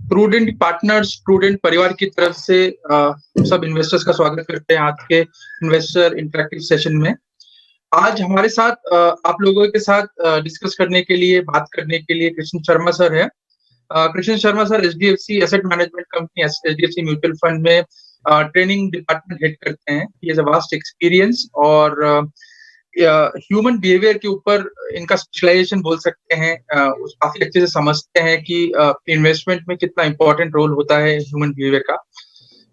Prudent partners, prudent परिवार की तरफ से सब इन्वेस्टर्स का स्वागत करते हैं आज के इन्वेस्टर इंटरेक्टिव सेशन में। आज हमारे साथ आप लोगों के साथ डिस्कस करने के लिए, बात करने के लिए कृष्ण शर्मा सर है। Krishna Sharma sir HDFC asset management company, HDFC mutual fund में ट्रेनिंग डिपार्टमेंट हेड करते हैं। He has a vast experience और ह्यूमन बिहेवियर के ऊपर इनका स्पेशलाइजेशन बोल सकते हैं। काफी अच्छे से समझते हैं कि इन्वेस्टमेंट में कितना इंपॉर्टेंट रोल होता है ह्यूमन बिहेवियर का।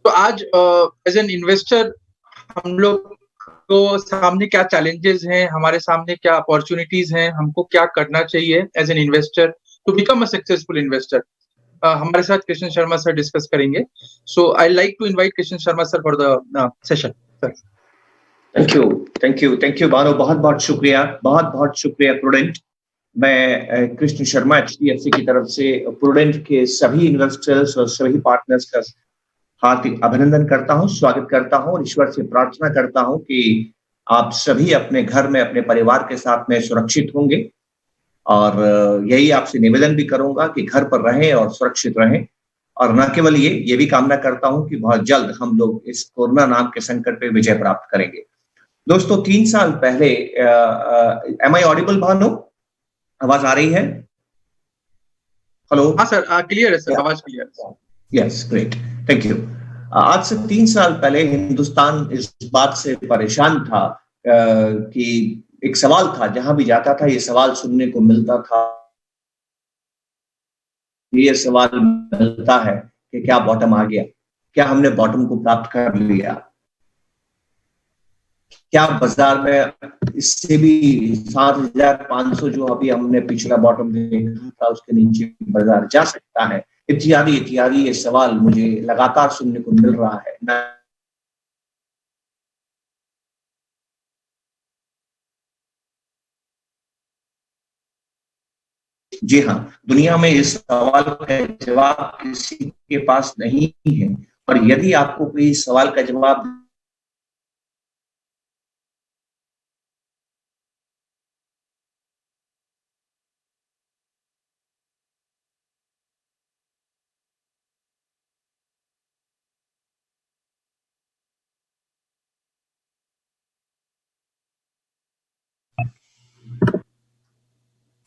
तो आज एज एन इन्वेस्टर हम लोग को सामने क्या चैलेंजेस हैं, हमारे सामने क्या अपॉर्चुनिटीज हैं, हमको क्या करना चाहिए as an investor to become a successful investor, हमारे साथ कृष्ण शर्मा सर डिस्कस करेंगे। So I like to invite Krishna Sharma sir for the session. Sir thank you Bhanu, बहुत शुक्रिया प्रूडेंट। मैं कृष्ण शर्मा एचडीएफसी की तरफ से प्रूडेंट के सभी इन्वेस्टर्स और सभी पार्टनर्स का हार्दिक अभिनंदन करता हूं, स्वागत करता हूं और ईश्वर से प्रार्थना करता हूं कि आप सभी अपने घर में अपने परिवार के साथ में सुरक्षित होंगे। और यही आपसे निवेदन भी करूंगा कि घर पर रहें और सुरक्षित रहें। और न केवल ये भी कामना करता हूं कि बहुत जल्द हम लोग इस कोरोना नाम के संकट पे विजय प्राप्त करेंगे। दोस्तों, 3 साल पहले एम आई ऑडिबल भानु? आवाज आ रही है? हेलो? हाँ सर, क्लियर है सर, आवाज क्लियर है। Yes, great, thank you. आज से 3 साल पहले हिंदुस्तान इस बात से परेशान था कि एक सवाल था, जहां भी जाता था ये सवाल सुनने को मिलता था। ये सवाल मिलता है कि क्या बॉटम आ गया? क्या हमने बॉटम को प्राप्त कर लिया? क्या बाजार में इससे भी 7,500 जो अभी हमने पिछला बॉटम देखा था उसके नीचे बाजार जा सकता है? इत्यादि ये सवाल मुझे लगातार सुनने को मिल रहा है। जी हाँ, दुनिया में इस सवाल का जवाब किसी के पास नहीं है। और यदि आपको कोई सवाल का जवाब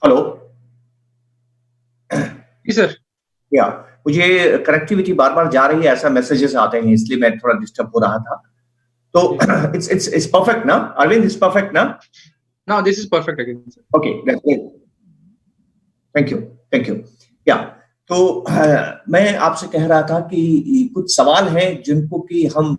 हेलो? जी सर। या मुझे कनेक्टिविटी बार-बार जा रही है, ऐसा मैसेजेस आते हैं, इसलिए मैं थोड़ा डिस्टर्ब हो रहा था। तो इट्स परफेक्ट ना अरविंद? इट्स परफेक्ट ना? Now this is perfect again, sir. Okay, that's great, thank you. या तो मैं आपसे कह रहा था कि कुछ सवाल हैं जिनको कि हम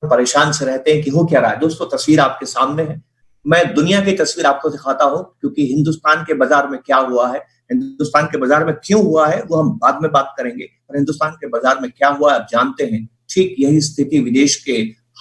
परेशान से रहते हैं कि हो क्या रहा है। दोस्तों, तस्वीर आपके सामने है। मैं दुनिया की तस्वीर आपको दिखाता हूं, क्योंकि हिंदुस्तान के बाजार में क्या हुआ है, हिंदुस्तान के बाजार में क्यों हुआ है, वो हम बाद में बात करेंगे। और हिंदुस्तान के बाजार में क्या हुआ आप जानते हैं। ठीक यही स्थिति विदेश के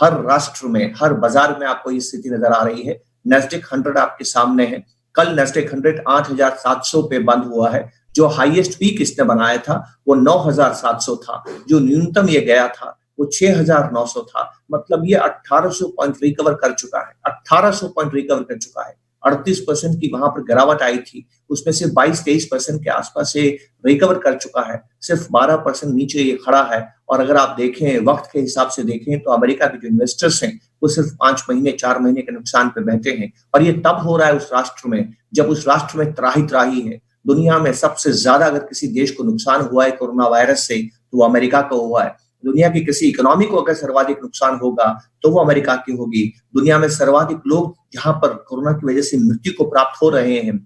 हर राष्ट्र में, हर बाजार में आपको ये स्थिति नजर आ रही है। नेस्डेक 100 आपके सामने है। कल नेस्डेक 100 8,700 पे बंद हुआ है। जो हाईएस्ट पीक इसने बनाया था वो 9,700 था। जो न्यूनतम ये गया था वो 6,900 था। मतलब ये 1,800 पॉइंट रिकवर कर चुका है। 1,800 पॉइंट रिकवर कर चुका है। 38% की वहां पर गिरावट आई थी, उसमें से 22-23% के आसपास से रिकवर कर चुका है। सिर्फ 12% नीचे ये खड़ा है। और अगर आप देखें, वक्त के हिसाब से देखें, तो अमेरिका के जो इन्वेस्टर्स हैं वो सिर्फ 5 महीने 4 महीने के नुकसान पे बहते हैं। और ये तब हो रहा है उस राष्ट्र में जब उस राष्ट्र में त्राही है। दुनिया में सबसे ज्यादा अगर किसी देश को नुकसान हुआ है कोरोना वायरस से तो वो अमेरिका को हुआ है। दुनिया की किसी इकोनॉमी को अगर सर्वाधिक नुकसान होगा तो वो अमेरिका की होगी। दुनिया में सर्वाधिक लोग जहां पर कोरोना की वजह से मृत्यु को प्राप्त हो रहे हैं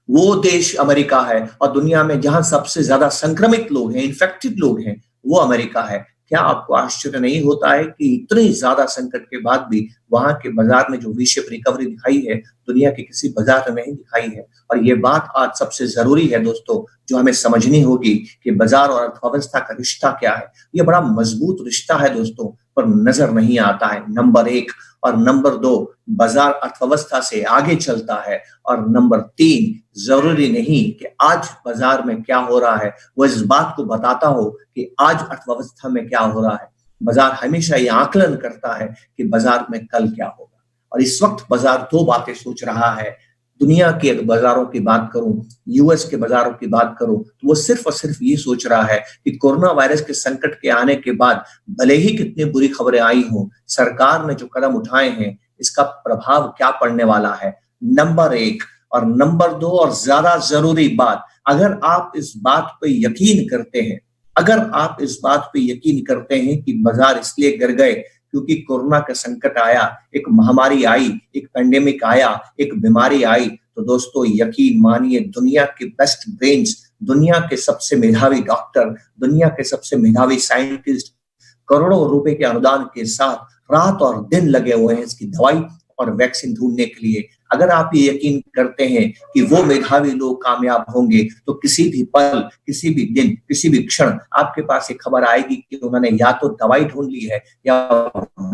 वो देश अमेरिका है। और दुनिया में जहां सबसे ज्यादा संक्रमित लोग हैं, इन्फेक्टेड लोग हैं, वो अमेरिका है। क्या आपको आश्चर्य नहीं होता है कि इतनी ज्यादा संकट के बाद भी वहां के बाजार में जो वी शेप रिकवरी दिखाई है दुनिया के किसी बाजार में नहीं दिखाई है। और ये बात आज सबसे जरूरी है दोस्तों, जो हमें समझनी होगी कि बाजार और अर्थव्यवस्था का रिश्ता क्या है। ये बड़ा मजबूत रिश्ता है दोस्तों, पर नजर नहीं आता है। नंबर 1 और नंबर 2, बाजार अर्थव्यवस्था से आगे चलता है। और नंबर 3, जरूरी नहीं कि आज बाजार में क्या हो रहा है वो इस बात को बताता हो कि आज अर्थव्यवस्था में क्या हो रहा है। बाजार हमेशा ये आकलन करता है कि बाजार में कल क्या होगा। और इस वक्त बाजार 2 बातें सोच रहा है। दुनिया के बाजारों की बात करूं, यूएस के बाजारों की बात करूं, तो वो सिर्फ और सिर्फ ये सोच रहा है कि कोरोना वायरस के संकट के आने के बाद भले ही कितनी बुरी खबरें आई हों, सरकार ने जो कदम उठाए हैं इसका प्रभाव क्या पड़ने वाला है, नंबर एक। और नंबर दो और ज्यादा जरूरी बात, अगर आप इस बात पे यकीन करते हैं, अगर आप इस बात पे यकीन करते हैं कि बाजार इसलिए गिर गए क्योंकि कोरोना का संकट आया, एक महामारी आई, एक पेंडेमिक आया, एक बीमारी आई, तो दोस्तों यकीन मानिए दुनिया के बेस्ट ब्रेन्स, दुनिया के सबसे मेधावी डॉक्टर, दुनिया के सबसे मेधावी साइंटिस्ट करोड़ों रुपए के अनुदान के साथ रात और दिन लगे हुए हैं इसकी दवाई और वैक्सीन ढूंढने के लिए। अगर आप ये यकीन करते हैं कि वो मेधावी लोग कामयाब होंगे, तो किसी भी पल, किसी भी दिन, किसी भी क्षण आपके पास एक खबर आएगी कि उन्होंने या तो दवाई ढूंढ ली है या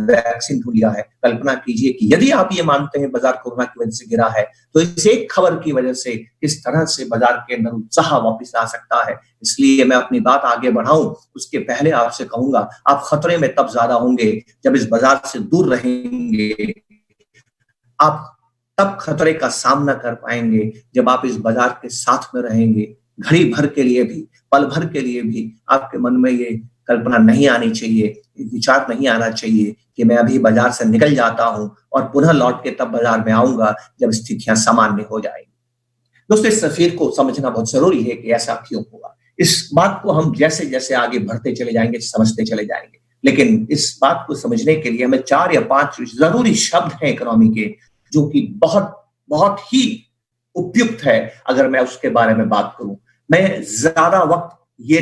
वैक्सीन ढूंढ लिया है। कल्पना कीजिए कि यदि आप ये मानते हैं बाजार कोरोना की वजह से गिरा है, तो इस एक खबर की वजह से किस तरह से बाजार के अंदर उत्साह वापस आ सकता है। इसलिए मैं अपनी बात आगे बढ़ाऊं उसके पहले आपसे कहूंगा, आप खतरे में तब ज्यादा होंगे जब इस बाजार से दूर रहेंगे। आप तब खतरे का सामना कर पाएंगे जब आप इस बाजार के साथ में रहेंगे। घड़ी भर के लिए भी, पल भर के लिए भी आपके मन में ये कल्पना नहीं आनी चाहिए, विचार नहीं आना चाहिए कि मैं अभी बाजार से निकल जाता हूं और पुनः लौट के तब बाजार में आऊंगा जब स्थितियां सामान्य हो जाएंगी। दोस्तों, इस तस्वीर को समझना बहुत जरूरी है कि ऐसा क्यों हुआ। इस बात को हम जैसे जैसे आगे बढ़ते चले जाएंगे समझते चले जाएंगे, लेकिन इस बात को समझने के लिए हमें 4 या 5 जरूरी शब्द हैं इकोनॉमी के, जो कि बहुत बहुत ही उपयुक्त है अगर मैं उसके बारे में बात करूं। मैं ज्यादा वक्त ये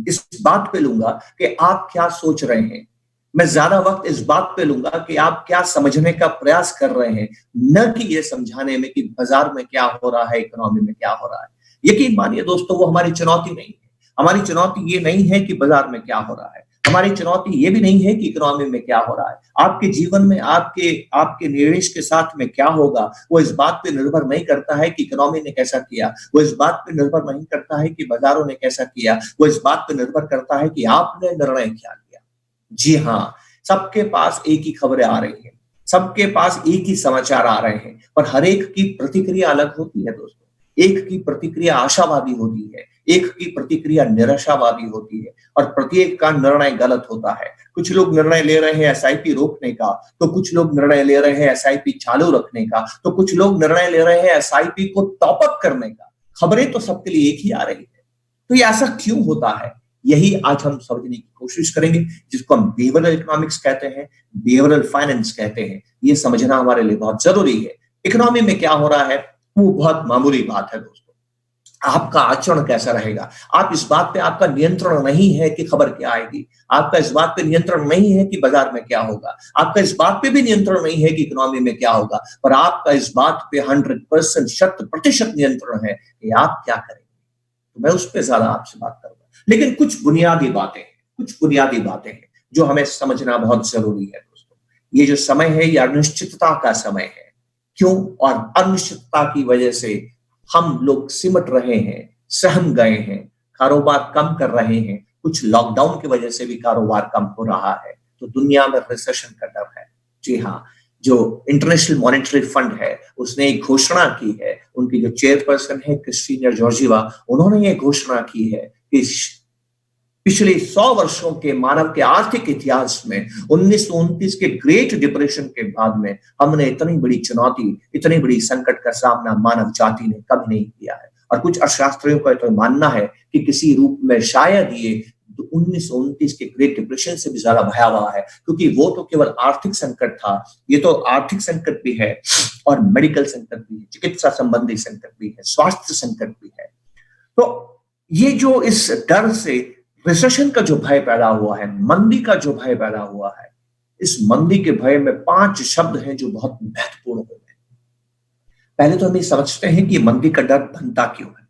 इस बात पे लूंगा कि आप क्या सोच रहे हैं, मैं ज्यादा वक्त इस बात पे लूंगा कि आप क्या समझने का प्रयास कर रहे हैं, न कि ये समझाने में कि बाजार में क्या हो रहा है, इकोनॉमी में क्या हो रहा है। यकीन मानिए दोस्तों, वो हमारी चुनौती नहीं है। हमारी चुनौती ये नहीं है कि बाजार में क्या हो रहा है, हमारी चुनौती ये भी नहीं है कि इकोनॉमी में क्या हो रहा है। आपके जीवन में आपके निवेश के साथ में क्या होगा, वो इस बात पे निर्भर नहीं करता है कि इकोनॉमी ने कैसा किया, वो इस बात पे निर्भर नहीं करता है कि बाजारों ने कैसा किया, वो इस बात पे निर्भर करता है कि आपने निर्णय क्या लिया। जी हाँ, सबके पास एक ही खबरें आ रही हैं, सबके पास एक ही समाचार आ रहे हैं, पर हर एक की प्रतिक्रिया अलग होती है दोस्तों। एक की प्रतिक्रिया आशावादी होती है, एक की प्रतिक्रिया निराशावादी होती है, और प्रत्येक का निर्णय गलत होता है। कुछ लोग निर्णय ले रहे हैं एसआईपी रोकने का, तो कुछ लोग निर्णय ले रहे हैं एसआईपी चालू रखने का, तो कुछ लोग निर्णय ले रहे हैं एसआईपी को टॉप अप करने का। खबरें तो सबके लिए एक ही आ रही है, तो ये ऐसा क्यों होता है, यही आज हम समझने की कोशिश करेंगे, जिसको हम बिहेवियरल इकोनॉमिक्स कहते हैं, बिहेवियरल फाइनेंस कहते हैं। ये समझना हमारे लिए बहुत जरूरी है। इकोनॉमी में क्या हो रहा है वो बहुत मामूली बात है दोस्तों। आपका आचरण कैसा रहेगा, आप इस बात पे आपका नियंत्रण नहीं है कि खबर क्या आएगी, आपका इस बात पे नियंत्रण नहीं है कि बाजार में क्या होगा, आपका इस बात पे भी नियंत्रण नहीं है कि इकोनॉमी में क्या होगा, पर आपका इस बात पे 100% 100% नियंत्रण है कि आप क्या करेंगे। तो मैं उस पर ज्यादा आपसे बात करूंगा, लेकिन कुछ बुनियादी बातें हैं जो हमें समझना बहुत जरूरी है दोस्तों। ये जो समय है ये अनिश्चितता का समय है। क्यों? और अनिश्चितता की वजह से हम लोग सिमट रहे हैं, सहम गए हैं, कारोबार कम कर रहे हैं, कुछ लॉकडाउन की वजह से भी कारोबार कम हो रहा है, तो दुनिया में रिसेशन का डर है। जी हाँ, जो इंटरनेशनल मॉनेटरी फंड है उसने एक घोषणा की है, उनकी जो चेयरपर्सन है क्रिस्टीना जॉर्जिवा, उन्होंने ये घोषणा की है कि पिछले 100 वर्षों के मानव के आर्थिक इतिहास में 1929 के ग्रेट डिप्रेशन के बाद में हमने इतनी बड़ी चुनौती, इतनी बड़ी संकट का सामना मानव जाति ने कभी नहीं किया है। और कुछ अर्थशास्त्रियों का तो मानना है कि किसी रूप में शायद ये 1929 के ग्रेट डिप्रेशन से भी ज्यादा भयावह है, क्योंकि वो तो केवल आर्थिक संकट था, ये तो आर्थिक संकट भी है और मेडिकल संकट भी है, चिकित्सा संबंधी संकट भी है, स्वास्थ्य संकट भी है। तो ये जो इस डर से रिसेशन का जो भय पैदा हुआ है, मंदी का जो भय पैदा हुआ है, इस मंदी के भय में 5 शब्द हैं जो बहुत महत्वपूर्ण हो गए। पहले तो हम ये समझते हैं कि मंदी का डर बनता क्यों है।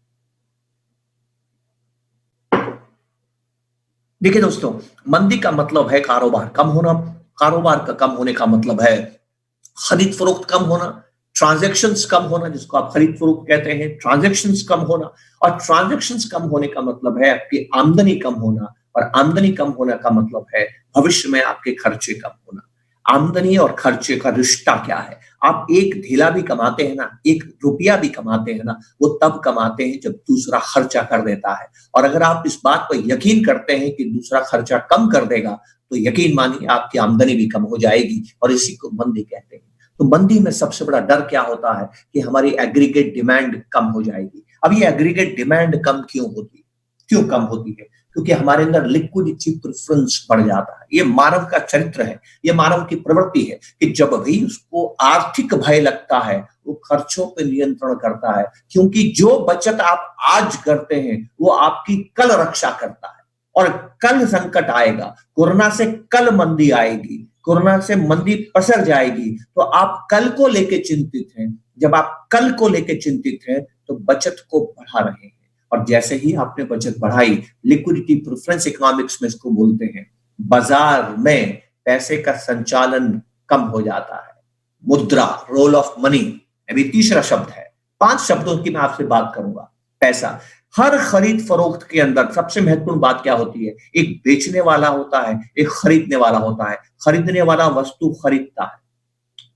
देखिए दोस्तों, मंदी का मतलब है कारोबार कम होना। कारोबार का कम होने का मतलब है खरीद फरोख्त कम होना, ट्रांजैक्शंस कम होना, जिसको आप खरीद फरोख्त कहते हैं, ट्रांजैक्शंस कम होना। और ट्रांजैक्शंस कम होने का मतलब है आपकी आमदनी कम होना, और आमदनी कम होने का मतलब है भविष्य में आपके खर्चे कम होना। आमदनी और खर्चे का रिश्ता क्या है। आप एक ढीला भी कमाते हैं ना, एक रुपया भी कमाते हैं ना, वो तब कमाते हैं जब दूसरा खर्चा कर देता है। और अगर आप इस बात पर यकीन करते हैं कि दूसरा खर्चा कम कर देगा, तो यकीन मानिए आपकी आमदनी भी कम हो जाएगी, और इसी को मंदी कहते हैं। तो मंदी में सबसे बड़ा डर क्या होता है कि हमारी एग्रीगेट डिमांड कम हो जाएगी। अब ये एग्रीगेट डिमांड कम क्यों होती है? क्यों कम होती है? क्योंकि हमारे अंदर लिक्विडिटी प्रेफरेंस बढ़ जाता है। ये मानव का चरित्र है, ये मानव की प्रवृत्ति है कि जब भी उसको आर्थिक भय लगता है, वो खर्चों पे नियंत्रण करता है, क्योंकि जो बचत आप आज करते हैं वो आपकी कल रक्षा करता है। और कल संकट आएगा, कोरोना से कल मंदी आएगी, कोरोना से मंदी पसर जाएगी, तो आप कल को लेके चिंतित हैं। जब आप कल को लेके चिंतित हैं तो बचत को बढ़ा रहे हैं, और जैसे ही आपने बचत बढ़ाई, लिक्विडिटी प्रेफरेंस इकोनॉमिक्स में इसको बोलते हैं, बाजार में पैसे का संचालन कम हो जाता है। मुद्रा, रोल ऑफ मनी, अभी तीसरा शब्द है। 5 शब्दों की मैं आपसे बात करूंगा। पैसा, हर खरीद फरोख्त के अंदर सबसे महत्वपूर्ण बात क्या होती है? एक बेचने वाला होता है, एक खरीदने वाला होता है। खरीदने वाला वस्तु खरीदता है,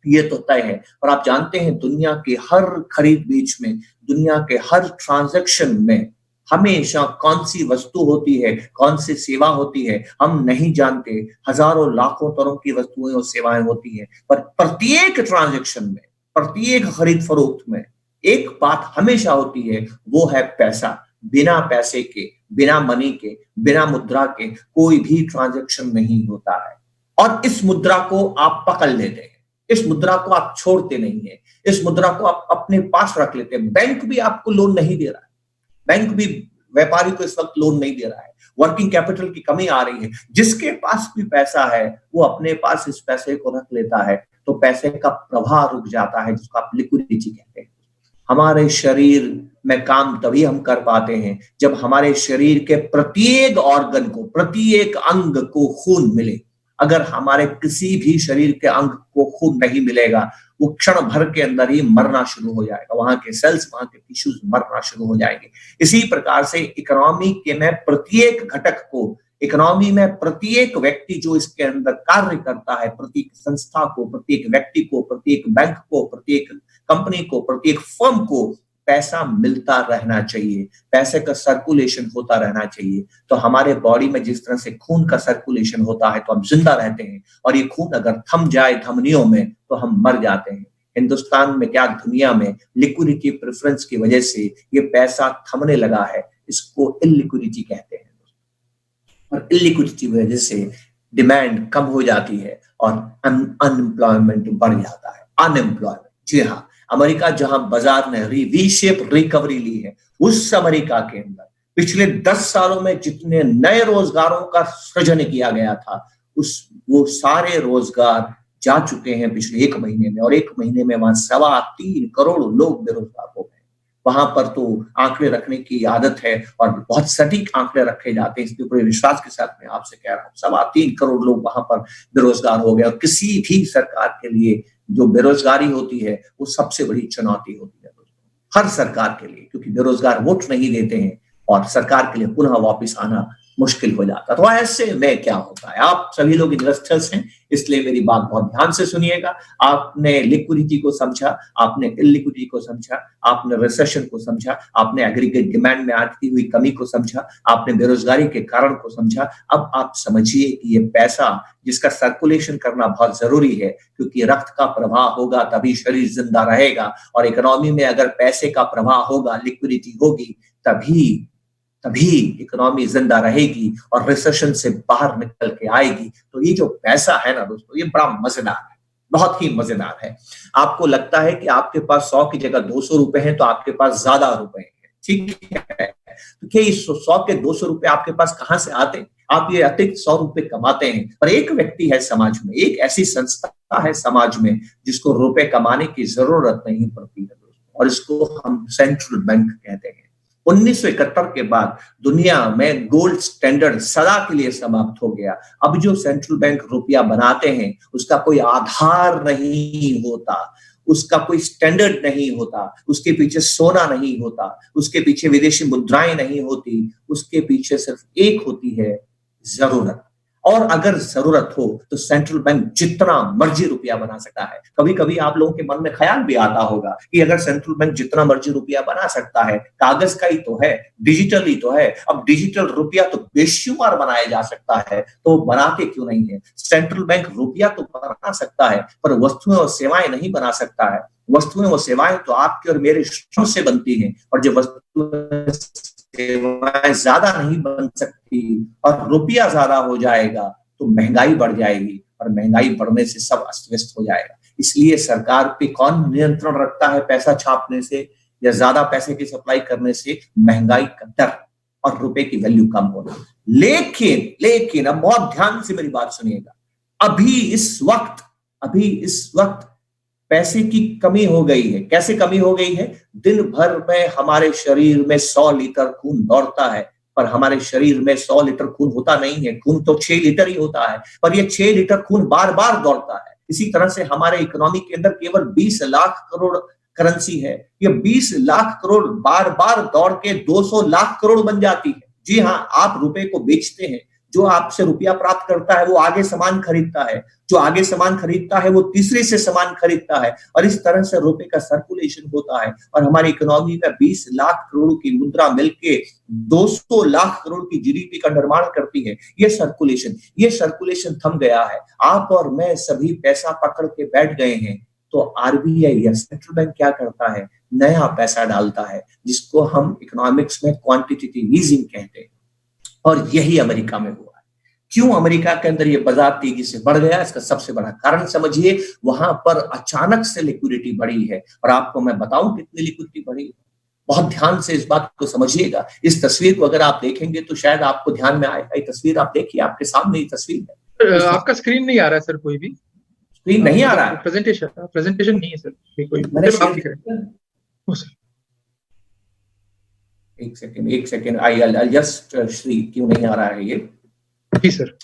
ये तो तय है। और आप जानते हैं दुनिया के हर खरीद बेच में, दुनिया के हर ट्रांजैक्शन में हमेशा कौन सी वस्तु होती है, कौन सी सेवा होती है, हम नहीं जानते। हजारों लाखों तरह की वस्तुएं और सेवाएं होती हैं, पर प्रत्येक ट्रांजैक्शन में, प्रत्येक खरीद फरोख्त में एक बात हमेशा होती है, वो है पैसा। बिना पैसे के, बिना मनी के, बिना मुद्रा के कोई भी ट्रांजैक्शन नहीं होता है। और इस मुद्रा को आप पकड़ लेते हैं, इस मुद्रा को आप छोड़ते नहीं है, इस मुद्रा को आप अपने पास रख लेते हैं। बैंक भी आपको लोन नहीं दे रहा है, बैंक भी व्यापारी को इस वक्त लोन नहीं दे रहा है। वर्किंग कैपिटल की कमी आ रही है। जिसके पास भी पैसा है वो अपने पास इस पैसे को रख लेता है, तो पैसे का प्रवाह रुक जाता है, जिसको आप लिक्विडिटी कहते हैं। हमारे शरीर में काम तभी हम कर पाते हैं जब हमारे शरीर के प्रत्येक ऑर्गन को, प्रत्येक अंग को खून मिले। अगर हमारे किसी भी शरीर के अंग को खून नहीं मिलेगा, वो क्षण भर के अंदर ही मरना शुरू हो जाएगा। वहां के सेल्स, वहां के टिश्यूज मरना शुरू हो जाएंगे। इसी प्रकार से इकोनॉमी के में प्रत्येक घटक को, इकोनॉमी में प्रत्येक व्यक्ति जो इसके अंदर कार्य करता है, प्रत्येक संस्था को, प्रत्येक व्यक्ति को, प्रत्येक बैंक को, प्रत्येक कंपनी को, प्रत्येक फर्म को पैसा मिलता रहना चाहिए, पैसे का सर्कुलेशन होता रहना चाहिए। तो हमारे बॉडी में जिस तरह से खून का सर्कुलेशन होता है तो हम जिंदा रहते हैं, और ये खून अगर थम जाए धमनियों में तो हम मर जाते हैं। हिंदुस्तान में क्या, दुनिया में लिक्विडिटी प्रेफरेंस की वजह से ये पैसा थमने लगा है। इसको इलिक्विडिटी कहते हैं, और इलिक्विडिटी की वजह से डिमांड कम हो जाती है और अनएम्प्लॉयमेंट बढ़ जाता है। अनएम्प्लॉयमेंट, जी हाँ, अमेरिका जहां बाजार ने वी शेप रिकवरी ली है, उस अमेरिका के अंदर पिछले 10 सालों में जितने नए रोजगारों का सृजन किया गया था, वो सारे रोजगार जा चुके हैं पिछले 1 महीने में, और 1 महीने में वहां 3.25 करोड़ लोग बेरोजगार हो गए। वहां पर तो आंकड़े रखने की आदत है और बहुत सटीक आंकड़े रखे जाते हैं। इसके पूरे विश्वास के साथ मैं आपसे कह रहा हूँ, 3.25 करोड़ लोग वहां पर बेरोजगार हो गए। और किसी भी सरकार के लिए जो बेरोजगारी होती है वो सबसे बड़ी चुनौती होती है दोस्तों, हर सरकार के लिए, क्योंकि बेरोजगार वोट नहीं देते हैं और सरकार के लिए पुनः वापस आना मुश्किल हो जाता। तो ऐसे में क्या होता है, आप सभी लोग इन्वेस्टर्स हैं, इसलिए मेरी बात बहुत ध्यान से सुनिएगा। आपने लिक्विडिटी को समझा, आपने इलिक्विडिटी को समझा, आपने रिसेशन को समझा, आपने एग्रीगेट डिमांड में आती हुई कमी को समझा, आपने बेरोजगारी के कारण को समझा। अब आप समझिए कि ये पैसा जिसका सर्कुलेशन करना बहुत जरूरी है, क्योंकि रक्त का प्रवाह होगा तभी शरीर जिंदा रहेगा, और इकोनॉमी में अगर पैसे का प्रवाह होगा, लिक्विडिटी होगी, तभी इकोनॉमी जिंदा रहेगी और रिसेशन से बाहर निकल के आएगी। तो ये जो पैसा है ना दोस्तों, ये बड़ा मजेदार है, बहुत ही मजेदार है। आपको लगता है कि आपके पास 100 की जगह 200 रुपए हैं, तो आपके पास ज्यादा रुपए हैं, ठीक है। तो क्या 100 के 200 रुपए आपके पास कहां से आते हैं? आप ये अतिरिक्त 100 रुपए कमाते हैं, पर एक व्यक्ति है समाज में, एक ऐसी संस्था है समाज में जिसको रुपए कमाने की जरूरत नहीं पड़ती है दोस्तों, और इसको हम सेंट्रल बैंक कहते हैं। 1971 के बाद दुनिया में गोल्ड स्टैंडर्ड सदा के लिए समाप्त हो गया। अब जो सेंट्रल बैंक रुपया बनाते हैं उसका कोई आधार नहीं होता, उसका कोई स्टैंडर्ड नहीं होता, उसके पीछे सोना नहीं होता, उसके पीछे विदेशी मुद्राएं नहीं होती, उसके पीछे सिर्फ एक होती है, जरूरत। और अगर जरूरत हो तो सेंट्रल बैंक जितना मर्जी रुपया बना सकता है। कभी कभी आप लोगों के मन में ख्याल भी आता होगा कि अगर सेंट्रल बैंक जितना मर्जी रुपया बना सकता है, कागज का ही तो है, डिजिटल ही तो है, अब डिजिटल रुपया तो बेशुमार बनाया जा सकता है, तो बनाते क्यों नहीं है? सेंट्रल बैंक रुपया तो बना सकता है पर वस्तुएं और सेवाएं नहीं बना सकता है। वस्तुएं और सेवाएं तो आपके और मेरे श्रम से बनती हैं, और जब वस्तुएं सेवाएं ज्यादा नहीं बन सकती और रुपया ज्यादा हो जाएगा तो महंगाई बढ़ जाएगी, और महंगाई बढ़ने से सब अस्त व्यस्त हो जाएगा। इसलिए सरकार पे कौन नियंत्रण रखता है पैसा छापने से या ज्यादा पैसे की सप्लाई करने से? महंगाई का दर और रुपए की वैल्यू कम होना। लेकिन अब बहुत ध्यान से मेरी बात सुनिएगा, अभी इस वक्त पैसे की कमी हो गई है। कैसे कमी हो गई है? दिन भर में हमारे शरीर में 100 लीटर खून दौड़ता है, पर हमारे शरीर में 100 लीटर खून होता नहीं है, खून तो 6 लीटर ही होता है, पर ये 6 लीटर खून बार बार दौड़ता है। इसी तरह से हमारे इकोनॉमी के अंदर केवल 20 लाख करोड़ करेंसी है। ये 20 लाख करोड़ बार बार दौड़ के 200 लाख करोड़ बन जाती है। जी हाँ, आप रुपए को बेचते हैं, जो आपसे रुपया प्राप्त करता है वो आगे सामान खरीदता है, जो आगे सामान खरीदता है वो तीसरे से सामान खरीदता है, और इस तरह से रुपए का सर्कुलेशन होता है। और हमारी इकोनॉमी में 20 लाख करोड़ की मुद्रा मिलके 200 लाख करोड़ की जीडीपी का निर्माण करती है। ये सर्कुलेशन थम गया है। आप और मैं सभी पैसा पकड़ के बैठ गए हैं, तो आरबीआई या सेंट्रल बैंक क्या करता है? नया पैसा डालता है, जिसको हम इकोनॉमिक्स में क्वांटिटेटिव ईजिंग कहते हैं, और यही अमेरिका में हुआ है। क्यों अमेरिका के अंदर ये बाजार तेजी से बढ़ गया? इसका सबसे बड़ा कारण समझिए, वहां पर अचानक से लिक्विडिटी बढ़ी है, और आपको मैं बताऊं कितनी लिक्विडिटी बढ़ी है। बहुत ध्यान से इस बात को समझिएगा। इस तस्वीर को अगर आप देखेंगे तो शायद आपको ध्यान में आएगा। ये तस्वीर आप देखिए, आपके सामने ये तस्वीर है। आपका स्क्रीन नहीं आ रहा है सर, कोई भी स्क्रीन नहीं आ रहा है? प्रेजेंटेशन नहीं है सर, कोई आप दिख रहे हैं। एक सेकेंड आई जस्ट श्री, क्यों नहीं आ रहा है ये? जी सर,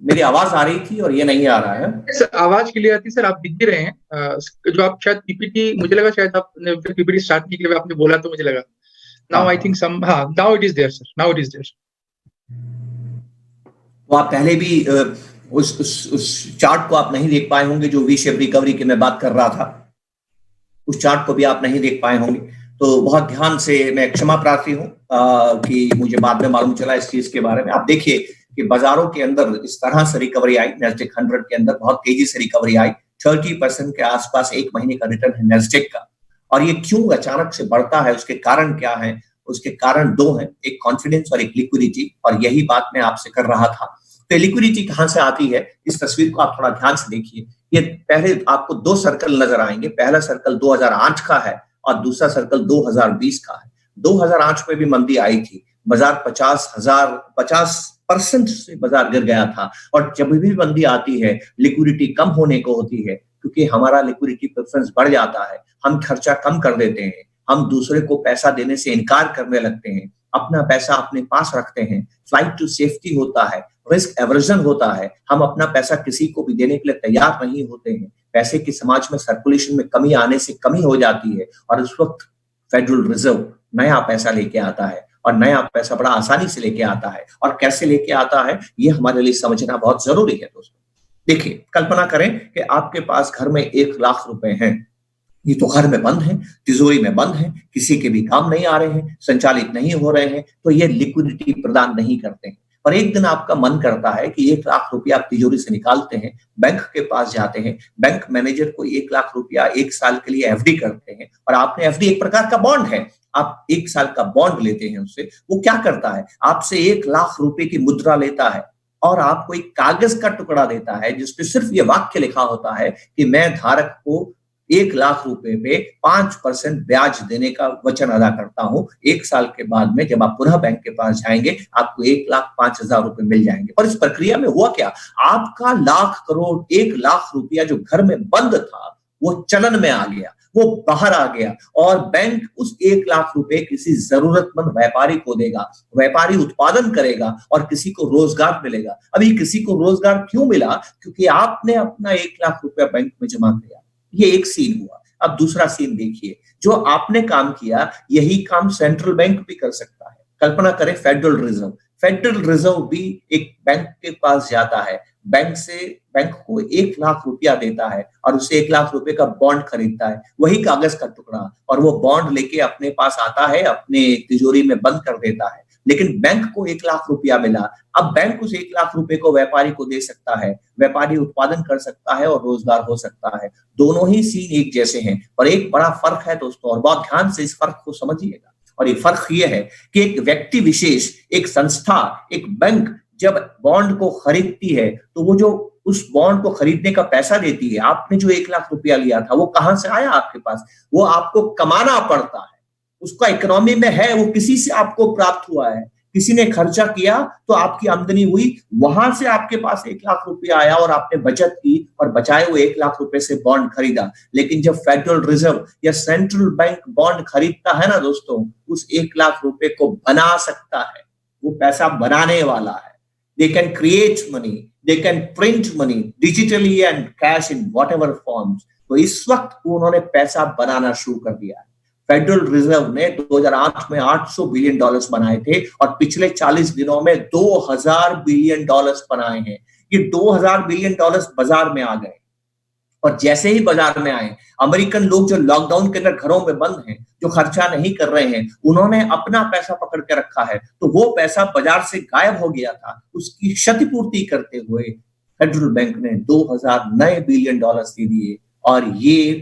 मेरी आवाज आ रही थी और ये नहीं आ रहा है। सर आवाज क्लियर आती सर, आप दिख भी रहे हैं। जो आप शायद पीपीटी, मुझे लगा शायद आपने पीपीटी स्टार्ट की के लिए आपने बोला, तो मुझे लगा नाउ आई थिंक सम, हाँ now it is there sir, now it is there. तो आप पहले भी उस चार्ट को आप नहीं देख पाए होंगे जो वी शेप रिकवरी की मैं बात कर रहा था, उस चार्ट को भी आप नहीं देख पाए होंगे। तो बहुत ध्यान से मैं क्षमा प्रार्थी हूँ कि मुझे बाद में मालूम चला इस चीज के बारे में। आप देखिए कि बाजारों के अंदर इस तरह से रिकवरी आई, नेस्डेक 100 के अंदर बहुत तेजी से रिकवरी आई, 30% के आसपास एक महीने का रिटर्न है नेस्डेक का। और ये क्यों अचानक से बढ़ता है, उसके कारण क्या है? उसके कारण दो हैं, एक कॉन्फिडेंस और एक लिक्विडिटी, और यही बात मैं आपसे कर रहा था। तो लिक्विडिटी कहां से आती है? इस तस्वीर को आप थोड़ा ध्यान से देखिए। ये पहले आपको 2 सर्कल नजर आएंगे। पहला सर्कल 2008 का है और दूसरा सर्कल 2020 का है। 2008 में भी मंदी आई थी, बाजार 50% से बाजार गिर गया था। और जब भी मंदी आती है, लिक्विडिटी कम होने को होती है, क्योंकि हमारा लिक्विडिटी प्रेफरेंस बढ़ जाता है, हम खर्चा कम कर देते हैं, हम दूसरे को पैसा देने से इनकार करने लगते हैं, अपना पैसा अपने पास रखते हैं, फ्लाइट टू सेफ्टी होता है, रिस्क एवर्जन होता है, हम अपना पैसा किसी को भी देने के लिए तैयार नहीं होते हैं। पैसे की समाज में सर्कुलेशन में कमी आने से कमी हो जाती है, और उस वक्त फेडरल रिजर्व नया पैसा लेके आता है, और नया पैसा बड़ा आसानी से लेके आता है। और कैसे लेके आता है, ये हमारे लिए समझना बहुत जरूरी है दोस्तों। देखिए, कल्पना करें कि आपके पास घर में 1 लाख रुपए हैं, ये तो घर में बंद है, तिजोरी में बंद है, किसी के भी काम नहीं आ रहे हैं, संचालित नहीं हो रहे हैं, तो ये लिक्विडिटी प्रदान नहीं करते हैं। और एक दिन आपका मन करता है कि 1 लाख रुपया आप तिजोरी से निकालते हैं, बैंक के पास जाते हैं, बैंक मैनेजर को 1 लाख रुपया 1 साल के लिए एफडी करते हैं, और आपने एफडी एक प्रकार का बॉन्ड है, आप 1 साल का बॉन्ड लेते हैं उससे। वो क्या करता है? आपसे 1 लाख रुपए की मुद्रा लेता है और आपको एक कागज का टुकड़ा देता है जिसपे सिर्फ ये वाक्य लिखा होता है कि मैं धारक को 1 लाख रुपए पे 5% ब्याज देने का वचन अदा करता हूं। 1 साल के बाद में जब आप पुनः बैंक के पास जाएंगे, आपको 1,05,000 रुपए मिल जाएंगे। और इस प्रक्रिया में हुआ क्या? आपका 1 लाख रुपया जो घर में बंद था, वो चलन में आ गया, वो बाहर आ गया, और बैंक उस 1 लाख रुपए किसी जरूरतमंद व्यापारी को देगा। व्यापारी उत्पादन करेगा और किसी को रोजगार मिलेगा। अभी किसी को रोजगार क्यों मिला? क्योंकि आपने अपना 1 लाख रुपया बैंक में जमा किया। ये एक सीन हुआ। अब दूसरा सीन देखिए, जो आपने काम किया, यही काम सेंट्रल बैंक भी कर सकता है। कल्पना करें फेडरल रिजर्व, फेडरल रिजर्व भी एक बैंक के पास जाता है, बैंक को 1 लाख रुपया देता है और उसे 1 लाख रुपए का बॉन्ड खरीदता है, वही कागज का टुकड़ा, और वो बॉन्ड लेके अपने पास आता है, अपने तिजोरी में बंद कर देता है। लेकिन बैंक को 1 लाख रुपया मिला, अब बैंक उस 1 लाख रुपए को व्यापारी को दे सकता है, व्यापारी उत्पादन कर सकता है और रोजगार हो सकता है। दोनों ही सीन एक जैसे हैं, और एक बड़ा फर्क है दोस्तों, और बहुत ध्यान से इस फर्क को समझिएगा। और ये फर्क ये है कि एक व्यक्ति विशेष, एक संस्था, एक बैंक जब बॉन्ड को खरीदती है तो वो जो उस बॉन्ड को खरीदने का पैसा देती है, आपने जो 1 लाख रुपया लिया था वो कहां से आया आपके पास? वो आपको कमाना पड़ता है, उसका इकोनॉमी में है, वो किसी से आपको प्राप्त हुआ है, किसी ने खर्चा किया तो आपकी आमदनी हुई, वहां से आपके पास 1 लाख रुपया आया और आपने बचत की और बचाए हुए 1 लाख रुपए से बॉन्ड खरीदा। लेकिन जब फेडरल रिजर्व या सेंट्रल बैंक बॉन्ड खरीदता है ना दोस्तों, उस 1 लाख रुपए को बना सकता है, वो पैसा बनाने वाला है। They can create money, they can print money digitally and cash in whatever forms. तो इस वक्त उन्होंने पैसा बनाना शुरू कर दिया है। फेडरल रिजर्व ने 2008 में $800 बिलियन बनाए थे और पिछले 40 दिनों में $2000 बिलियन बनाए हैं। ये $2000 बिलियन बाजार में आ गए, और जैसे ही बाजार में आए, अमेरिकन लोग जो लॉकडाउन के अंदर घरों में बंद हैं, जो खर्चा नहीं कर रहे हैं, उन्होंने अपना पैसा पकड़ के रखा है, तो वो पैसा बाजार से गायब हो गया था। उसकी क्षतिपूर्ति करते हुए फेडरल बैंक ने 2000 नए बिलियन डॉलर्स दे दिए, और ये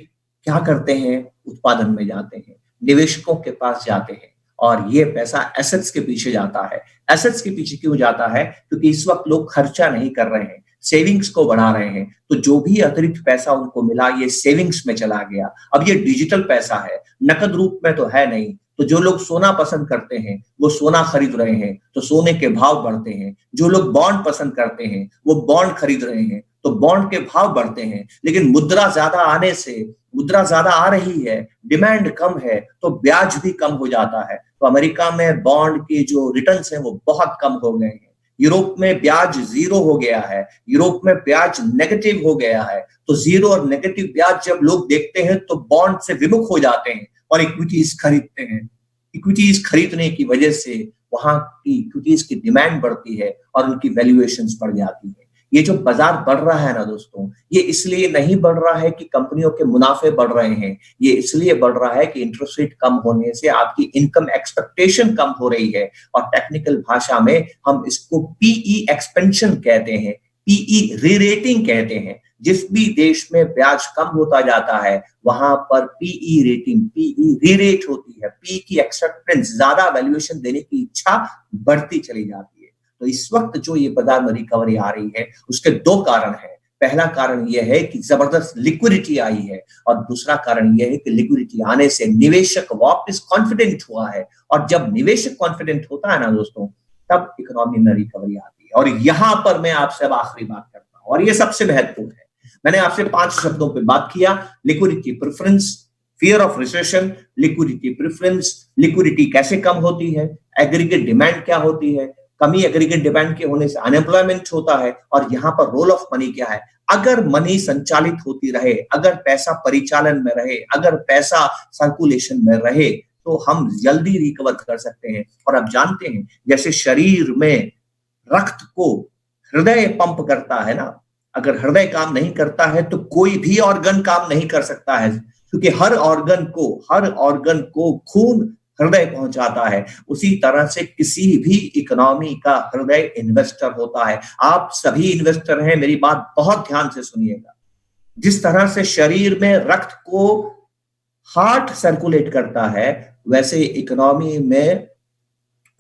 क्या करते हैं? उत्पादन में जाते हैं, निवेशकों के पास जाते हैं, और ये पैसा एसेट्स के पीछे जाता है। एसेट्स के पीछे क्यों जाता है? क्योंकि इस वक्त लोग खर्चा नहीं कर रहे हैं, सेविंग्स को बढ़ा रहे हैं, तो जो भी अतिरिक्त पैसा उनको मिला ये सेविंग्स में चला गया। अब ये डिजिटल पैसा है, नकद रूप में तो है नहीं, तो जो लोग सोना पसंद करते हैं वो सोना खरीद रहे हैं, तो सोने के भाव बढ़ते हैं। जो लोग बॉन्ड पसंद करते हैं वो बॉन्ड खरीद रहे हैं, तो बॉन्ड के भाव बढ़ते हैं। लेकिन मुद्रा ज्यादा आ रही है, डिमांड कम है, तो ब्याज भी कम हो जाता है। तो अमेरिका में बॉन्ड के जो रिटर्न्स हैं वो बहुत कम हो गए हैं। यूरोप में ब्याज 0 हो गया है, यूरोप में ब्याज नेगेटिव हो गया है। तो 0 और नेगेटिव ब्याज जब लोग देखते हैं तो बॉन्ड से विमुख हो जाते हैं और इक्विटीज खरीदते हैं। इक्विटीज खरीदने की वजह से वहां की इक्विटीज की डिमांड बढ़ती है और उनकी वैल्यूएशंस बढ़ जाती है। ये जो बाजार बढ़ रहा है ना दोस्तों, ये इसलिए नहीं बढ़ रहा है कि कंपनियों के मुनाफे बढ़ रहे हैं, ये इसलिए बढ़ रहा है कि इंटरेस्ट रेट कम होने से आपकी इनकम एक्सपेक्टेशन कम हो रही है। और टेक्निकल भाषा में हम इसको पीई एक्सपेंशन कहते हैं, पीई री-रेटिंग कहते हैं। जिस भी देश में ब्याज कम होता जाता है वहां पर पीई रेटिंग, पीई री-रेट होती है, पी की एक्सेप्टेंस, ज्यादा वैल्यूएशन देने की इच्छा बढ़ती चली जाती है। तो इस वक्त जो ये बाजार में रिकवरी आ रही है उसके 2 कारण हैं। पहला कारण यह है कि जबरदस्त लिक्विडिटी आई है, और दूसरा कारण यह है कि लिक्विडिटी आने से निवेशक वापस कॉन्फिडेंट हुआ है, और जब निवेशक कॉन्फिडेंट होता है ना दोस्तों, तब इकोनॉमी में रिकवरी आती है। और यहां पर मैं आपसे अब आखिरी बात करता हूं, और ये सबसे महत्वपूर्ण है। मैंने आपसे 5 शब्दों पे बात किया: liquidity preference, fear of recession, liquidity preference, liquidity कैसे कम होती है, एग्रीगेट डिमांड क्या होती है, कमी एग्रीगेट डिमांड के होने से अनएम्प्लॉयमेंट होता है, और यहाँ पर रोल ऑफ मनी क्या है। अगर मनी संचालित होती रहे, अगर पैसा परिचालन में रहे, अगर पैसा सर्कुलेशन में रहे, तो हम जल्दी रिकवर कर सकते हैं। और आप जानते हैं जैसे शरीर में रक्त को हृदय पंप करता है ना, अगर हृदय काम नहीं करता है तो कोई भी ऑर्गन काम नहीं कर सकता है, क्योंकि हर ऑर्गन को खून हृदय पहुंचाता है। उसी तरह से किसी भी इकोनॉमी का हृदय इन्वेस्टर होता है। आप सभी इन्वेस्टर हैं, मेरी बात बहुत ध्यान से सुनिएगा। जिस तरह से शरीर में रक्त को हार्ट सर्कुलेट करता है, वैसे इकोनॉमी में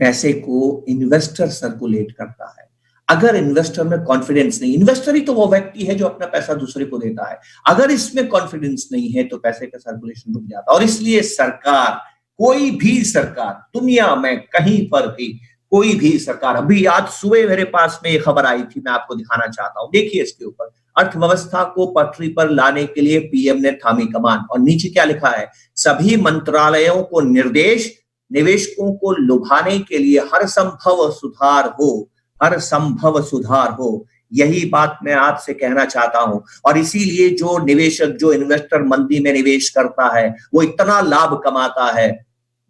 पैसे को इन्वेस्टर सर्कुलेट करता है। अगर इन्वेस्टर में कॉन्फिडेंस नहीं, इन्वेस्टर ही तो वो व्यक्ति है जो अपना पैसा दूसरे को देता है, अगर इसमें कॉन्फिडेंस नहीं है तो पैसे का सर्कुलेशन रुक जाता है। और इसलिए सरकार, कोई भी सरकार दुनिया में कहीं पर भी, कोई भी सरकार, अभी आज सुबह मेरे पास में ये खबर आई थी, मैं आपको दिखाना चाहता हूं, देखिए इसके ऊपर। अर्थव्यवस्था को पटरी पर लाने के लिए पीएम ने थामी कमान, और नीचे क्या लिखा है: सभी मंत्रालयों को निर्देश, निवेशकों को लुभाने के लिए हर संभव सुधार हो। यही बात मैं आपसे कहना चाहता हूं। और इसीलिए जो निवेशक, जो इन्वेस्टर मंदी में निवेश करता है वो इतना लाभ कमाता है,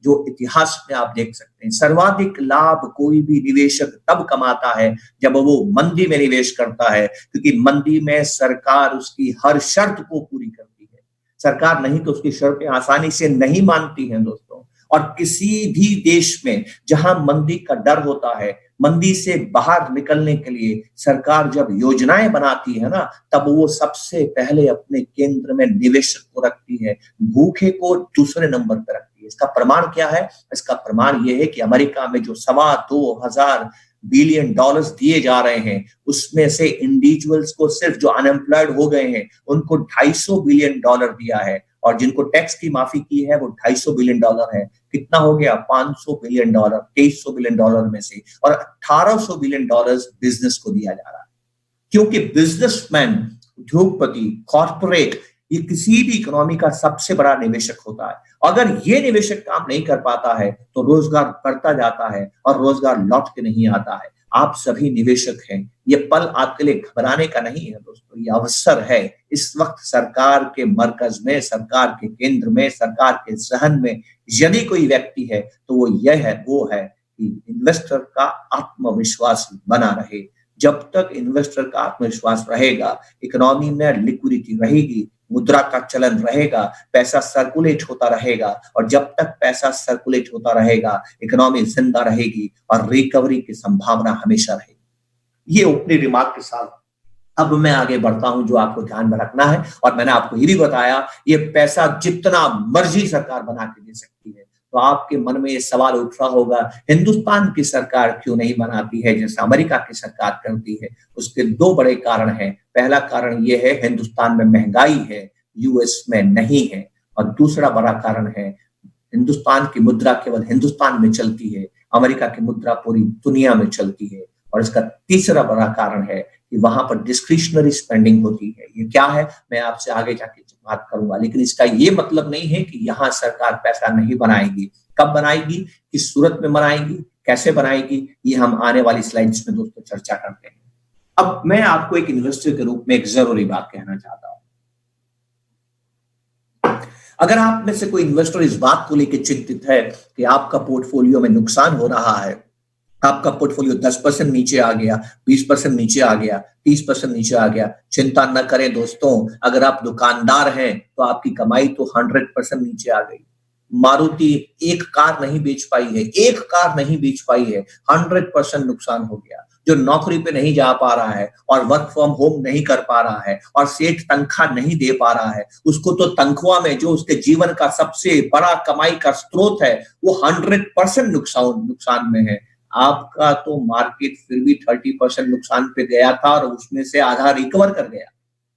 जो इतिहास में आप देख सकते हैं। सर्वाधिक लाभ कोई भी निवेशक तब कमाता है जब वो मंदी में निवेश करता है, क्योंकि मंदी में सरकार उसकी हर शर्त को पूरी करती है। सरकार नहीं तो उसकी शर्तें आसानी से नहीं मानती हैं दोस्तों। और किसी भी देश में जहां मंदी का डर होता है, मंदी से बाहर निकलने के लिए सरकार जब योजनाएं बनाती है ना, तब वो सबसे पहले अपने केंद्र में निवेशक को रखती है, भूखे को दूसरे नंबर पर रखती है। इसका प्रमाण क्या है? इसका प्रमाण यह है कि अमेरिका में जो $2,200 बिलियन दिए जा रहे हैं, उसमें से इंडिविजुअल्स को सिर्फ जो अनएम्प्लॉयड हो गए हैं उनको $250 बिलियन दिया है, और जिनको टैक्स की माफी की है वो $250 बिलियन है। कितना हो गया? $500 बिलियन, $2,300 बिलियन में से, और $1,800 बिलियन बिजनेस को दिया जा रहा है। क्योंकि बिजनेसमैन, उद्योगपति, कॉर्पोरेट, ये किसी भी इकोनॉमी का सबसे बड़ा निवेशक होता है। अगर ये निवेशक काम नहीं कर पाता है तो रोजगार बढ़ता जाता है और रोजगार लौट के नहीं आता है। आप सभी निवेशक हैं। ये पल आपके लिए घबराने का नहीं है दोस्तों, ये अवसर है। इस वक्त सरकार के मरकज में, सरकार के केंद्र में, सरकार के जहन में यदि कोई व्यक्ति है तो वो वो है कि इन्वेस्टर का आत्मविश्वास बना रहे। जब तक इन्वेस्टर का आत्मविश्वास रहेगा, इकोनॉमी में लिक्विडिटी रहेगी, मुद्रा का चलन रहेगा, पैसा सर्कुलेट होता रहेगा, और जब तक पैसा सर्कुलेट होता रहेगा इकोनॉमी जिंदा रहेगी और रिकवरी की संभावना हमेशा रहेगी। ये अपनी रिमार्क के साथ अब मैं आगे बढ़ता हूं, जो आपको ध्यान में रखना है। और मैंने आपको ये भी बताया, ये पैसा जितना मर्जी सरकार बना के दे सकती है। तो आपके मन में ये सवाल उठ रहा होगा, हिंदुस्तान की सरकार क्यों नहीं बनाती है जैसे अमेरिका की सरकार करती है? उसके दो बड़े कारण हैं। पहला कारण ये है, हिंदुस्तान में महंगाई है, यूएस में नहीं है। और दूसरा बड़ा कारण है, हिंदुस्तान की मुद्रा केवल हिंदुस्तान में चलती है, अमेरिका की मुद्रा पूरी दुनिया में चलती है। और इसका तीसरा बड़ा कारण है कि वहां पर डिस्क्रिशनरी स्पेंडिंग होती है। ये क्या है मैं आपसे आगे जाके बात करूंगा, लेकिन इसका ये मतलब नहीं है कि यहाँ सरकार पैसा नहीं बनाएगी। कब बनाएगी, किस सूरत में बनाएगी, कैसे बनाएगी, ये हम आने वाली स्लाइड्स में दोस्तों चर्चा करते हैं। अब मैं आपको एक इन्वेस्टर के रूप में एक जरूरी बात कहना चाहता हूं। अगर आप में से कोई इन्वेस्टर इस बात को लेकर चिंतित है कि आपका पोर्टफोलियो में नुकसान हो रहा है, आपका पोर्टफोलियो 10% नीचे आ गया, 20% नीचे आ गया, 30% नीचे आ गया, चिंता न करें दोस्तों। अगर आप दुकानदार हैं तो आपकी कमाई तो 100% नीचे आ गई। मारुति एक कार नहीं बेच पाई है, एक कार नहीं बेच पाई है, 100% नुकसान हो गया। जो नौकरी पे नहीं जा पा रहा है और वर्क फ्रॉम होम नहीं कर पा रहा है और सेठ तनख्वाह नहीं दे पा रहा है, उसको तो तनख्वाह में जो उसके जीवन का सबसे बड़ा कमाई का स्रोत है वो 100% नुकसान में है। आपका तो मार्केट फिर भी 30% नुकसान पे गया था और उसमें से आधा रिकवर कर गया,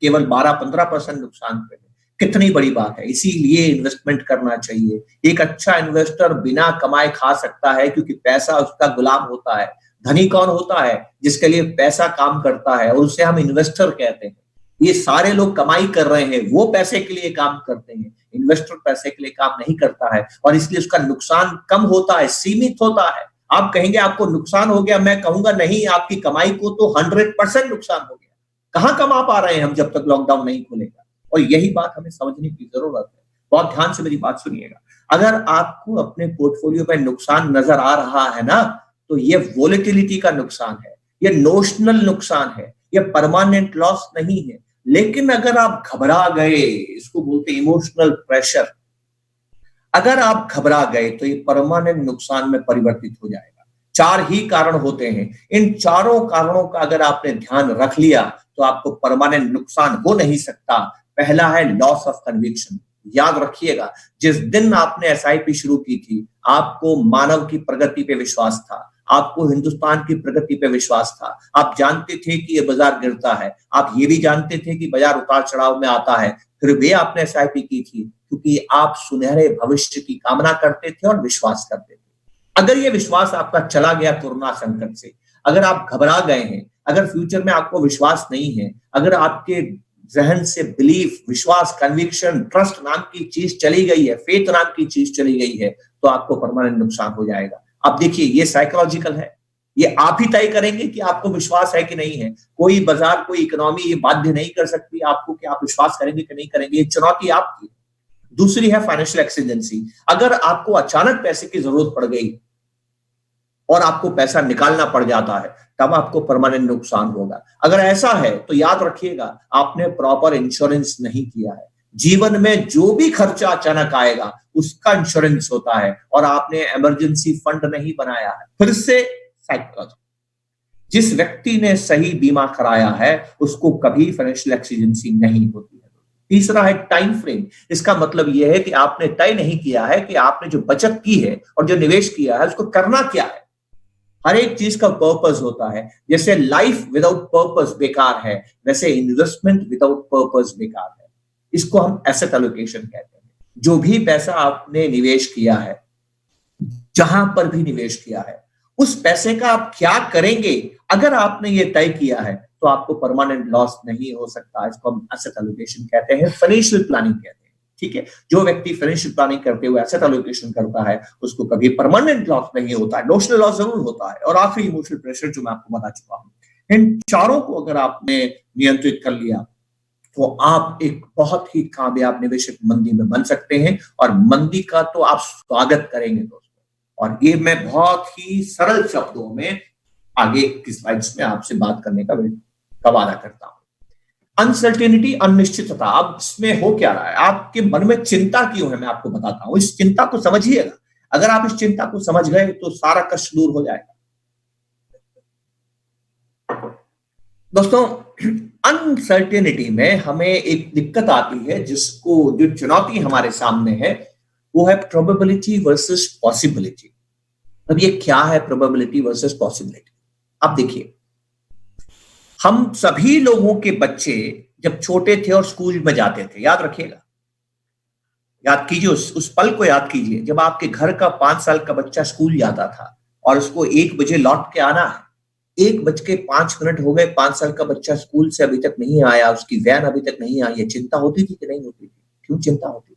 केवल 12-15% नुकसान पे है। कितनी बड़ी बात है। इसीलिए इन्वेस्टमेंट करना चाहिए। एक अच्छा इन्वेस्टर बिना कमाए खा सकता है, क्योंकि पैसा उसका गुलाम होता है। धनी कौन होता है? जिसके लिए पैसा काम करता है, और उसे हम इन्वेस्टर कहते हैं। ये सारे लोग कमाई कर रहे हैं, वो पैसे के लिए काम करते हैं। इन्वेस्टर पैसे के लिए काम नहीं करता है, और इसलिए उसका नुकसान कम होता है, सीमित होता है। आप कहेंगे आपको नुकसान हो गया, मैं कहूंगा नहीं, आपकी कमाई को तो 100% नुकसान हो गया। कहां कमा पा रहे हैं हम जब तक लॉकडाउन नहीं खुलेगा? और यही बात हमें समझने की जरूरत है। बहुत ध्यान से मेरी बात सुनिएगा। अगर आपको अपने पोर्टफोलियो में नुकसान नजर आ रहा है ना, तो ये वोलेटिलिटी का नुकसान है, ये नोशनल नुकसान है, ये परमानेंट लॉस नहीं है। लेकिन अगर आप घबरा गए, इसको बोलते हैं इमोशनल प्रेशर, अगर आप घबरा गए तो ये परमानेंट नुकसान में परिवर्तित हो जाएगा। 4 ही कारण होते हैं। इन चारों कारणों का अगर आपने ध्यान रख लिया तो आपको परमानेंट नुकसान हो नहीं सकता। पहला है लॉस ऑफ कन्विक्शन। याद रखिएगा, जिस दिन आपने एसआईपी शुरू की थी, आपको मानव की प्रगति पे विश्वास था, आपको हिंदुस्तान की प्रगति पे विश्वास था। आप जानते थे कि ये बाजार गिरता है, आप ये भी जानते थे कि बाजार उतार चढ़ाव में आता है, फिर भी आपने एसआईपी की थी, क्योंकि आप सुनहरे भविष्य की कामना करते थे और विश्वास करते थे। अगर ये विश्वास आपका चला गया कोरोना संकट से, अगर आप घबरा गए हैं, अगर फ्यूचर में आपको विश्वास नहीं है, अगर आपके जहन से बिलीफ, विश्वास, कन्विक्शन, ट्रस्ट नाम की चीज चली गई है, फेथ नाम की चीज चली गई है, तो आपको परमानेंट नुकसान हो जाएगा। अब देखिए, ये साइकोलॉजिकल है, ये आप ही तय करेंगे कि आपको विश्वास है कि नहीं है। कोई बाजार, कोई इकोनॉमी ये बाध्य नहीं कर सकती आपको कि आप विश्वास करेंगे कि नहीं करेंगे। ये चुनौती आपकी। दूसरी है फाइनेंशियल एक्सीडेंसी। अगर आपको अचानक पैसे की जरूरत पड़ गई और आपको पैसा निकालना पड़ जाता है, तब आपको परमानेंट नुकसान होगा। अगर ऐसा है तो याद रखिएगा, आपने प्रॉपर इंश्योरेंस नहीं किया है। जीवन में जो भी खर्चा अचानक आएगा उसका इंश्योरेंस होता है, और आपने इमरजेंसी फंड नहीं बनाया है। फिर से साइकोलॉजी, जिस व्यक्ति ने सही बीमा कराया है उसको कभी फाइनेंशियल एक्सीडेंसी नहीं होती है। तीसरा है टाइम फ्रेम। इसका मतलब यह है कि आपने तय नहीं किया है कि आपने जो बचत की है और जो निवेश किया है उसको करना क्या है। हर एक चीज का पर्पस होता है। जैसे लाइफ विदाउट पर्पस बेकार है, वैसे इन्वेस्टमेंट विदाउट पर्पस बेकार है। इसको हम एसेट एलोकेशन कहते हैं। जो भी पैसा आपने निवेश किया है, जहां पर भी निवेश किया है, उस पैसे का आप क्या करेंगे, अगर आपने ये तय किया है तो आपको परमानेंट लॉस नहीं हो सकता। इसको हम एसेट एलोकेशन कहते हैं, फाइनेंशियल प्लानिंग कहते हैं। ठीक है, जो व्यक्ति फाइनेंशियल प्लानिंग करते हुए एसेट एलोकेशन करता है उसको कभी परमानेंट लॉस नहीं होता है, नोशनल लॉस जरूर होता है। और आखिरी इमोशनल प्रेशर, जो मैं आपको बता चुका हूं। इन चारों को अगर आपने नियंत्रित कर लिया तो आप एक बहुत ही कामयाब निवेशक मंदी में बन सकते हैं, और मंदी का तो आप स्वागत करेंगे दोस्तों। और ये मैं बहुत ही सरल शब्दों में आगे की स्लाइड्स में आपसे बात करने का वादा करता हूं। अनसर्टेनिटी, अनिश्चितता। अब इसमें हो क्या रहा है, आपके मन में चिंता क्यों है, मैं आपको बताता हूं। इस चिंता को समझिएगा। अगर आप इस चिंता को समझ गए तो सारा कष्ट दूर हो जाएगा दोस्तों। अनसर्टेनिटी में हमें एक दिक्कत आती है, जो चुनौती हमारे सामने है वो है प्रोबेबिलिटी वर्सेस पॉसिबिलिटी। अब ये क्या है प्रोबेबिलिटी वर्सेस पॉसिबिलिटी? अब देखिए, हम सभी लोगों के बच्चे जब छोटे थे और स्कूल में जाते थे, याद रखिएगा, याद कीजिए उस पल को याद कीजिए जब आपके घर का 5 साल का बच्चा स्कूल जाता था और उसको 1 बजे लौट के आना है। 1:05 हो गए, 5 साल का बच्चा स्कूल से अभी तक नहीं आया, उसकी वैन अभी तक नहीं आई है। चिंता होती थी कि नहीं होती थी? क्यों चिंता होती थी?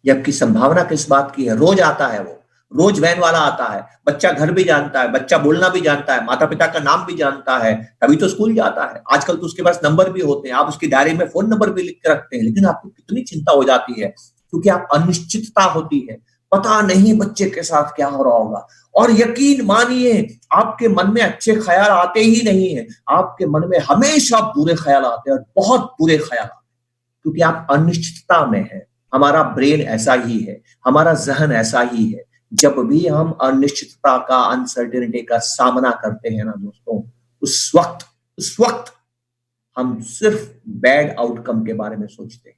जबकि संभावना किस बात की है, रोज आता है वो, रोज वैन वाला आता है, बच्चा घर भी जानता है, बच्चा बोलना भी जानता है, माता पिता का नाम भी जानता है, तभी तो स्कूल जाता है। आजकल तो उसके पास नंबर भी होते हैं, आप उसकी डायरी में फोन नंबर भी लिख के रखते हैं। लेकिन आपको कितनी चिंता हो जाती है, क्योंकि आप अनिश्चितता होती है, पता नहीं बच्चे के साथ क्या हो रहा होगा। और यकीन मानिए, आपके मन में अच्छे ख्याल आते ही नहीं है, आपके मन में हमेशा बुरे ख्याल आते हैं, और बहुत बुरे ख्याल आते हैं, क्योंकि आप अनिश्चितता में है। हमारा ब्रेन ऐसा ही है, हमारा जहन ऐसा ही है। जब भी हम अनिश्चितता का, अनसर्टेनिटी का सामना करते हैं ना दोस्तों, उस वक्त हम सिर्फ बैड आउटकम के बारे में सोचते हैं।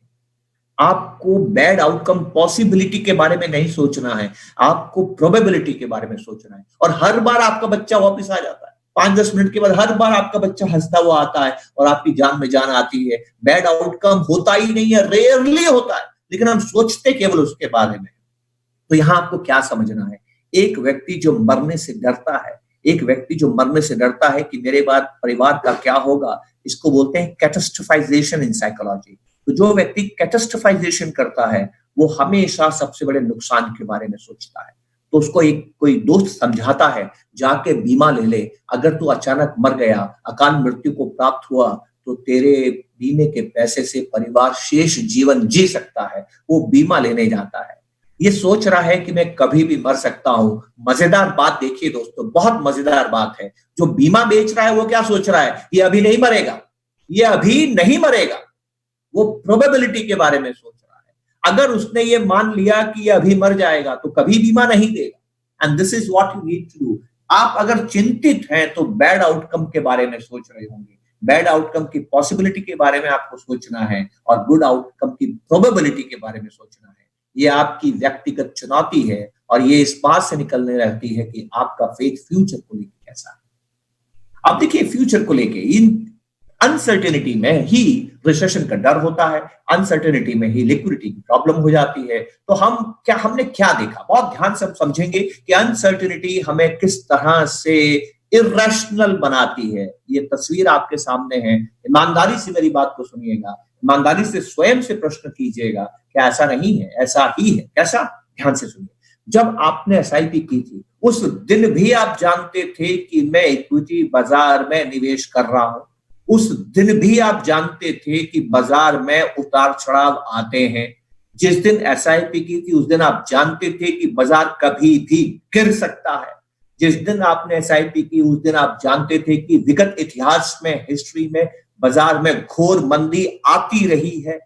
आपको बैड आउटकम पॉसिबिलिटी के बारे में नहीं सोचना है, आपको प्रोबेबिलिटी के बारे में सोचना है। और हर बार आपका बच्चा वापस आ जाता है, 5-10 मिनट के बाद हर बार आपका बच्चा हंसता हुआ आता है और आपकी जान में जान आती है। बैड आउटकम होता ही नहीं है, रेयरली होता है, लेकिन हम सोचते केवल उसके बारे में। तो यहां आपको क्या समझना है, एक व्यक्ति जो मरने से डरता है, एक व्यक्ति जो मरने से डरता है कि मेरे बाद परिवार का क्या होगा, इसको बोलते हैं कैटास्ट्रोफाइजेशन इन साइकोलॉजी। तो जो व्यक्ति कैटास्ट्रोफाइजेशन करता है वो हमेशा सबसे बड़े नुकसान के बारे में सोचता है। तो उसको एक कोई दोस्त समझाता है, जाके बीमा ले ले, अगर तू अचानक मर गया, अकाल मृत्यु को प्राप्त हुआ, तो तेरे बीमे के पैसे से परिवार शेष जीवन जी सकता है। वो बीमा लेने जाता है, ये सोच रहा है कि मैं कभी भी मर सकता हूं। मजेदार बात देखिए दोस्तों, बहुत मजेदार बात है। जो बीमा बेच रहा है वो क्या सोच रहा है, ये अभी नहीं मरेगा, ये अभी नहीं मरेगा। वो प्रोबेबिलिटी के बारे में सोच रहा है। अगर उसने ये मान लिया कि ये अभी मर जाएगा तो कभी बीमा नहीं देगा। And this is what you need to do. आप अगर चिंतित हैं तो बैड आउटकम के बारे में सोच रहे होंगे, बैड आउटकम की पॉसिबिलिटी के बारे में आपको सोचना है, और गुड आउटकम की प्रोबेबिलिटी के बारे में सोचना है। ये आपकी व्यक्तिगत चुनौती है, और ये इस बात से निकलने रहती है कि आपका फेथ फ्यूचर को लेकर कैसा है। अब देखिए, फ्यूचर को लेके इन अनसर्टेनिटी में ही रिसेशन का डर होता है, अनसर्टेनिटी में ही लिक्विडिटी की प्रॉब्लम हो जाती है। तो हमने क्या देखा, बहुत ध्यान से हम समझेंगे कि अनसर्टेनिटी हमें किस तरह से इरेशनल बनाती है। ये तस्वीर आपके सामने है, ईमानदारी से मेरी बात को सुनिएगा, ईमानदारी से स्वयं से प्रश्न कीजिएगा, क्या ऐसा नहीं है, ऐसा ही है, कैसा? ध्यान से सुनिए। जब आपने एसआईपी की थी उस दिन भी आप जानते थे कि मैं इक्विटी बाजार में निवेश कर रहा हूं, उस दिन भी आप जानते थे कि बाजार में उतार चढ़ाव आते हैं, जिस दिन एसआईपी की थी उस दिन आप जानते थे कि बाजार कभी भी गिर सकता है। जिस दिन आपने एसआईपी की उस दिन आप जानते थे कि विगत इतिहास में, हिस्ट्री में बाजार में घोर मंदी आती रही है।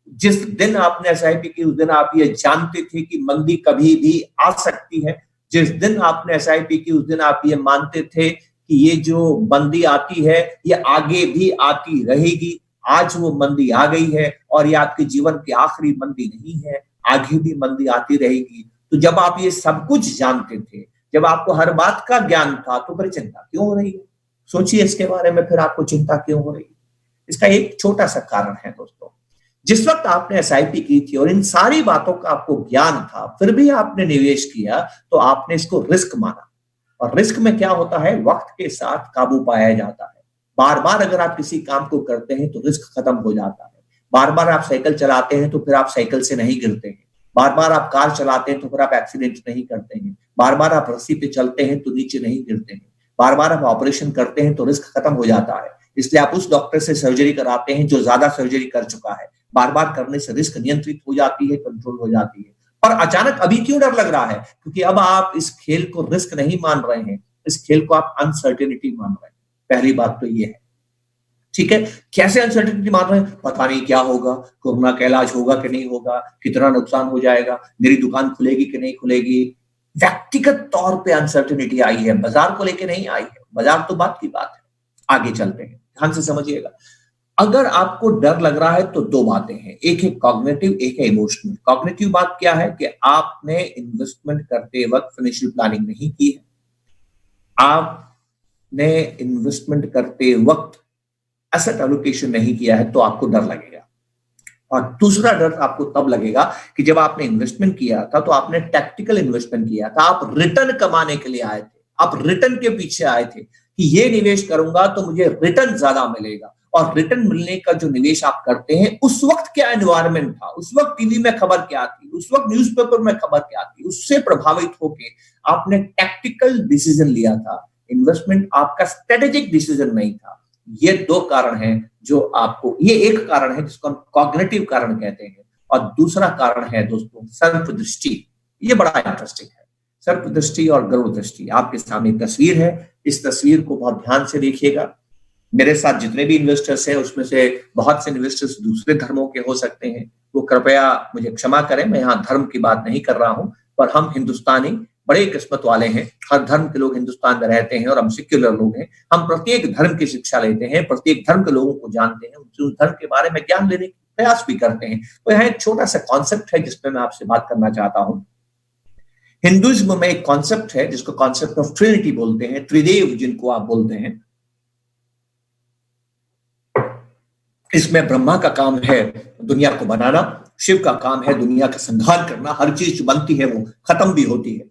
जिस दिन आपने एसआईपी की उस दिन आप ये जानते थे कि मंदी कभी भी आ सकती है। जिस दिन आपने एसआईपी की उस दिन आप ये मानते थे कि ये जो मंदी आती है ये आगे भी आती रहेगी। आज वो मंदी आ गई है और ये आपके जीवन की आखिरी मंदी नहीं है, आगे भी मंदी आती रहेगी। तो जब आप ये सब कुछ जानते थे, जब आपको हर बात का ज्ञान था, तो फिर चिंता क्यों हो रही है? सोचिए इसके बारे में, फिर आपको चिंता क्यों हो रही है? इसका एक छोटा सा कारण है दोस्तों, जिस वक्त आपने एसआईपी की थी और इन सारी बातों का आपको ज्ञान था, फिर भी आपने निवेश किया, तो आपने इसको रिस्क माना। और रिस्क में क्या होता है, वक्त के साथ काबू पाया जाता है। बार बार अगर आप किसी काम को करते हैं तो रिस्क खत्म हो जाता है। बार बार आप साइकिल चलाते हैं तो फिर आप साइकिल से नहीं गिरते हैं। बार बार आप कार चलाते हैं तो फिर आप एक्सीडेंट नहीं करते हैं। बार बार आप रस्सी पे चलते हैं तो नीचे नहीं गिरते हैं। बार बार आप ऑपरेशन करते हैं तो रिस्क खत्म हो जाता है। इसलिए आप उस डॉक्टर से सर्जरी कराते हैं जो ज्यादा सर्जरी कर चुका है। बार बार करने से रिस्क नियंत्रित हो जाती है, कंट्रोल हो जाती है। पर अचानक अभी क्यों डर लग रहा है? क्योंकि अब आप इस खेल को रिस्क नहीं मान रहे हैं, इस खेल को आप अनसर्टेनिटी मान रहे हैं। पहली बात तो ये है, ठीक है। कैसे अनसर्टेनिटी मान रहे हैं? पता नहीं क्या होगा, कोरोना का इलाज होगा कि नहीं होगा, कितना नुकसान हो जाएगा, मेरी दुकान खुलेगी कि नहीं खुलेगी। व्यक्तिगत तौर पे अनसर्टेनिटी आई है, बाजार को लेके नहीं आई है। बाजार तो बात की बात है। आगे चलते हैं, ध्यान से समझिएगा। अगर आपको डर लग रहा है तो दो बातें हैं, एक है कॉग्निटिव, एक है इमोशनल। कॉग्निटिव बात क्या है कि आपने इन्वेस्टमेंट करते वक्त फाइनेंशियल प्लानिंग नहीं की है, आपने इन्वेस्टमेंट करते वक्त एसेट एलोकेशन नहीं किया है, तो आपको डर लगेगा। और दूसरा डर आपको तब लगेगा कि जब आपने इन्वेस्टमेंट किया था तो आपने टैक्टिकल इन्वेस्टमेंट किया था, आप रिटर्न कमाने के लिए आए थे, आप रिटर्न के पीछे आए थे कि ये निवेश करूंगा तो मुझे रिटर्न ज्यादा मिलेगा। और रिटर्न मिलने का जो निवेश आप करते हैं, उस वक्त क्या एनवायरमेंट था, उस वक्त टीवी में खबर क्या थी, उस वक्त न्यूज़पेपर में खबर क्या थी, उससे प्रभावित होकर आपने टैक्टिकल डिसीजन लिया था। इन्वेस्टमेंट आपका स्ट्रेटेजिक डिसीजन नहीं था। ये दो कारण हैं जो आपको, ये एक कारण है जिसको हम कॉग्निटिव कारण कहते हैं, और दूसरा कारण है दोस्तों सर्प दृष्टि। ये बड़ा इंटरेस्टिंग है, सर्प दृष्टि और गरुड़ दृष्टि। आपके सामने एक तस्वीर है, इस तस्वीर को बहुत ध्यान से देखिएगा। मेरे साथ जितने भी इन्वेस्टर्स हैं उसमें से बहुत से इन्वेस्टर्स दूसरे धर्मों के हो सकते हैं, वो कृपया मुझे क्षमा करें, मैं यहाँ धर्म की बात नहीं कर रहा हूं, पर हम हिंदुस्तानी बड़े किस्मत वाले हैं। हर धर्म के लोग हिंदुस्तान में रहते हैं और हम सेक्युलर लोग हैं। हम प्रत्येक धर्म की शिक्षा लेते हैं, प्रत्येक धर्म के लोगों को जानते हैं, उस धर्म के बारे में ज्ञान लेने का प्रयास भी करते हैं। तो यहाँ एक छोटा सा कॉन्सेप्ट है जिसपे मैं आपसे बात करना चाहता हूँ। हिंदुइज्म में एक कॉन्सेप्ट है जिसको कॉन्सेप्ट ऑफ ट्रिनिटी बोलते हैं, त्रिदेव जिनको आप बोलते हैं। इसमें ब्रह्मा का काम है दुनिया को बनाना, शिव का काम है दुनिया का संहार करना, हर चीज जो बनती है वो खत्म भी होती है,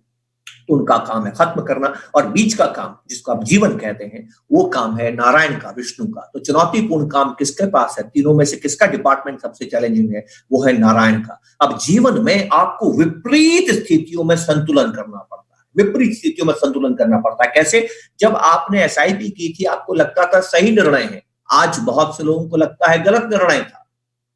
तो उनका काम है खत्म करना। और बीच का काम जिसको आप जीवन कहते हैं, वो काम है नारायण का, विष्णु का। तो चुनौतीपूर्ण काम किसके पास है? तीनों में से किसका डिपार्टमेंट सबसे चैलेंजिंग है? वो है नारायण का। अब जीवन में आपको विपरीत स्थितियों में संतुलन करना पड़ता है, विपरीत स्थितियों में संतुलन करना पड़ता है। कैसे? जब आपने एसआईपी की थी आपको लगता था सही निर्णय है, आज बहुत से लोगों को लगता है गलत निर्णय था।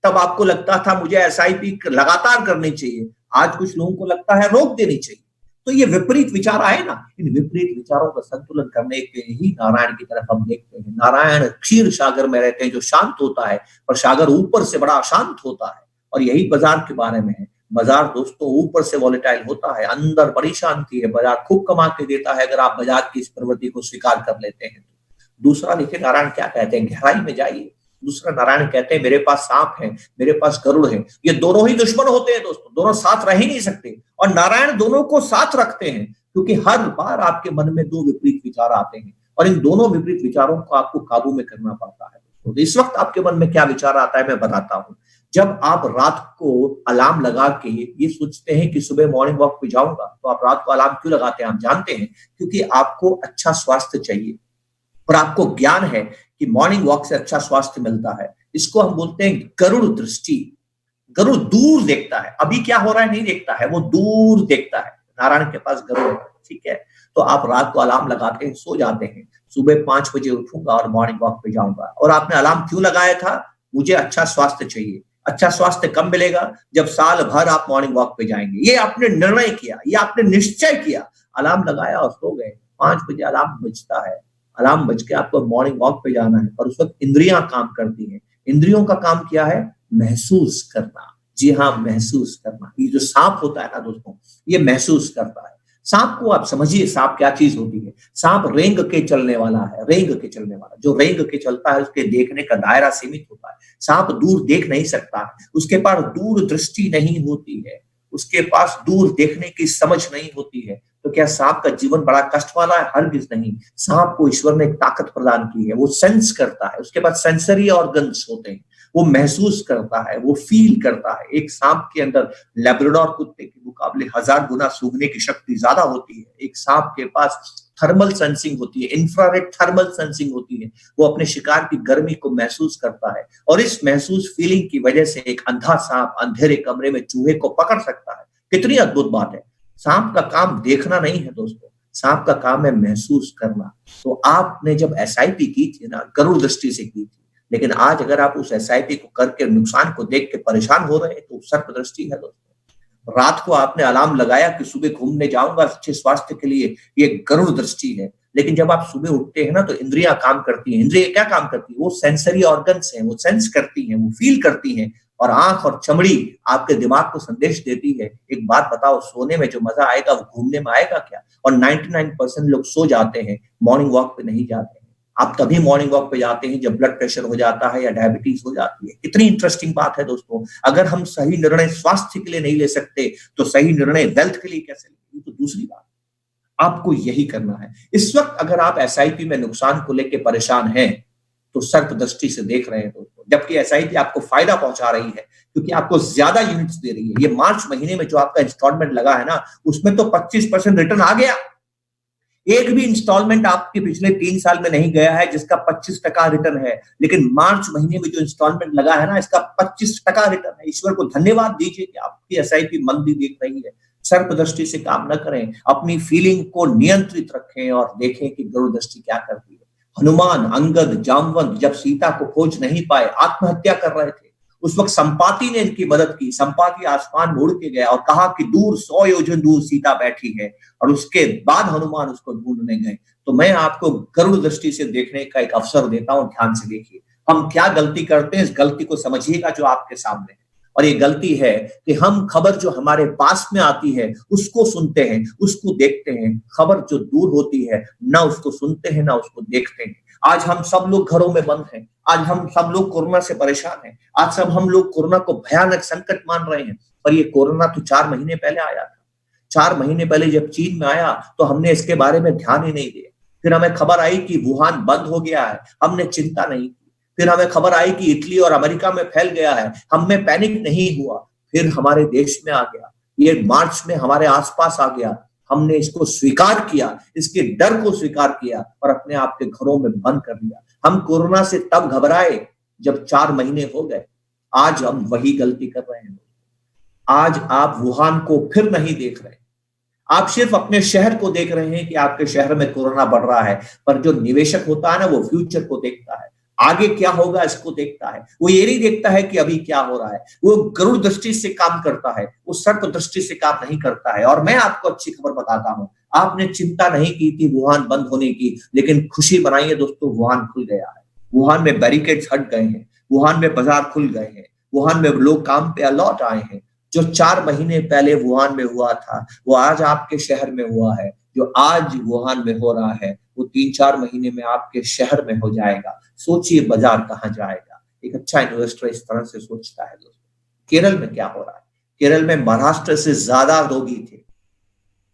तब आपको लगता था मुझे एसआईपी लगातार करनी चाहिए, आज कुछ लोगों को लगता है रोक देनी चाहिए। तो ये विपरीत विचार आए ना, इन विपरीत विचारों का संतुलन करने के ही नारायण की तरफ हम देखते हैं। नारायण क्षीर सागर में रहते हैं जो शांत होता है, और सागर ऊपर से बड़ा अशांत होता है। और यही बाजार के बारे में है। बाजार दोस्तों ऊपर से वॉलेटाइल होता है, अंदर बड़ी शांति है, बाजार खूब कमा के देता है अगर आप बाजार की इस प्रवृत्ति को स्वीकार कर लेते हैं। दूसरा देखिए नारायण क्या कहते हैं, गहराई में जाइए। दूसरा नारायण कहते हैं मेरे पास सांप है, मेरे पास गरुड़ है। ये दोनों ही दुश्मन होते हैं दोस्तों, दोनों साथ रह ही नहीं सकते। और नारायण दोनों को साथ रखते हैं, क्योंकि हर बार आपके मन में दो विपरीत विचार आते हैं और इन दोनों विपरीत विचारों को आपको काबू में करना पड़ता है। तो इस वक्त आपके मन में क्या विचार आता है मैं बताता हूं। जब आप रात को अलार्म लगा के ये सोचते हैं कि सुबह मॉर्निंग वॉक पे जाऊंगा, तो आप रात को अलार्म क्यों लगाते हैं? आप जानते हैं क्योंकि आपको अच्छा स्वास्थ्य चाहिए और आपको ज्ञान है कि मॉर्निंग वॉक से अच्छा स्वास्थ्य मिलता है। इसको हम बोलते हैं गरुड़ दृष्टि। गरुड़ दूर देखता है, अभी क्या हो रहा है नहीं देखता है, वो दूर देखता है। नारायण के पास गरुड़ है, ठीक है। तो आप रात को अलार्म लगाते हैं, सो जाते हैं, सुबह 5 बजे उठूंगा और मॉर्निंग वॉक पे जाऊंगा। और आपने अलार्म क्यों लगाया था? मुझे अच्छा स्वास्थ्य चाहिए। अच्छा स्वास्थ्य कब मिलेगा? जब साल भर आप मॉर्निंग वॉक पे जाएंगे। ये आपने निर्णय किया, ये आपने निश्चय किया, अलार्म लगाया और सो गए। 5 बजे अलार्म बजता है, अलार्म बज के आपको मॉर्निंग वॉक पे जाना है, और उस वक्त इंद्रियां काम करती हैं। इंद्रियों का काम क्या है? महसूस करना। जी हाँ, महसूस करना। ये जो सांप होता है ना दोस्तों, ये महसूस करता है। सांप को आप समझिए, सांप क्या चीज होती है। सांप रेंग के चलने वाला है, रेंग के चलने वाला। जो रेंग के चलता है उसके देखने का दायरा सीमित होता है। सांप दूर देख नहीं सकता है, उसके पास दूर दृष्टि नहीं होती है, उसके पास दूर देखने की समझ नहीं होती है। तो क्या सांप का जीवन बड़ा कष्ट वाला है? हरगिज नहीं। सांप को ईश्वर ने एक ताकत प्रदान की है, वो सेंस करता है, उसके पास सेंसरी ऑर्गन्स होते हैं, वो महसूस करता है, वो फील करता है। एक सांप के अंदर लैब्राडोर कुत्ते के मुकाबले 1000 गुना सूंघने की शक्ति ज्यादा होती है। एक सांप के पास थर्मल सेंसिंग होती है, इंफ्रारेड थर्मल सेंसिंग होती है। वो अपने शिकार की गर्मी को महसूस करता है, और इस महसूस फीलिंग की वजह से एक अंधा सांप अंधेरे कमरे में चूहे को पकड़ सकता है। कितनी अद्भुत बात है। सांप का काम देखना नहीं है दोस्तों, सांप का काम है महसूस करना। तो आपने जब एसआईपी की थी ना, गरुड़ दृष्टि से की थी, लेकिन आज अगर आप उस एसआईपी को करके नुकसान को देख के परेशान हो रहे हैं तो सर्प दृष्टि है दोस्तों। रात को आपने अलार्म लगाया कि सुबह घूमने जाऊंगा अच्छे स्वास्थ्य के लिए, ये गरुड़ दृष्टि है। लेकिन जब आप सुबह उठते हैं ना तो इंद्रियां काम करती हैं। इंद्रियां क्या काम करती है? वो सेंसरी ऑर्गन्स हैं, वो सेंस करती हैं, वो फील करती हैं, और आंख और चमड़ी आपके दिमाग को संदेश देती है। एक बात बताओ, सोने में जो मजा आएगा वो घूमने में आएगा क्या? और 99% लोग सो जाते हैं, मॉर्निंग वॉक पे नहीं जाते हैं। आप तभी मॉर्निंग वॉक पे जाते हैं जब ब्लड प्रेशर हो जाता है या डायबिटीज हो जाती है। कितनी इंटरेस्टिंग बात है दोस्तों। अगर हम सही निर्णय स्वास्थ्य के लिए नहीं ले सकते तो सही निर्णय वेल्थ के लिए कैसे लेंगे? तो दूसरी बात, आपको यही करना है। इस वक्त अगर आप एसआईपी में नुकसान को लेकर परेशान हैं तो सर्प दृष्टि से देख रहे हैं दोस्तों, जबकि एसआईपी आपको फायदा पहुंचा रही है क्योंकि आपको ज्यादा यूनिट्स दे रही है। ये मार्च महीने में जो आपका इंस्टॉलमेंट लगा है ना, उसमें तो 25% रिटर्न आ गया। एक भी इंस्टॉलमेंट आपके पिछले 3 साल में नहीं गया है जिसका 25% रिटर्न है, लेकिन मार्च महीने में जो इंस्टॉलमेंट लगा है ना, इसका 25% रिटर्न है। ईश्वर को धन्यवाद दीजिए कि आपकी एसआईपी मंदी देख रही है। सर्प दृष्टि से काम न करें, अपनी फीलिंग को नियंत्रित रखें और देखें कि गरुड़ दृष्टि क्या करती है। हनुमान, अंगद, जामवंत जब सीता को खोज नहीं पाए, आत्महत्या कर रहे थे, उस वक्त संपाति ने इनकी मदद की। संपाति आसमान में उड़ के गया और कहा कि दूर 100 योजन दूर सीता बैठी है, और उसके बाद हनुमान उसको ढूंढने गए। तो मैं आपको गरुड़ दृष्टि से देखने का एक अवसर देता हूं, ध्यान से देखिए। हम क्या गलती करते हैं, इस गलती को समझिएगा जो आपके सामने है। और ये गलती है कि हम खबर जो हमारे पास में आती है उसको सुनते हैं, उसको देखते हैं। खबर जो दूर होती है ना उसको सुनते हैं ना उसको देखते हैं। आज हम सब लोग घरों में बंद हैं, आज हम सब लोग कोरोना से परेशान हैं, आज सब हम लोग कोरोना को भयानक संकट मान रहे हैं। पर ये कोरोना तो 4 महीने पहले आया था। 4 महीने पहले जब चीन में आया तो हमने इसके बारे में ध्यान ही नहीं दिया। फिर हमें खबर आई कि वुहान बंद हो गया है, हमने चिंता नहीं की। फिर हमें खबर आई कि इटली और अमेरिका में फैल गया है, हमें पैनिक नहीं हुआ। फिर हमारे देश में आ गया, ये मार्च में हमारे आसपास आ गया, हमने इसको स्वीकार किया, इसके डर को स्वीकार किया और अपने आप के घरों में बंद कर दिया। हम कोरोना से तब घबराए जब 4 महीने हो गए। आज हम वही गलती कर रहे हैं। आज आप वुहान को फिर नहीं देख रहे, आप सिर्फ अपने शहर को देख रहे हैं कि आपके शहर में कोरोना बढ़ रहा है। पर जो निवेशक होता है ना, वो फ्यूचर को देखता है, आगे क्या होगा इसको देखता है। वो ये नहीं देखता है कि अभी क्या हो रहा है। वो गरुड़ दृष्टि से काम करता है, वो सर्प दृष्टि से काम नहीं करता है। और मैं आपको अच्छी खबर बताता हूं, आपने चिंता नहीं की थी वुहान बंद होने की, लेकिन खुशी बनाइए दोस्तों, वुहान खुल गया है। वुहान में बैरिकेड्स हट गए हैं, वुहान में बाजार खुल गए हैं, वुहान में लोग काम पे लौट आए हैं। जो 4 महीने पहले वुहान में हुआ था वो आज आपके शहर में हुआ है। जो आज वुहान में हो रहा है वो 3-4 महीने में आपके शहर में हो जाएगा। सोचिए बाजार कहां जाएगा। एक अच्छा इन्वेस्टर इस तरह से सोचता है दोस्तों। केरल में क्या हो रहा है? केरल में महाराष्ट्र से ज्यादा रोगी थे,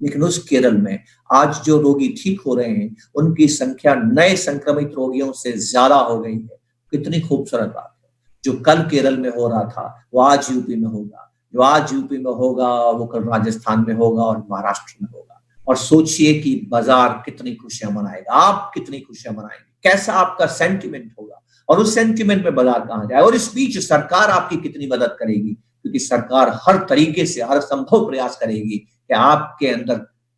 लेकिन उस केरल में आज जो रोगी ठीक हो रहे हैं उनकी संख्या नए संक्रमित रोगियों से ज्यादा हो गई है। कितनी खूबसूरत बात है। जो कल केरल में हो रहा था वो आज यूपी में होगा, जो आज यूपी में होगा वो कल राजस्थान में होगा और महाराष्ट्र में होगा। और सोचिए कि बाजार कितनी खुशियां मनाएगा, आप कितनी खुशियां मनाएंगे, कैसा आपका सेंटिमेंट होगा, और उस सेंटिमेंट में बाजार कहां जाए। और इस बीच सरकार आपकी कितनी मदद करेगी, क्योंकि सरकार हर तरीके से हर संभव प्रयास करेगी कि आपके अंदर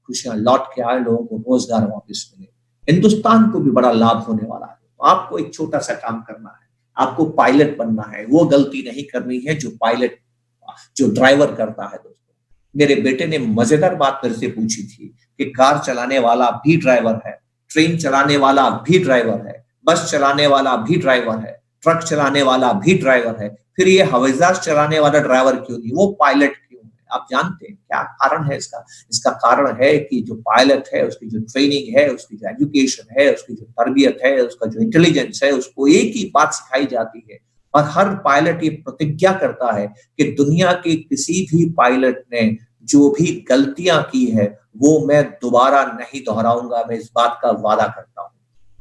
खुशियां लौट के आए, लोगों को रोजगार वापस मिले। हिंदुस्तान को भी बड़ा लाभ होने वाला है। तो आपको एक छोटा सा काम करना है, आपको पायलट बनना है, वो गलती नहीं करनी है जो ड्राइवर करता है। दोस्तों, मेरे बेटे ने मजेदार बात मेरे से पूछी थी कि कार चलाने वाला भी ड्राइवर है, ट्रेन चलाने वाला भी ड्राइवर है, बस चलाने वाला भी ड्राइवर है, ट्रक चलाने वाला भी ड्राइवर है, फिर ये हवाई जहाज चलाने वाला ड्राइवर क्यों नहीं, वो पायलट क्यों है? आप जानते हैं क्या कारण है इसका? इसका कारण है कि जो पायलट है उसकी जो ट्रेनिंग है, उसकी जो एजुकेशन है, उसकी जो तरबियत है, उसका जो इंटेलिजेंस है, उसको एक ही बात सिखाई जाती है। और हर पायलट ये प्रतिज्ञा करता है कि दुनिया के किसी भी पायलट ने जो भी गलतियां की है वो मैं दोबारा नहीं दोहराऊंगा, मैं इस बात का वादा करता हूं।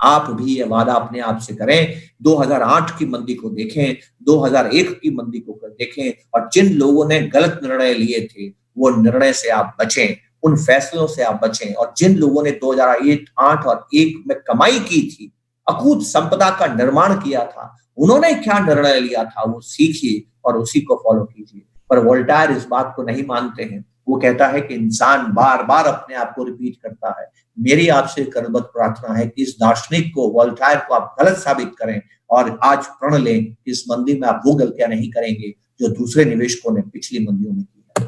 आप भी ये वादा अपने आप से करें। 2008 की मंदी को देखें, 2001 की मंदी को देखें, और जिन लोगों ने गलत निर्णय लिए थे वो निर्णय से आप बचें, उन फैसलों से आप बचें। और जिन लोगों ने 2008 और 1 में कमाई की थी, अकूत संपदा का निर्माण किया था, उन्होंने क्या निर्णय लिया था वो सीखिए और उसी को फॉलो कीजिए। पर वोल्टायर इस बात को नहीं मानते हैं। वो कहता है कि इंसान बार बार अपने आप को रिपीट करता है। मेरी आपसे करबद्ध प्रार्थना है कि इस दार्शनिक को, वोल्टायर को आप गलत साबित करें और आज प्रण लें कि इस मंदी में आप वो गलतियां नहीं करेंगे जो दूसरे निवेशकों ने पिछली मंदियों में की है।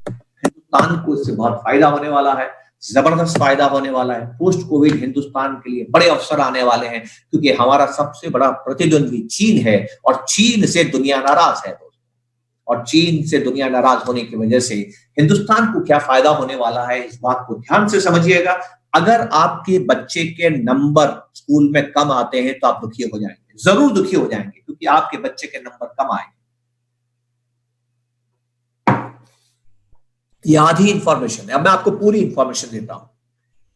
हिंदुस्तान को इससे बहुत फायदा होने वाला है, जबरदस्त फायदा होने वाला है। पोस्ट कोविड हिंदुस्तान के लिए बड़े अवसर आने वाले हैं, क्योंकि हमारा सबसे बड़ा प्रतिद्वंदी चीन है और चीन से दुनिया नाराज है। और चीन से दुनिया नाराज होने की वजह से हिंदुस्तान को क्या फायदा होने वाला है, इस बात को ध्यान से समझिएगा। अगर आपके बच्चे के नंबर स्कूल में कम आते हैं तो आप दुखी हो जाएंगे, जरूर दुखी हो जाएंगे, क्योंकि आपके बच्चे के नंबर कम आएंगे। ये आधी इंफॉर्मेशन है, अब मैं आपको पूरी इंफॉर्मेशन देता हूं।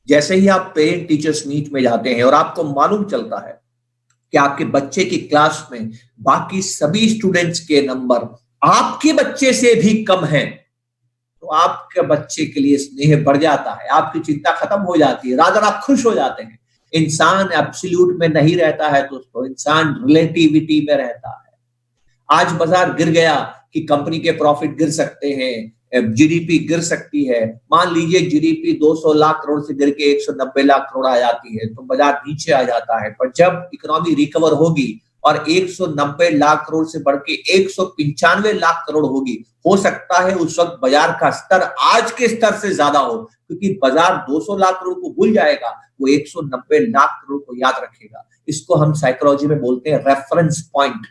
जैसे ही आप पेरेंट टीचर्स मीट में जाते हैं और आपको मालूम चलता है कि आपके बच्चे की क्लास में बाकी सभी स्टूडेंट्स के नंबर आपके बच्चे से भी कम है, तो आपके बच्चे के लिए स्नेह बढ़ जाता है, आपकी चिंता खत्म हो जाती है, रादर आप खुश हो जाते हैं। इंसान एब्सोल्यूट में नहीं रहता है दोस्तों, इंसान रिलेटिविटी में रहता है। आज बाजार गिर गया कि कंपनी के प्रॉफिट गिर सकते हैं, जीडीपी गिर सकती है। मान लीजिए जीडीपी 200 लाख करोड़ से गिर के 190 लाख करोड़ आ जाती है तो बाजार नीचे आ जाता है। पर जब इकोनॉमी रिकवर होगी और 190 लाख करोड़ से बढ़ के 195 लाख करोड़ होगी, हो सकता है उस वक्त बाजार का स्तर आज के स्तर से ज्यादा हो, क्योंकि बाजार 200 लाख करोड़ को भूल जाएगा, वो 190 लाख करोड़ को याद रखेगा। इसको हम साइकोलॉजी में बोलते हैं रेफरेंस पॉइंट।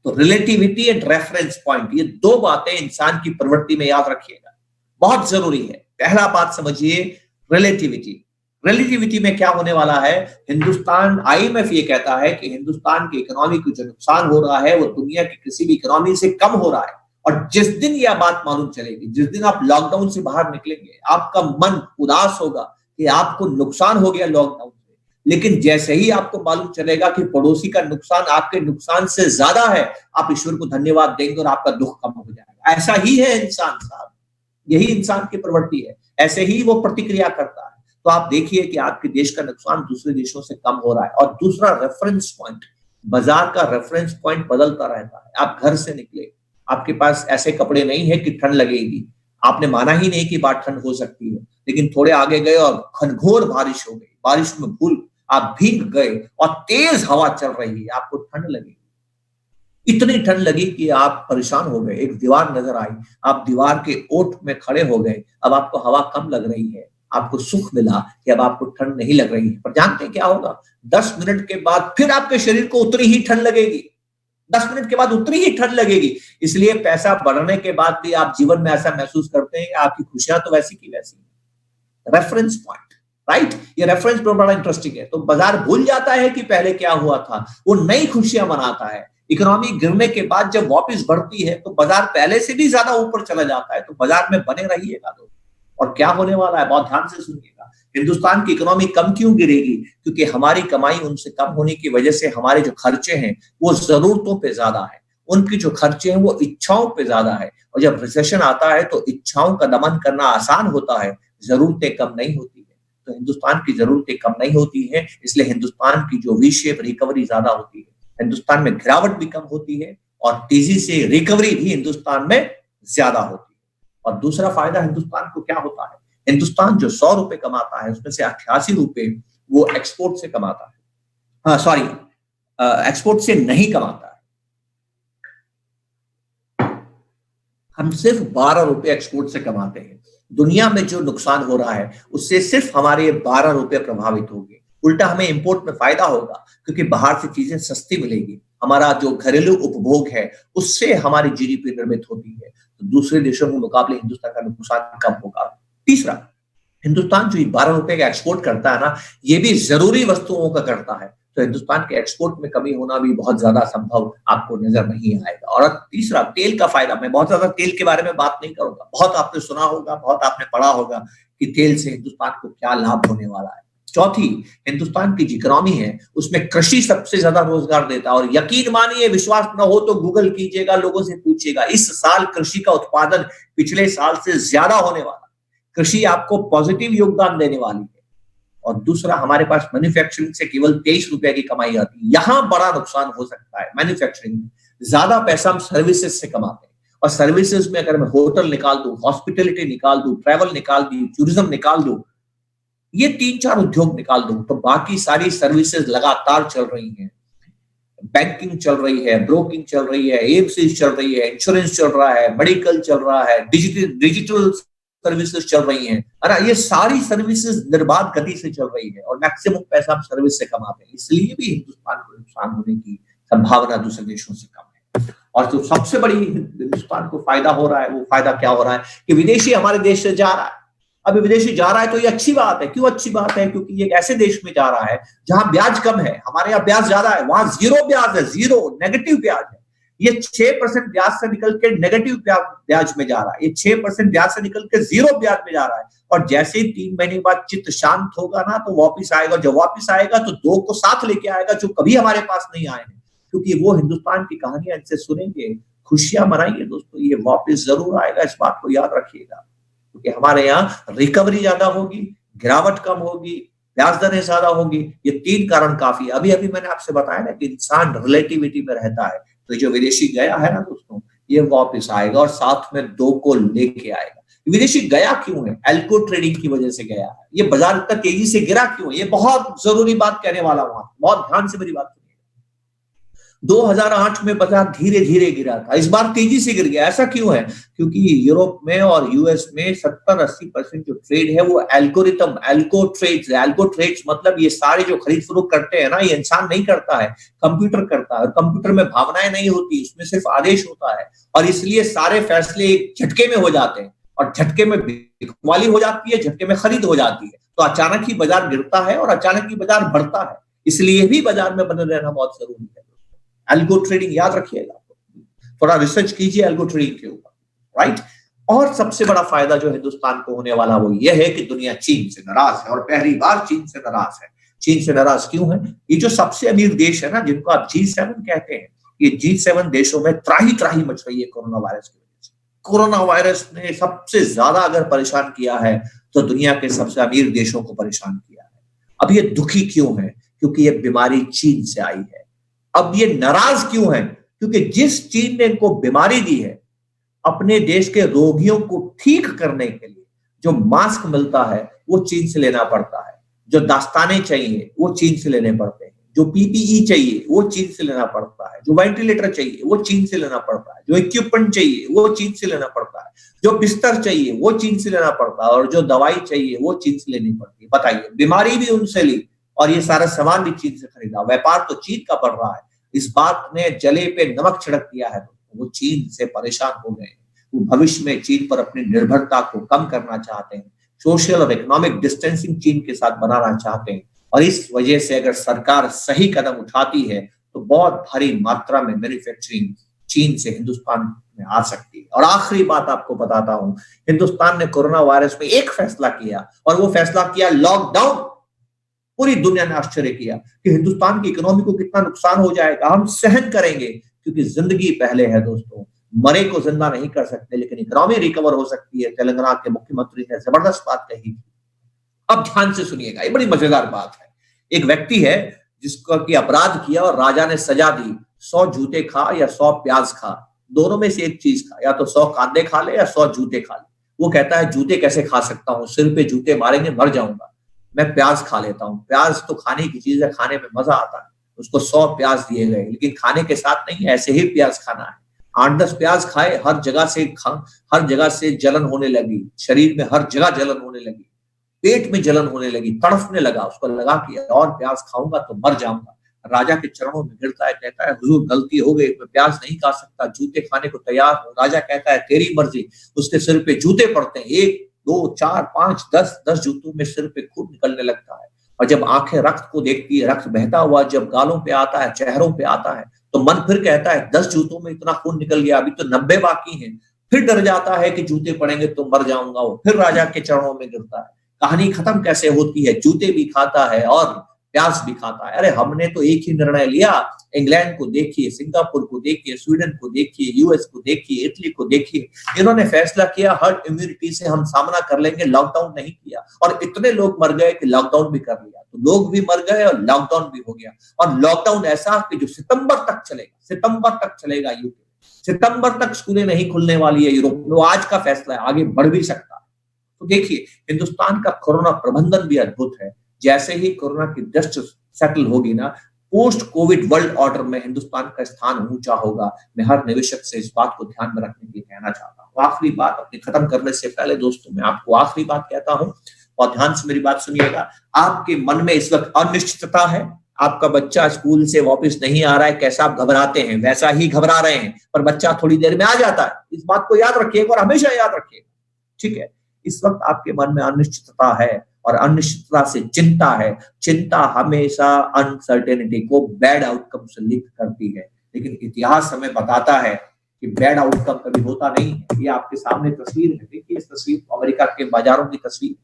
तो रिलेटिविटी एंड रेफरेंस पॉइंट, ये दो बातें इंसान की प्रवृत्ति में याद रखिएगा, बहुत जरूरी है। पहला बात समझिए, रिलेटिविटी। रिलेटिविटी में क्या होने वाला है, हिंदुस्तान, आईएमएफ ये कहता है कि हिंदुस्तान की इकोनॉमी को जो नुकसान हो रहा है वो दुनिया की किसी भी इकोनॉमी से कम हो रहा है। और जिस दिन यह बात मालूम चलेगी, जिस दिन आप लॉकडाउन से बाहर निकलेंगे, आपका मन उदास होगा कि आपको नुकसान हो गया लॉकडाउन से, लेकिन जैसे ही आपको मालूम चलेगा कि पड़ोसी का नुकसान आपके नुकसान से ज्यादा है, आप ईश्वर को धन्यवाद देंगे और आपका दुख कम हो जाएगा। ऐसा ही है इंसान साहब, यही इंसान की प्रवृत्ति है, ऐसे ही वो प्रतिक्रिया करता है। तो आप देखिए कि आपके देश का नुकसान दूसरे देशों से कम हो रहा है। और दूसरा रेफरेंस पॉइंट, बाजार का रेफरेंस पॉइंट बदलता रहता है। आप घर से निकले, आपके पास ऐसे कपड़े नहीं है कि ठंड लगेगी, आपने माना ही नहीं कि बात ठंड हो सकती है, लेकिन थोड़े आगे गए और घनघोर बारिश हो गई, बारिश में भूल आप भीग गए और तेज हवा चल रही है, आपको ठंड लगेगी। इतनी ठंड लगी कि आप परेशान हो गए, एक दीवार नजर आई, आप दीवार के ओट में खड़े हो गए, अब आपको हवा कम लग रही है, आपको सुख मिला कि अब आपको ठंड नहीं लग रही है। पर जानते हैं क्या होगा, 10 मिनट के बाद फिर आपके शरीर को उतनी ही ठंड लगेगी, 10 मिनट के बाद उतनी ही ठंड लगेगी। इसलिए पैसा बढ़ने के बाद भी आप जीवन में ऐसा महसूस करते हैं, आपकी खुशियां तो वैसी की वैसी। रेफरेंस पॉइंट, राइट, ये रेफरेंस पॉइंट बड़ा इंटरेस्टिंग है। तो बाजार भूल जाता है कि पहले क्या हुआ था, वो नई खुशियां मनाता है। इकोनॉमी गिरने के बाद जब वापस बढ़ती है तो बाजार पहले से भी ज्यादा ऊपर चला जाता है। तो बाजार में बने रहिएगा दोस्तों। और क्या होने वाला है, बहुत ध्यान से सुनिएगा। हिंदुस्तान की इकोनॉमी कम क्यों गिरेगी, क्योंकि हमारी कमाई उनसे कम होने की वजह से हमारे जो खर्चे हैं वो जरूरतों पे ज्यादा है, उनकी जो खर्चे हैं वो इच्छाओं पे ज्यादा है। और जब रिसेशन आता है तो इच्छाओं का दमन करना आसान होता है, जरूरतें कम नहीं होती है। तो हिंदुस्तान की जरूरतें कम नहीं होती है, इसलिए हिंदुस्तान की जो वी शेप रिकवरी ज्यादा होती है। हिंदुस्तान में गिरावट भी कम होती है और तेजी से रिकवरी भी हिंदुस्तान में ज्यादा होती है। और दूसरा फायदा हिंदुस्तान को क्या होता है, हिंदुस्तान जो 100 रुपए कमाता है उसमें से 88 रुपए वो एक्सपोर्ट से कमाता है, हाँ सॉरी, एक्सपोर्ट से नहीं कमाता है। हम सिर्फ 12 रुपए एक्सपोर्ट से कमाते हैं। दुनिया में जो नुकसान हो रहा है उससे सिर्फ हमारे 12 रुपए प्रभावित होंगे। उल्टा हमें इंपोर्ट में फायदा होगा क्योंकि बाहर से चीजें सस्ती मिलेगी। हमारा जो घरेलू उपभोग है उससे हमारी जीडीपी निर्मित होती है, तो दूसरे देशों के मुकाबले हिंदुस्तान का नुकसान कम होगा। तीसरा, हिंदुस्तान जो 12 रुपए का एक्सपोर्ट करता है ना, ये भी जरूरी वस्तुओं का करता है, तो हिंदुस्तान के एक्सपोर्ट में कमी होना भी बहुत ज्यादा संभव आपको नजर नहीं आएगा। और तीसरा, तेल का फायदा। मैं बहुत ज्यादा तेल के बारे में बात नहीं करूंगा, बहुत आपने सुना होगा, बहुत आपने पढ़ा होगा कि तेल से हिंदुस्तान को क्या लाभ होने वाला है। चौथी, हिंदुस्तान की इकोनॉमी है उसमें कृषि सबसे ज्यादा रोजगार देता है। और यकीन मानिए, विश्वास न हो तो गूगल कीजिएगा, लोगों से पूछिएगा, इस साल कृषि का उत्पादन पिछले साल से ज्यादा होने वाला। कृषि आपको पॉजिटिव योगदान देने वाली है। और दूसरा, हमारे पास मैन्युफैक्चरिंग से केवल 23 रुपए की कमाई आती है। यहां बड़ा नुकसान हो सकता है मैन्युफैक्चरिंग में। ज्यादा पैसा हम सर्विसेज से कमाते हैं, और सर्विसेज में अगर मैं होटल निकाल दूं, हॉस्पिटैलिटी निकाल दूं, ट्रैवल निकाल दूं, टूरिज्म निकाल दूं, ये 3-4 उद्योग निकाल दूं, तो बाकी सारी सर्विसेज लगातार चल रही हैं। बैंकिंग चल रही है, ब्रोकिंग चल रही है, एएमसी चल रही है, इंश्योरेंस चल रहा है, मेडिकल चल रहा है, डिजिटल सर्विसेज चल रही हैं, है ना। ये सारी सर्विसेज निर्बाध गति से चल रही है और मैक्सिमम पैसा हम सर्विस से कमाते हैं। इसलिए भी हिंदुस्तान को नुकसान होने की संभावना दूसरे देशों से कम है। और जो सबसे बड़ी हिंदुस्तान को फायदा हो रहा है, वो फायदा क्या हो रहा है कि विदेशी हमारे देश से जा रहा है। अभी विदेशी जा रहा है तो ये अच्छी बात है। क्यों अच्छी बात है? क्योंकि ये एक ऐसे देश में जा रहा है जहां ब्याज कम है। हमारे यहाँ ब्याज ज्यादा है, वहां जीरो ब्याज है, जीरो नेगेटिव ब्याज है। ये 6% ब्याज से निकल के नेगेटिव ब्याज में जा रहा है, ये 6% ब्याज से निकल के जीरो ब्याज में जा रहा है। और जैसे ही 3 महीने बाद चित्त शांत होगा ना, तो वापिस आएगा। जब वापिस आएगा तो 2 को साथ लेके आएगा जो कभी हमारे पास नहीं आए हैं, क्योंकि वो हिंदुस्तान की कहानियां इनसे सुनेंगे, खुशियां मनाएंगे। दोस्तों, ये वापिस जरूर आएगा, इस बात को याद रखिएगा, क्योंकि हमारे यहाँ रिकवरी ज्यादा होगी, गिरावट कम होगी, ब्याज दरें ज्यादा होगी। ये 3 कारण काफी है। अभी अभी मैंने आपसे बताया ना कि इंसान रिलेटिविटी में रहता है, तो जो विदेशी गया है ना दोस्तों, ये वापस आएगा और साथ में 2 को लेके आएगा। विदेशी गया क्यों है? एल्को ट्रेडिंग की वजह से गया है। ये बाजार इतना तेजी से गिरा क्यों है? ये बहुत जरूरी बात कहने वाला हूं, बहुत ध्यान से मेरी बात सुनिए। 2008 में बाजार धीरे धीरे गिरा था, इस बार तेजी से गिर गया। ऐसा क्यों है? क्योंकि यूरोप में और यूएस में 70-80% जो ट्रेड है वो एल्गोरिथम, एल्को ट्रेड्स मतलब ये सारे जो खरीद फरोख्त करते हैं ना, ये इंसान नहीं करता है, कंप्यूटर करता है। और कंप्यूटर में भावनाएं नहीं होती, उसमें सिर्फ आदेश होता है, और इसलिए सारे फैसले एक झटके में हो जाते हैं, और झटके में बिकवाली हो जाती है, झटके में खरीद हो जाती है। तो अचानक ही बाजार गिरता है और अचानक ही बाजार बढ़ता है। इसलिए भी बाजार में बने रहना बहुत जरूरी है। एल्गो ट्रेडिंग याद रखिएगा, थोड़ा रिसर्च कीजिए एल्गो ट्रेडिंग के ऊपर, राइट। और सबसे बड़ा फायदा जो हिंदुस्तान को होने वाला वो ये है कि दुनिया चीन से नाराज है, और पहली बार चीन से नाराज है। चीन से नाराज क्यों है? ये जो सबसे अमीर देश है ना, जिनको आप G7 कहते हैं, ये G7 देशों में त्राही त्राही मच रही है कोरोना वायरस की वजह से। कोरोना वायरस ने सबसे ज्यादा अगर परेशान किया है तो दुनिया के सबसे अमीर देशों को परेशान किया है। अब ये दुखी क्यों है? क्योंकि ये बीमारी चीन से आई है। अब ये नाराज क्यों है? क्योंकि जिस चीन ने इनको बीमारी दी है, अपने देश के रोगियों को ठीक करने के लिए जो मास्क मिलता है वो चीन से लेना पड़ता है, जो दस्ताने चाहिए वो चीन से लेने पड़ते हैं, जो पीपीई चाहिए वो चीन से लेना पड़ता है, जो वेंटिलेटर चाहिए वो चीन से लेना पड़ता है, जो इक्विपमेंट चाहिए वो चीन से लेना पड़ता है, जो बिस्तर चाहिए वो चीन से लेना पड़ता है, और जो दवाई चाहिए वो चीन से लेनी पड़ती है। बताइए, बीमारी भी उनसे ली और ये सारा सामान भी चीन से खरीदा। व्यापार तो चीन का बढ़ रहा है। इस बात ने जले पे नमक छिड़क दिया है, तो वो चीन से परेशान हो गए। वो भविष्य में चीन पर अपनी निर्भरता को कम करना चाहते हैं, सोशल और इकोनॉमिक डिस्टेंसिंग चीन के साथ बनाना चाहते हैं। और इस वजह से अगर सरकार सही कदम उठाती है तो बहुत भारी मात्रा में मैन्युफैक्चरिंग चीन से हिंदुस्तान में आ सकती है। और आखिरी बात आपको बताता हूं, हिंदुस्तान ने कोरोना वायरस में एक फैसला किया, और वो फैसला किया लॉकडाउन। पूरी दुनिया ने आश्चर्य किया कि हिंदुस्तान की इकोनॉमी को कितना नुकसान हो जाएगा, हम सहन करेंगे, क्योंकि जिंदगी पहले है दोस्तों। मरे को जिंदा नहीं कर सकते, लेकिन इकोनॉमी रिकवर हो सकती है। तेलंगाना के मुख्यमंत्री ने जबरदस्त बात कही। अब ध्यान से सुनिएगा, ये बड़ी मजेदार बात है। एक व्यक्ति है जिसको कि अपराध किया और राजा ने सजा दी, 100 जूते खा या 100 प्याज खा, दोनों में से एक चीज खा, या तो 100 कांदे खा ले या 100 जूते खा ले। वो कहता है जूते कैसे खा सकता हूँ, सिर पे जूते मारेंगे मर जाऊंगा, मैं प्याज खा लेता हूँ। प्याज तो खाने की चीज है, खाने में मजा आता है। उसको 100 प्याज दिए गए, लेकिन खाने के साथ नहीं, ऐसे ही प्याज खाना है। 8-10 प्याज खाए, हर जगह से जलन होने लगी, शरीर में हर जगह जलन होने लगी, पेट में जलन होने लगी, तड़फने लगा, उसको लगा कि और प्याज खाऊंगा तो मर जाऊंगा। राजा के चरणों में गिरता है, कहता है हुजूर गलती हो गई, मैं प्याज नहीं खा सकता, जूते खाने को तैयार हूं। राजा कहता है तेरी मर्जी। उसके सिर पे जूते पड़ते हैं, 1 2 4 5 10 जूतों में सिर पे खून निकलने लगता है। और जब आंखें रक्त को देखती है, रक्त बहता हुआ जब गालों पे आता है, चेहरों पे आता है, तो मन फिर कहता है 10 जूतों में इतना खून निकल गया, अभी तो 90 बाकी हैं। फिर डर जाता है कि जूते पड़ेंगे तो मर जाऊंगा। वो फिर राजा के चरणों में गिरता है। कहानी खत्म कैसे होती है, जूते भी खाता है और प्याज भी खाता है। अरे हमने तो एक ही निर्णय लिया, इंग्लैंड को देखिए, सिंगापुर को देखिए, स्वीडन को देखिए, यूएस को देखिए, इटली को देखिए, इन्होंने फैसला किया हर्ड इम्यूनिटी से हम सामना कर लेंगे, लॉकडाउन नहीं किया और इतने लोग मर गए कि लॉकडाउन भी कर लिया। तो लोग भी मर गए और लॉकडाउन भी हो गया। और लॉकडाउन ऐसा कि जो सितंबर तक चलेगा यूके, सितंबर तक स्कूलें नहीं खुलने वाली है यूरोप में। आज का फैसला है, आगे बढ़ भी सकता है। तो देखिए हिंदुस्तान का कोरोना प्रबंधन भी अद्भुत है। जैसे ही कोरोना की डस्ट सेटल होगी ना, पोस्ट कोविड वर्ल्ड ऑर्डर में हिंदुस्तान का स्थान ऊंचा होगा। मैं हर निवेशक से इस बात को ध्यान में रखने के लिए कहना चाहता हूँ। आखिरी बात अपनी खत्म करने से पहले दोस्तों, मैं आपको आखिरी बात कहता हूँ और ध्यान से मेरी बात सुनिएगा। आपके मन में इस वक्त अनिश्चितता है, आपका बच्चा स्कूल से वापस नहीं आ रहा है, कैसा आप घबराते हैं वैसा ही घबरा रहे हैं, पर बच्चा थोड़ी देर में आ जाता है। इस बात को याद रखिएगा और हमेशा याद रखिएगा, ठीक है। इस वक्त आपके मन में अनिश्चितता है और अनिश्चितता से चिंता है। चिंता हमेशा अनसर्टेनिटी को बैड आउटकम से लिंक करती है, लेकिन इतिहास हमें बताता है कि बैड आउटकम कभी होता नहीं है। ये आपके सामने तस्वीर है, देखिए इस तस्वीर को, अमेरिका के बाजारों की तस्वीर।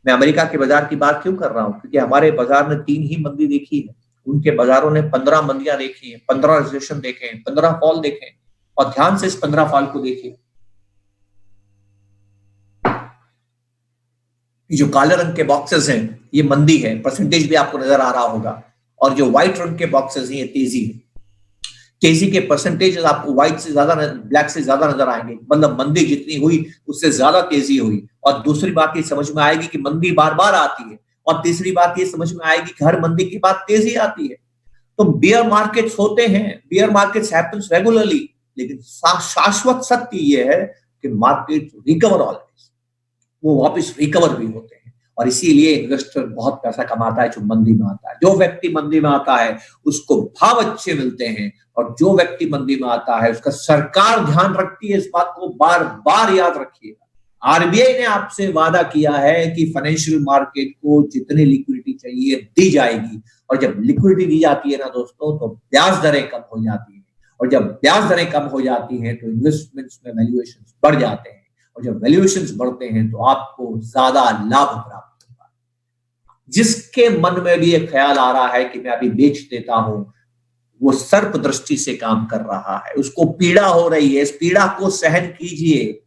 मैं अमेरिका के बाजार की बात क्यों कर रहा हूँ, क्योंकि हमारे बाजार ने 3 ही मंदी देखी है, उनके बाजारों ने 15 मंदियां देखी है, 15 रिसेशन देखे हैं, 15 फॉल देखे हैं। और ध्यान से इस 15 फॉल को देखिए, जो काले रंग के बॉक्सेस हैं ये मंदी है, परसेंटेज भी आपको नजर आ रहा होगा। और जो व्हाइट रंग के बॉक्सेस हैं ये तेजी है। तेजी के परसेंटेज आपको व्हाइट से ज्यादा, ब्लैक से ज्यादा नजर आएंगे, मतलब मंदी जितनी हुई उससे ज्यादा तेजी हुई। और दूसरी बात ये समझ में आएगी कि मंदी बार बार आती है। और तीसरी बात ये समझ में आएगी कि हर मंदी के बाद तेजी आती है। तो बियर मार्केट्स होते हैं, बियर मार्केट्स हैपेंस रेगुलरली, लेकिन शाश्वत सत्य ये है कि मार्केट रिकवर ऑलवेज, वो वापस रिकवर भी होते हैं। और इसीलिए इन्वेस्टर बहुत पैसा कमाता है जो मंदी में आता है। जो व्यक्ति मंदी में आता है उसको भाव अच्छे मिलते हैं, और जो व्यक्ति मंदी में आता है उसका सरकार ध्यान रखती है। इस बात को बार बार याद रखिएगा। आरबीआई ने आपसे वादा किया है कि फाइनेंशियल मार्केट को जितनी लिक्विडिटी चाहिए दी जाएगी, और जब लिक्विडिटी दी जाती है ना दोस्तों, तो ब्याज दरें कम हो जाती है, और जब ब्याज दरें कम हो जाती हैं तो इन्वेस्टमेंट्स में वैल्यूएशन बढ़ जाते हैं, और जब वैल्यूएशंस बढ़ते हैं तो आपको ज्यादा लाभ प्राप्त होगा। जिसके मन में भी एक ख्याल आ रहा है कि मैं अभी बेच देता हूं, वो सर्प दृष्टि से काम कर रहा है, उसको पीड़ा हो रही है, इस पीड़ा को सहन कीजिए।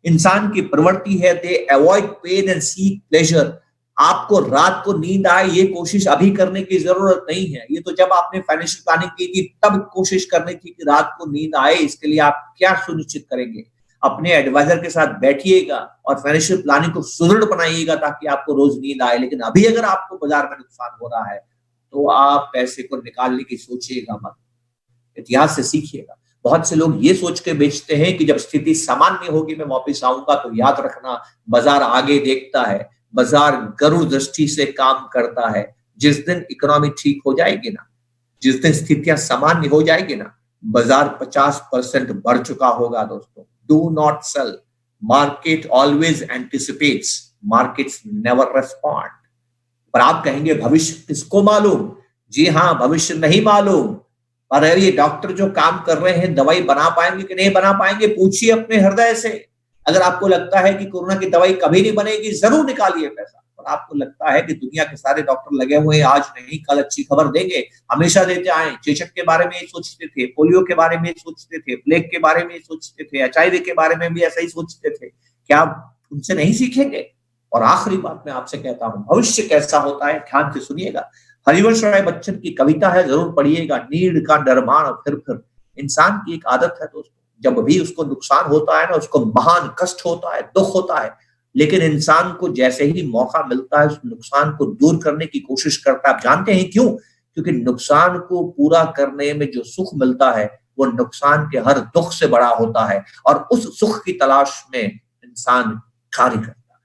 इंसान की प्रवृत्ति है दे avoid pen and seek pleasure. आपको रात को नींद आए ये कोशिश अभी करने की जरूरत नहीं है। ये तो जब आपने फाइनेंशियल प्लानिंग की थी तब कोशिश करनी थी कि रात को नींद आए। इसके लिए आप क्या सुनिश्चित करेंगे? अपने एडवाइजर के साथ बैठिएगा और फाइनेंशियल प्लानिंग को सुदृढ़ बनाइएगा ताकि आपको रोज नींद आए। लेकिन अभी अगर आपको बाजार में नुकसान हो रहा है तो आप पैसे को निकालने की सोचिएगा मत, इतिहास से सीखिएगा। बहुत से लोग ये सोच के बेचते हैं कि जब स्थिति सामान्य होगी मैं वापस आऊंगा। तो याद रखना, बाजार आगे देखता है, बाजार गरुड़ दृष्टि से काम करता है। जिस दिन इकोनॉमी ठीक हो जाएगी ना, जिस दिन स्थितियां सामान्य हो जाएगी ना, बाजार 50% बढ़ चुका होगा दोस्तों। Do not sell. Market always anticipates. Markets never respond. पर आप कहेंगे भविष्य किसको मालूम? जी हाँ, भविष्य नहीं मालूम। पर ये डॉक्टर जो काम कर रहे हैं दवाई बना पाएंगे कि नहीं बना पाएंगे, पूछिए अपने हृदय से। अगर आपको लगता है कि कोरोना की दवाई कभी नहीं बनेगी, जरूर निकालिए पैसा। और आपको लगता है कि दुनिया के सारे डॉक्टर लगे हुए हैं, आज नहीं कल अच्छी खबर देंगे, हमेशा देते आए। चेचक के बारे में सोचते थे, पोलियो के बारे में सोचते थे, प्लेग के बारे में सोचते थे, एचआईवी के बारे में भी ऐसा ही सोचते थे। क्या आप उनसे नहीं सीखेंगे? और आखिरी बात मैं आपसे कहता हूं, भविष्य कैसा होता है ध्यान से सुनिएगा। हरिवंश राय बच्चन की कविता है, जरूर पढ़िएगा, नीड़ का निर्माण फिर। इंसान की एक आदत है दोस्तों, जब भी उसको नुकसान होता है ना, उसको महान कष्ट होता है, दुख होता है, लेकिन इंसान को जैसे ही मौका मिलता है उस नुकसान को दूर करने की कोशिश करता है। आप जानते हैं क्यों? क्योंकि नुकसान को पूरा करने में जो सुख मिलता है वो नुकसान के हर दुख से बड़ा होता है, और उस सुख की तलाश में इंसान कार्य करता है।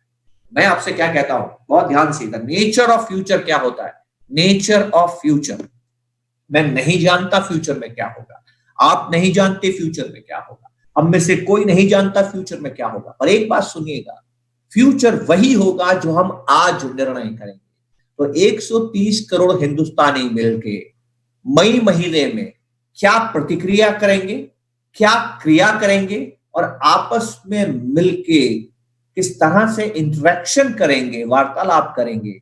मैं आपसे क्या कहता हूं, बहुत ध्यान से, द नेचर ऑफ फ्यूचर क्या होता है, नेचर ऑफ फ्यूचर, मैं नहीं जानता फ्यूचर में क्या होगा, आप नहीं जानते फ्यूचर में क्या होगा, हम में से कोई नहीं जानता फ्यूचर में क्या होगा। पर एक बात सुनिएगा, फ्यूचर वही होगा जो हम आज निर्णय करेंगे। तो 130 करोड़ हिंदुस्तानी मिलके मई महीने में क्या प्रतिक्रिया करेंगे, क्या क्रिया करेंगे, और आपस में मिलके किस तरह से इंटरेक्शन करेंगे, वार्तालाप करेंगे,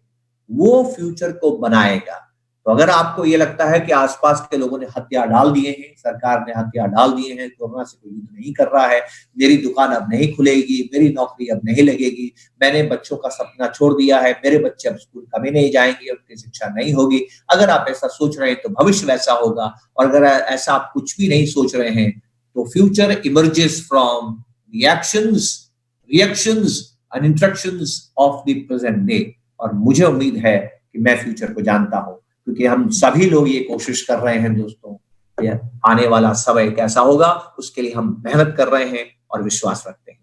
वो फ्यूचर को बनाएगा। तो अगर आपको ये लगता है कि आसपास के लोगों ने हथियार डाल दिए हैं, सरकार ने हथियार डाल दिए हैं, कोरोना से कोई युद्ध नहीं कर रहा है, मेरी दुकान अब नहीं खुलेगी, मेरी नौकरी अब नहीं लगेगी, मैंने बच्चों का सपना छोड़ दिया है, मेरे बच्चे अब स्कूल कभी नहीं जाएंगे, उनकी शिक्षा नहीं होगी, अगर आप ऐसा सोच रहे हैं तो भविष्य वैसा होगा। और अगर ऐसा आप कुछ भी नहीं सोच रहे हैं तो future emerges from reactions and interactions of the present day. और मुझे उम्मीद है कि मैं फ्यूचर को जानता हूं, क्योंकि हम सभी लोग ये कोशिश कर रहे हैं दोस्तों, ये आने वाला समय कैसा होगा उसके लिए हम मेहनत कर रहे हैं और विश्वास रखते हैं।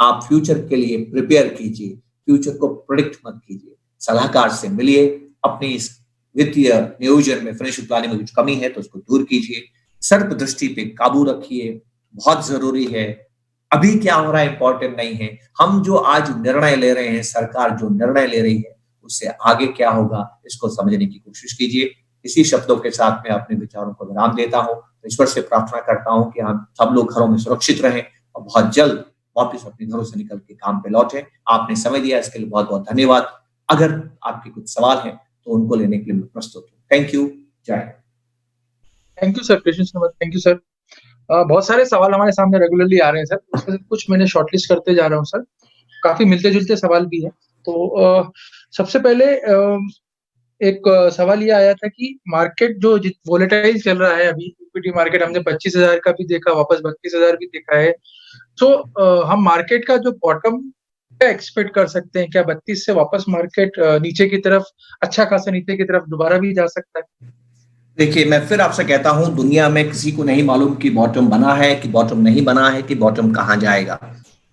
आप फ्यूचर के लिए प्रिपेयर कीजिए, फ्यूचर को प्रेडिक्ट मत कीजिए, सलाहकार से मिलिए, अपनी इस वित्तीय नियोजन में, फाइनेंशियल प्लानिंग में कुछ कमी है तो उसको दूर कीजिए, सर्पदृष्टि पे काबू रखिए, बहुत जरूरी है। अभी क्या हो रहा है इंपॉर्टेंट नहीं है, हम जो आज निर्णय ले रहे हैं, सरकार जो निर्णय ले रही है, उससे आगे क्या होगा इसको समझने की कोशिश कीजिए। इसी शब्दों के साथ मैं अपने विचारों को विराम देता हूं। ईश्वर से प्रार्थना करता हूं कि हम सब लोग घरों में सुरक्षित रहें और बहुत जल्द वापस अपने घरों से निकल के काम पे लौटें। आपने समय दिया इसके लिए बहुत बहुत धन्यवाद। अगर आपके कुछ सवाल हैं तो उनको लेने के लिए मैं प्रस्तुत हूँ। Thank you. जय। Thank you sir, thank you sir. बहुत सारे सवाल हमारे सामने रेगुलरली आ रहे हैं सर, उसमें से कुछ मैंने शॉर्टलिस्ट करते जा रहा हूँ सर, काफी मिलते जुलते सवाल भी है। तो सबसे पहले एक सवाल ये आया था कि मार्केट जो वोलेटाइल चल रहा है अभी, इक्विटी मार्केट हमने 25,000 का भी देखा, वापस 32,000 भी देखा है, तो हम मार्केट का जो बॉटम क्या एक्सपेक्ट कर सकते हैं? क्या 32 से वापस मार्केट नीचे की तरफ, अच्छा खासा नीचे की तरफ दोबारा भी जा सकता है? देखिए, मैं फिर आपसे कहता हूं, दुनिया में किसी को नहीं मालूम कि बॉटम बना है कि बॉटम नहीं बना है, कि बॉटम कहां जाएगा।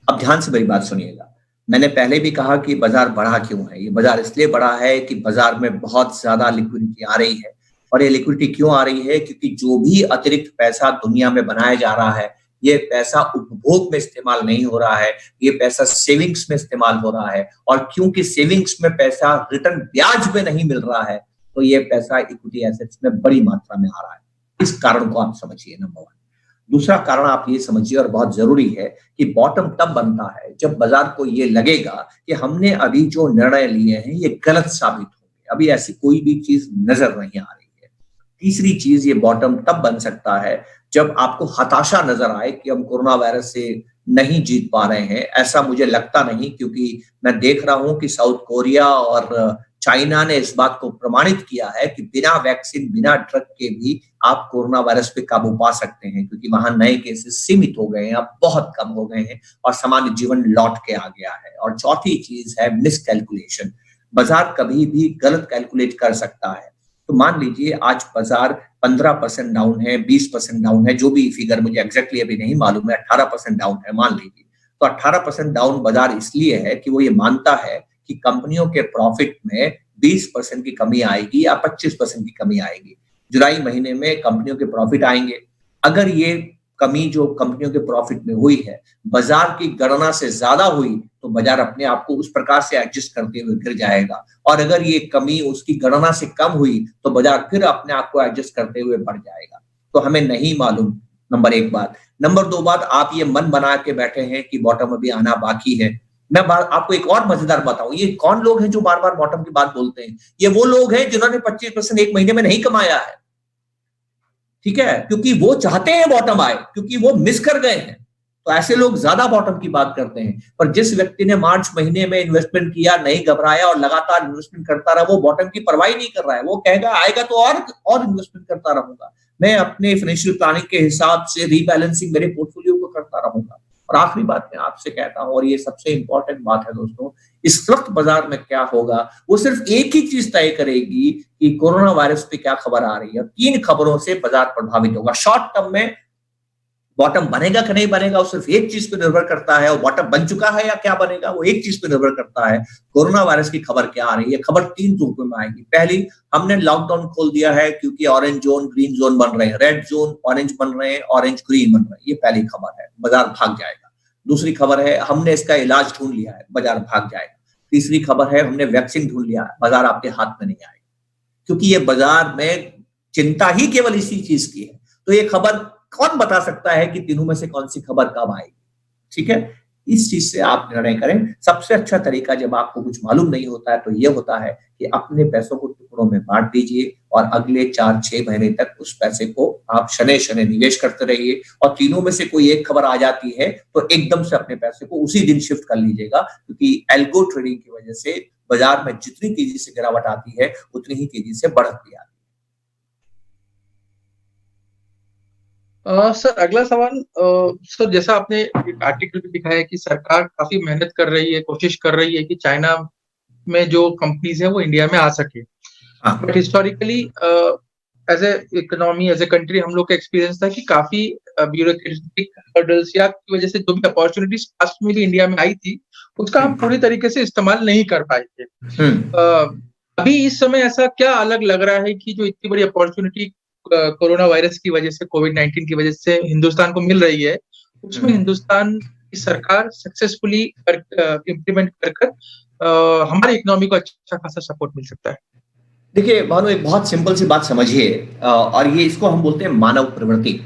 अब ध्यान से मेरी बात सुनिएगा, मैंने पहले भी कहा कि बाजार बढ़ा क्यों है। ये बाजार इसलिए बढ़ा है कि बाजार में बहुत ज्यादा लिक्विडिटी आ रही है। और ये लिक्विडिटी क्यों आ रही है? क्योंकि जो भी अतिरिक्त पैसा दुनिया में बनाया जा रहा है, ये पैसा उपभोग में इस्तेमाल नहीं हो रहा है, ये पैसा सेविंग्स में इस्तेमाल हो रहा है। और क्योंकि सेविंग्स में पैसा रिटर्न ब्याज में नहीं मिल रहा है, तो ये पैसा इक्विटी एसेट्स में बड़ी मात्रा में आ रहा है। इस कारण को आप समझिए, नंबर वन। दूसरा कारण आप ये समझिए, और बहुत जरूरी है, कि बॉटम तब बनता है जब बाजार को ये लगेगा कि हमने अभी जो निर्णय लिए हैं ये गलत साबित होंगे। अभी ऐसी कोई भी चीज नजर नहीं आ रही है। तीसरी चीज, ये बॉटम तब बन सकता है जब आपको हताशा नजर आए कि हम कोरोना वायरस से नहीं जीत पा रहे हैं। ऐसा मुझे लगता नहीं, क्योंकि मैं देख रहा हूं कि साउथ कोरिया और चाइना ने इस बात को प्रमाणित किया है कि बिना वैक्सीन, बिना ड्रग के भी आप कोरोना वायरस पे काबू पा सकते हैं, क्योंकि वहां नए केसेस सीमित हो गए हैं, अब बहुत कम हो गए हैं और सामान्य जीवन लौट के आ गया है। और चौथी चीज है मिस कैलकुलेशन। बाजार कभी भी गलत कैलकुलेट कर सकता है। तो मान लीजिए आज बाजार 15% डाउन है, 20% डाउन है, जो भी फिगर मुझे एग्जैक्टली अभी नहीं मालूम है, 18% डाउन है मान लीजिए। तो 18% डाउन बाजार इसलिए है कि वो ये मानता है कि कंपनियों के प्रॉफिट में 20% की कमी आएगी या 25% की कमी आएगी। जुलाई महीने में कंपनियों के प्रॉफिट आएंगे। अगर ये कमी जो कंपनियों के प्रॉफिट में हुई है बाजार की गणना से ज्यादा हुई, तो बाजार अपने आप को उस प्रकार से एडजस्ट करते हुए गिर जाएगा। और अगर ये कमी उसकी गणना से कम हुई तो बाजार फिर अपने आप को एडजस्ट करते हुए बढ़ जाएगा। तो हमें नहीं मालूम, नंबर एक बात। नंबर दो बात, आप ये मन बना के बैठे हैं कि बॉटम अभी आना बाकी है। मैं आपको एक और मजेदार बताऊं, ये कौन लोग हैं जो बार बार बॉटम की बात बोलते हैं? ये वो लोग हैं जिन्होंने 25% एक महीने में नहीं कमाया है, ठीक है, क्योंकि वो चाहते हैं बॉटम आए, क्योंकि वो मिस कर गए हैं। तो ऐसे लोग ज्यादा बॉटम की बात करते हैं। पर जिस व्यक्ति ने मार्च महीने में इन्वेस्टमेंट किया, नहीं घबराया और लगातार इन्वेस्टमेंट करता रहा, वो बॉटम की परवाही नहीं कर रहा है। वो कहेगा आएगा तो और इन्वेस्टमेंट करता रहूंगा, मैं अपने फाइनेंशियल प्लानिंग के हिसाब से रीबैलेंसिंग मेरे पोर्टफोलियो को करता रहूंगा। और आखिरी बात मैं आपसे कहता हूं, और ये सबसे इंपॉर्टेंट बात है दोस्तों, इस वक्त बाजार में क्या होगा वो सिर्फ एक ही चीज तय करेगी कि कोरोना वायरस पे क्या खबर आ रही है। 3 खबरों से बाजार प्रभावित होगा। शॉर्ट टर्म में बॉटम बनेगा कि नहीं बनेगा वो सिर्फ एक चीज पे निर्भर करता है, और बॉटम बन चुका है या क्या बनेगा वो एक चीज पे निर्भर करता है, कोरोना वायरस की खबर क्या आ रही है। खबर 3 रूपों में आएगी। पहली, हमने लॉकडाउन खोल दिया है क्योंकि ऑरेंज जोन ग्रीन जोन बन रहे हैं, रेड जोन ऑरेंज बन रहे हैं, ऑरेंज ग्रीन बन रहे हैं, ये पहली खबर है, बाजार भाग जाएगा। दूसरी खबर है हमने इसका इलाज ढूंढ लिया है, बाजार भाग जाएगा। तीसरी खबर है हमने वैक्सीन ढूंढ लिया है, बाजार आपके हाथ में नहीं आएगा, क्योंकि ये बाजार में चिंता ही केवल इसी चीज की है। तो ये खबर कौन बता सकता है कि तीनों में से कौन सी खबर कब आएगी? ठीक है, इस चीज से आप निर्णय करें। सबसे अच्छा तरीका जब आपको कुछ मालूम नहीं होता है तो ये होता है कि अपने पैसों को टुकड़ों में बांट दीजिए और अगले 4-6 महीने तक उस पैसे को आप शनै शनै निवेश करते रहिए, और तीनों में से कोई एक खबर आ जाती है तो एकदम से अपने पैसे को उसी दिन शिफ्ट कर लीजिएगा, क्योंकि एल्गो ट्रेडिंग की वजह से बाजार में जितनी तेजी से गिरावट आती है उतनी ही तेजी से बढ़त भी आती है। सर अगला सवाल, सर जैसा आपने एक आर्टिकल भी दिखाया है कि सरकार काफी मेहनत कर रही है, कोशिश कर रही है कि चाइना में जो कंपनीज है वो इंडिया में आ सके, हाँ, but historically as a economy, as a country, हम लोग का एक्सपीरियंस था कि काफी ब्यूरोक्रेटिक हर्डल्स या की वजह से जो भी अपॉर्चुनिटीज पास्ट में भी इंडिया में आई थी उसका हम पूरी तरीके से इस्तेमाल नहीं कर पाए थे। अभी इस समय ऐसा क्या अलग लग रहा है कि जो इतनी बड़ी अपॉर्चुनिटी कोरोना वायरस की वजह से, कोविड-19 की वजह से हिंदुस्तान को मिल रही है, उसमें हिंदुस्तान की सरकार सक्सेसफुली इम्प्लीमेंट कर हमारी इकोनॉमी को अच्छा खासा सपोर्ट मिल सकता है? देखिए भानु, एक बहुत सिंपल सी बात समझिए, और ये इसको हम बोलते हैं मानव प्रवृत्ति।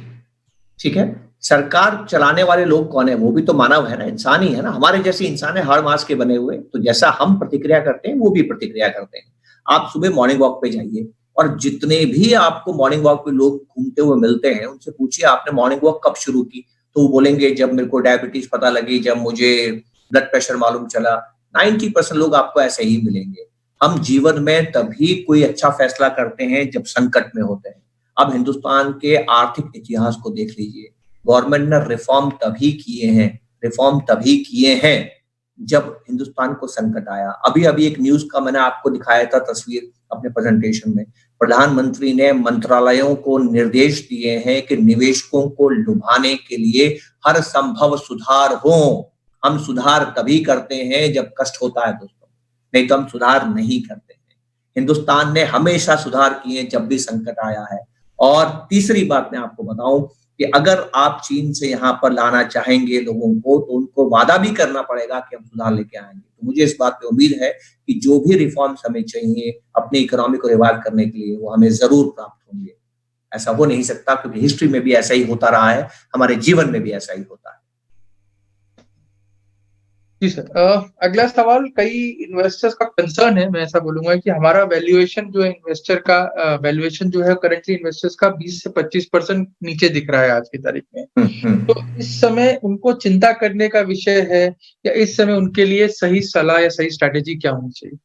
ठीक है, सरकार चलाने वाले लोग कौन है? वो भी तो मानव है ना, इंसान ही है ना, हमारे जैसे इंसान है, हाड़ मांस के बने हुए। तो जैसा हम प्रतिक्रिया करते हैं वो भी प्रतिक्रिया करते हैं। आप सुबह मॉर्निंग वॉक पे जाइए और जितने भी आपको मॉर्निंग वॉक पे लोग घूमते हुए मिलते हैं उनसे पूछिए आपने मॉर्निंग वॉक कब शुरू की, तो वो बोलेंगे जब मेरे को डायबिटीज पता लगी, जब मुझे ब्लड प्रेशर मालूम चला। 90% लोग आपको ऐसे ही मिलेंगे। हम जीवन में तभी कोई अच्छा फैसला करते हैं जब संकट में होते हैं। अब हिंदुस्तान के आर्थिक इतिहास को देख लीजिए, गवर्नमेंट ने रिफॉर्म तभी किए हैं जब हिंदुस्तान को संकट आया। अभी अभी एक न्यूज का मैंने आपको दिखाया था तस्वीर अपने प्रेजेंटेशन में। प्रधानमंत्री ने मंत्रालयों को निर्देश दिए हैं कि निवेशकों को लुभाने के लिए हर संभव सुधार हो। हम सुधार तभी करते हैं जब कष्ट होता है दोस्तों, नहीं तो हम सुधार नहीं करते हैं। हिंदुस्तान ने हमेशा सुधार किए जब भी संकट आया है। और तीसरी बात मैं आपको बताऊं कि अगर आप चीन से यहाँ पर लाना चाहेंगे लोगों को तो उनको वादा भी करना पड़ेगा कि हम सुधार लेके आएंगे। तो मुझे इस बात पे उम्मीद है कि जो भी रिफॉर्म्स हमें चाहिए अपनी इकोनॉमी को रिवाइव करने के लिए वो हमें जरूर प्राप्त होंगे। ऐसा हो नहीं सकता क्योंकि हिस्ट्री में भी ऐसा ही होता रहा है, हमारे जीवन में भी ऐसा ही होता है। जी सर, अगला सवाल, कई इन्वेस्टर्स का कंसर्न है, मैं ऐसा बोलूंगा कि हमारा वैल्यूएशन जो है, इन्वेस्टर का वैल्यूएशन जो है करंटली इन्वेस्टर्स का 20 से 25% नीचे दिख रहा है आज की तारीख में। तो इस समय उनको चिंता करने का विषय है या इस समय उनके लिए सही सलाह या सही स्ट्रैटेजी क्या होनी चाहिए?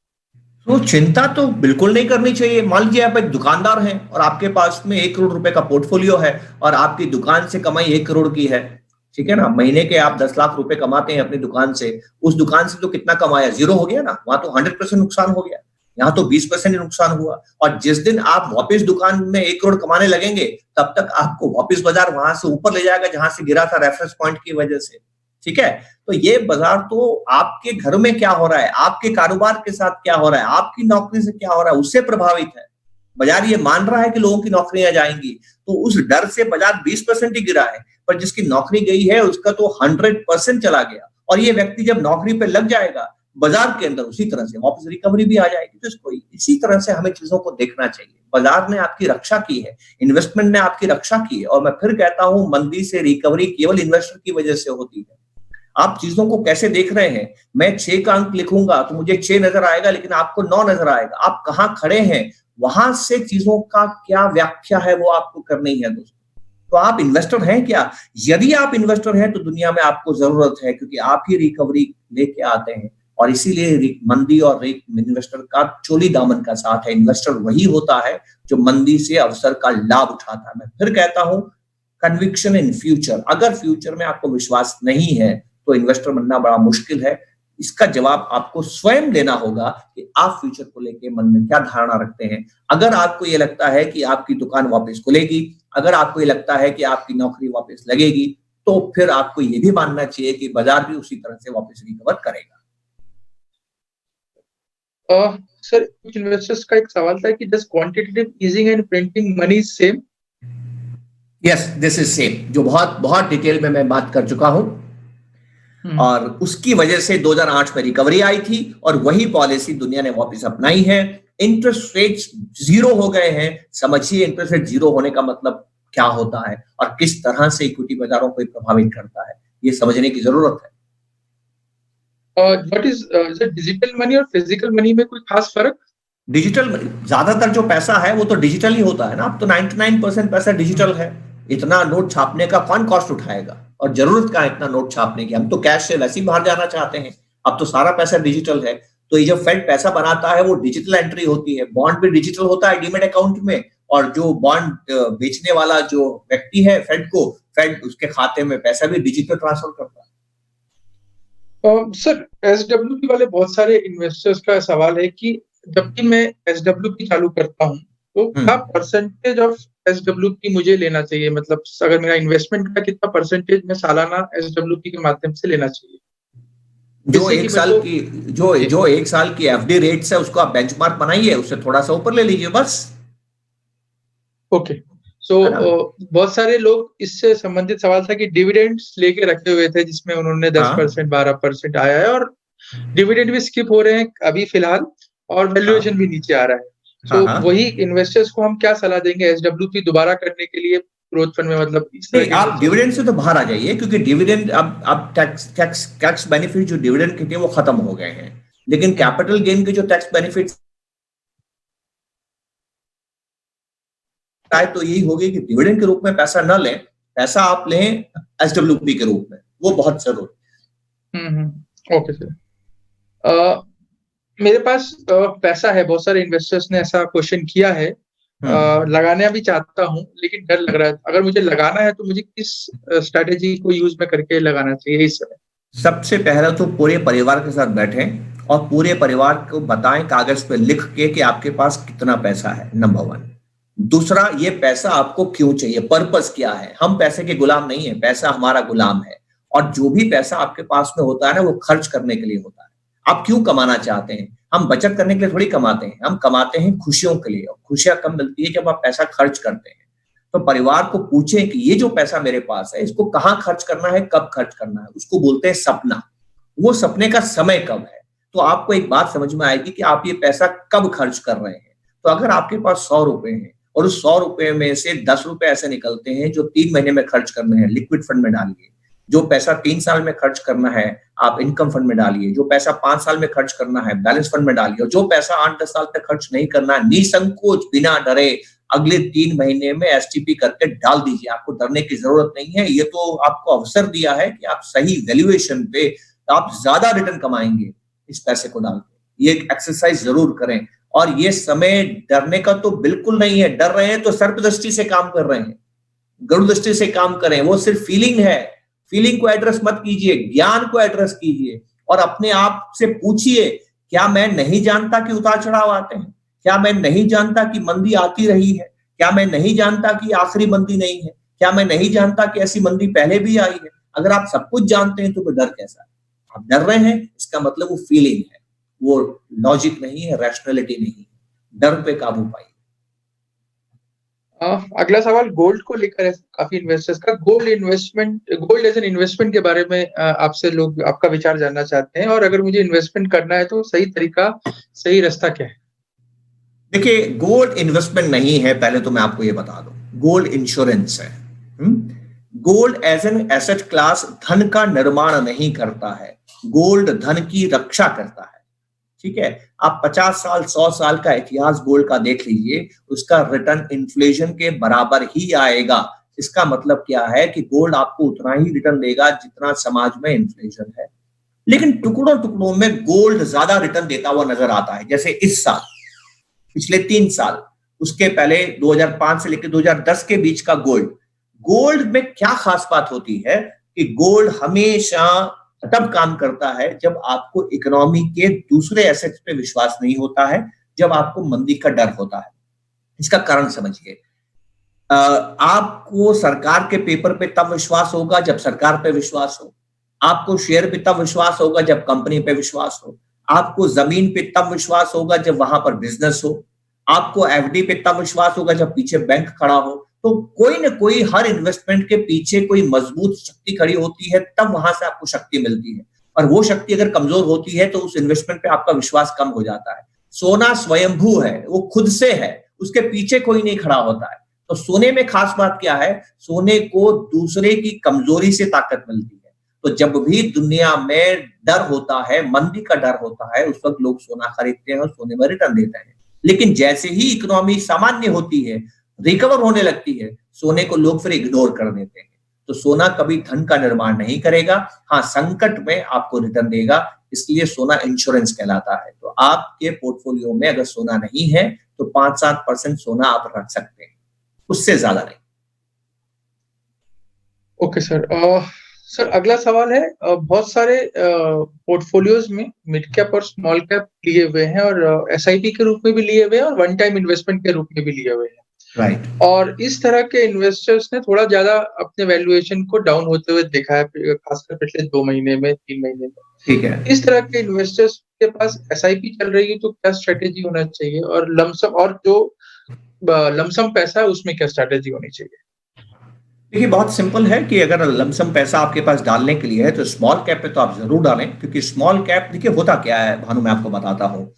तो चिंता तो बिल्कुल नहीं करनी चाहिए। मान लीजिए आप एक दुकानदार हैं और आपके पास में 1 करोड़ रुपए का पोर्टफोलियो है और आपकी दुकान से कमाई 1 करोड़ की है, ठीक है ना, महीने के आप 10 लाख रुपए कमाते हैं अपनी दुकान से। उस दुकान से तो कितना कमाया, जीरो हो गया ना, वहां तो 100% नुकसान हो गया, यहाँ तो 20% ही नुकसान हुआ। और जिस दिन आप वापस दुकान में 1 करोड़ कमाने लगेंगे तब तक आपको वापस बाजार वहां से ऊपर ले जाएगा जहां से गिरा था रेफरेंस पॉइंट की वजह से। ठीक है, तो ये बाजार तो आपके घर में क्या हो रहा है, आपके कारोबार के साथ क्या हो रहा है, आपकी नौकरी से क्या हो रहा है, उससे प्रभावित है। बाजार ये मान रहा है कि लोगों की नौकरियां जाएंगी तो उस डर से बाजार 20% ही गिरा है, पर जिसकी नौकरी गई है उसका तो 100% चला गया। और ये व्यक्ति जब नौकरी पे लग जाएगा बाजार के अंदर उसी तरह से वापस रिकवरी भी आ जाएगी। तो इसको इसी तरह से हमें चीजों को देखना चाहिए। बाजार ने आपकी रक्षा की है, इन्वेस्टमेंट ने आपकी रक्षा की है, और मैं फिर कहता हूं मंदी से रिकवरी केवल इन्वेस्टर की वजह से होती है। आप चीजों को कैसे देख रहे हैं, मैं 6 का अंक लिखूंगा तो मुझे 6 नजर आएगा लेकिन आपको 9 नजर आएगा। आप कहां खड़े हैं वहां से चीजों का क्या व्याख्या है वो आपको करनी है दोस्तों। तो आप इन्वेस्टर हैं क्या? यदि आप इन्वेस्टर हैं तो दुनिया में आपको जरूरत है, क्योंकि आप ही रिकवरी लेके आते हैं। और इसीलिए मंदी और इन्वेस्टर का चोली दामन का साथ है। इन्वेस्टर वही होता है जो मंदी से अवसर का लाभ उठाता है। मैं फिर कहता हूं कन्विक्शन इन फ्यूचर। अगर फ्यूचर में आपको विश्वास नहीं है तो इन्वेस्टर बनना बड़ा मुश्किल है। इसका जवाब आपको स्वयं देना होगा कि आप फ्यूचर को लेके मन में क्या धारणा रखते हैं। अगर आपको ये लगता है कि आपकी दुकान वापस खुलेगी, अगर आपको ये लगता है कि आपकी नौकरी वापस लगेगी, तो फिर आपको ये भी मानना चाहिए कि बाजार भी उसी तरह से वापस रिकवर करेगा। सर, कुछ इन्वेस्टर्स का एक सवाल था कि does quantitative easing and printing money same? Yes, this is same, जो बहुत बहुत डिटेल में मैं बात कर चुका हूं। और उसकी वजह से 2008 में रिकवरी आई थी और वही पॉलिसी दुनिया ने वापस अपनाई है। इंटरेस्ट रेट्स जीरो हो गए हैं। समझिए इंटरेस्ट रेट जीरो होने का मतलब क्या होता है और किस तरह से इक्विटी बाजारों को प्रभावित करता है, ये समझने की जरूरत है। व्हाट इज डिजिटल मनी और फिजिकल मनी में कोई खास फर्क? डिजिटल, ज्यादातर जो पैसा है वो तो डिजिटल ही होता है ना। अब तो 99% पैसा डिजिटल है। इतना नोट छापने का कौन कॉस्ट उठाएगा, और जरूरत का इतना नोट छापने की। हम तो कैश से वैसे ही बाहर जाना चाहते हैं। अब तो सारा पैसा डिजिटल है। तो ये जो फेड पैसा बनाता है वो डिजिटल एंट्री होती है। बॉन्ड भी डिजिटल होता है डीमेट अकाउंट में, और जो बॉन्ड बेचने वाला जो व्यक्ति है फेड उसके खाते में पैसा भी डिजिटल ट्रांसफर करता है। सर, एसडब्ल्यूपी वाले बहुत सारे इन्वेस्टर्स का सवाल है कि जबकि मैं एसडब्ल्यूपी चालू करता हूँ तो क्या परसेंटेज ऑफ एसडब्ल्यूपी मुझे लेना चाहिए? मतलब अगर मेरा इन्वेस्टमेंट का कितना परसेंटेज मैं सालाना एसडब्ल्यूपी के माध्यम से लेना चाहिए? जो एक साल की एफडी रेट्स है उसको आप बेंचमार्क बनाइए, उससे थोड़ा सा ऊपर ले लीजिए बस। ओके। सो बहुत सारे लोग इससे संबंधित सवाल था कि डिविडेंड्स लेके रखे हुए थे जिसमें उन्होंने 10% 12% आया है, और डिविडेंड भी स्किप हो रहे हैं अभी फिलहाल, और वैल्यूएशन भी नीचे आ रहा है। तो वही इन्वेस्टर्स को हम क्या सलाह देंगे एसडब्ल्यूपी दोबारा करने के लिए ग्रोथ फंड में? मतलब नहीं, आप डिविडेंड से तो बाहर आ जाइए, क्योंकि डिविडेंड अब टैक्स बेनिफिट जो डिविडेंड के थे वो खत्म हो गए हैं। लेकिन कैपिटल गेन के जो टैक्स बेनिफिट तो यही होगी कि डिविडेंड के रूप में पैसा न लें, पैसा आप लें एसडब्ल्यूपी के रूप में, वो बहुत जरूरी। Okay sir. मेरे पास पैसा है, बहुत सारे इन्वेस्टर्स ने ऐसा क्वेश्चन किया है। लगाना भी चाहता हूं लेकिन डर लग रहा है। अगर मुझे लगाना है तो मुझे किस स्ट्रेटेजी को यूज में करके लगाना चाहिए इस समय? सबसे पहले तो पूरे परिवार के साथ बैठें और पूरे परिवार को बताएं कागज पे लिख के कि आपके पास कितना पैसा है, नंबर 1। दूसरा, ये पैसा आपको क्यों चाहिए, पर्पस क्या है। हम पैसे के गुलाम नहीं है, पैसा हमारा गुलाम है। और जो भी पैसा आपके पास में होता है ना, वो खर्च करने के लिए होता है। आप क्यों कमाना चाहते हैं? हम बचत करने के लिए थोड़ी कमाते हैं, हम कमाते हैं खुशियों के लिए। और खुशियां कब मिलती है? जब आप पैसा खर्च करते हैं। तो परिवार को पूछें कि ये जो पैसा मेरे पास है इसको कहाँ खर्च करना है, कब खर्च करना है। उसको बोलते हैं सपना। वो सपने का समय कब है? तो आपको एक बात समझ में आएगी कि आप ये पैसा कब खर्च कर रहे हैं। तो अगर आपके पास 100 रुपए हैं और उस 100 रुपए में से 10 रुपए ऐसे निकलते हैं जो 3 महीने में खर्च करने हैं, लिक्विड फंड में डालिए। जो पैसा 3 साल में खर्च करना है आप इनकम फंड में डालिए। जो पैसा 5 साल में खर्च करना है बैलेंस फंड में डालिए। और जो पैसा 8-10 साल तक खर्च नहीं करना है, निसंकोच बिना डरे अगले 3 महीने में एसटीपी करके डाल दीजिए। आपको डरने की जरूरत नहीं है। ये तो आपको अवसर दिया है कि आप सही वैल्यूएशन पे आप ज्यादा रिटर्न कमाएंगे इस पैसे को डाल के। ये एक्सरसाइज जरूर करें। और ये समय डरने का तो बिल्कुल नहीं है। डर रहे हैं तो सर्पदृष्टि से काम कर रहे हैं, गरुड़ दृष्टि से काम करें। वो सिर्फ फीलिंग है। फीलिंग को एड्रेस मत कीजिए, ज्ञान को एड्रेस कीजिए। और अपने आप से पूछिए, क्या मैं नहीं जानता कि उतार चढ़ाव आते हैं? क्या मैं नहीं जानता कि मंदी आती रही है? क्या मैं नहीं जानता कि आखिरी मंदी नहीं है? क्या मैं नहीं जानता कि ऐसी मंदी पहले भी आई है? अगर आप सब कुछ जानते हैं तो फिर डर कैसा है? आप डर रहे हैं, इसका मतलब वो फीलिंग है, वो लॉजिक नहीं है, रैशनैलिटी नहीं है। डर पे काबू पाइए। अगला सवाल गोल्ड को लेकर है काफी इन्वेस्टर्स का। गोल्ड एज एन इन्वेस्टमेंट के बारे में आपसे लोग आपका विचार जानना चाहते हैं, और अगर मुझे इन्वेस्टमेंट करना है तो सही तरीका, सही रास्ता क्या है? देखिए, गोल्ड इन्वेस्टमेंट नहीं है, पहले तो मैं आपको ये बता दूं। गोल्ड इंश्योरेंस है। Gold as an asset class धन का निर्माण नहीं करता है, गोल्ड धन की रक्षा करता है। ठीक है, आप 50 साल 100 साल का इतिहास गोल्ड का देख लीजिए, उसका रिटर्न इन्फ्लेशन के बराबर ही आएगा। इसका मतलब क्या है कि गोल्ड आपको उतना ही रिटर्न देगा जितना समाज में इन्फ्लेशन है। लेकिन टुकड़ों टुकड़ों में गोल्ड ज्यादा रिटर्न देता हुआ नजर आता है। जैसे इस साल, पिछले 3 साल, उसके पहले 2005 से लेकर 2010 के बीच का गोल्ड गोल्ड में क्या खास बात होती है कि गोल्ड हमेशा तब काम करता है जब आपको इकोनॉमी के दूसरे एसेट्स पे विश्वास नहीं होता है, जब आपको मंदी का डर होता है। इसका कारण समझिए, आपको सरकार के पेपर पे तब विश्वास होगा जब सरकार पे विश्वास हो, आपको शेयर पे तब विश्वास होगा जब कंपनी पे विश्वास हो, आपको जमीन पे तब विश्वास होगा जब वहां पर बिजनेस हो, आपको एफडी पे तब विश्वास होगा जब पीछे बैंक खड़ा हो। तो कोई ना कोई हर इन्वेस्टमेंट के पीछे कोई मजबूत शक्ति खड़ी होती है, तब वहां से आपको शक्ति मिलती है। और वो शक्ति अगर कमजोर होती है तो उस इन्वेस्टमेंट पे आपका विश्वास कम हो जाता है। सोना स्वयंभू है, वो खुद से है, उसके पीछे कोई नहीं खड़ा होता है। तो सोने में खास बात क्या है, सोने को दूसरे की कमजोरी से ताकत मिलती है। तो जब भी दुनिया में डर होता है, मंदी का डर होता है, उस वक्त लोग सोना खरीदते हैं और सोने में रिटर्न देते हैं। लेकिन जैसे ही इकोनॉमी सामान्य होती है, रिकवर होने लगती है, सोने को लोग फिर इग्नोर कर देते हैं। तो सोना कभी धन का निर्माण नहीं करेगा, हाँ संकट में आपको रिटर्न देगा, इसलिए सोना इंश्योरेंस कहलाता है। तो आपके पोर्टफोलियो में अगर सोना नहीं है तो 5-7% सोना आप रख सकते हैं, उससे ज्यादा नहीं। Okay sir. सर अगला सवाल है, बहुत सारे पोर्टफोलियोज में मिड कैप और स्मॉल कैप लिए हुए हैं और एसआईपी के रूप में भी लिए हुए हैं और वन टाइम इन्वेस्टमेंट के रूप में भी लिए हुए हैं। राइट। और इस तरह के इन्वेस्टर्स ने थोड़ा ज्यादा अपने वैल्यूएशन को डाउन होते हुए देखा है, खासकर पिछले 2 महीने में, 3 महीने में। ठीक है। इस तरह के इन्वेस्टर्स के पास एसआईपी चल रही है तो क्या स्ट्रेटेजी होना चाहिए, और लमसम, और जो लमसम पैसा है उसमें क्या स्ट्रेटेजी होनी चाहिए? देखिए बहुत सिंपल है कि अगर लमसम पैसा आपके पास डालने के लिए है तो स्मॉल कैप पे तो आप जरूर डालें, क्योंकि स्मॉल कैप, देखिए होता क्या है भानु, मैं आपको बताता हूँ।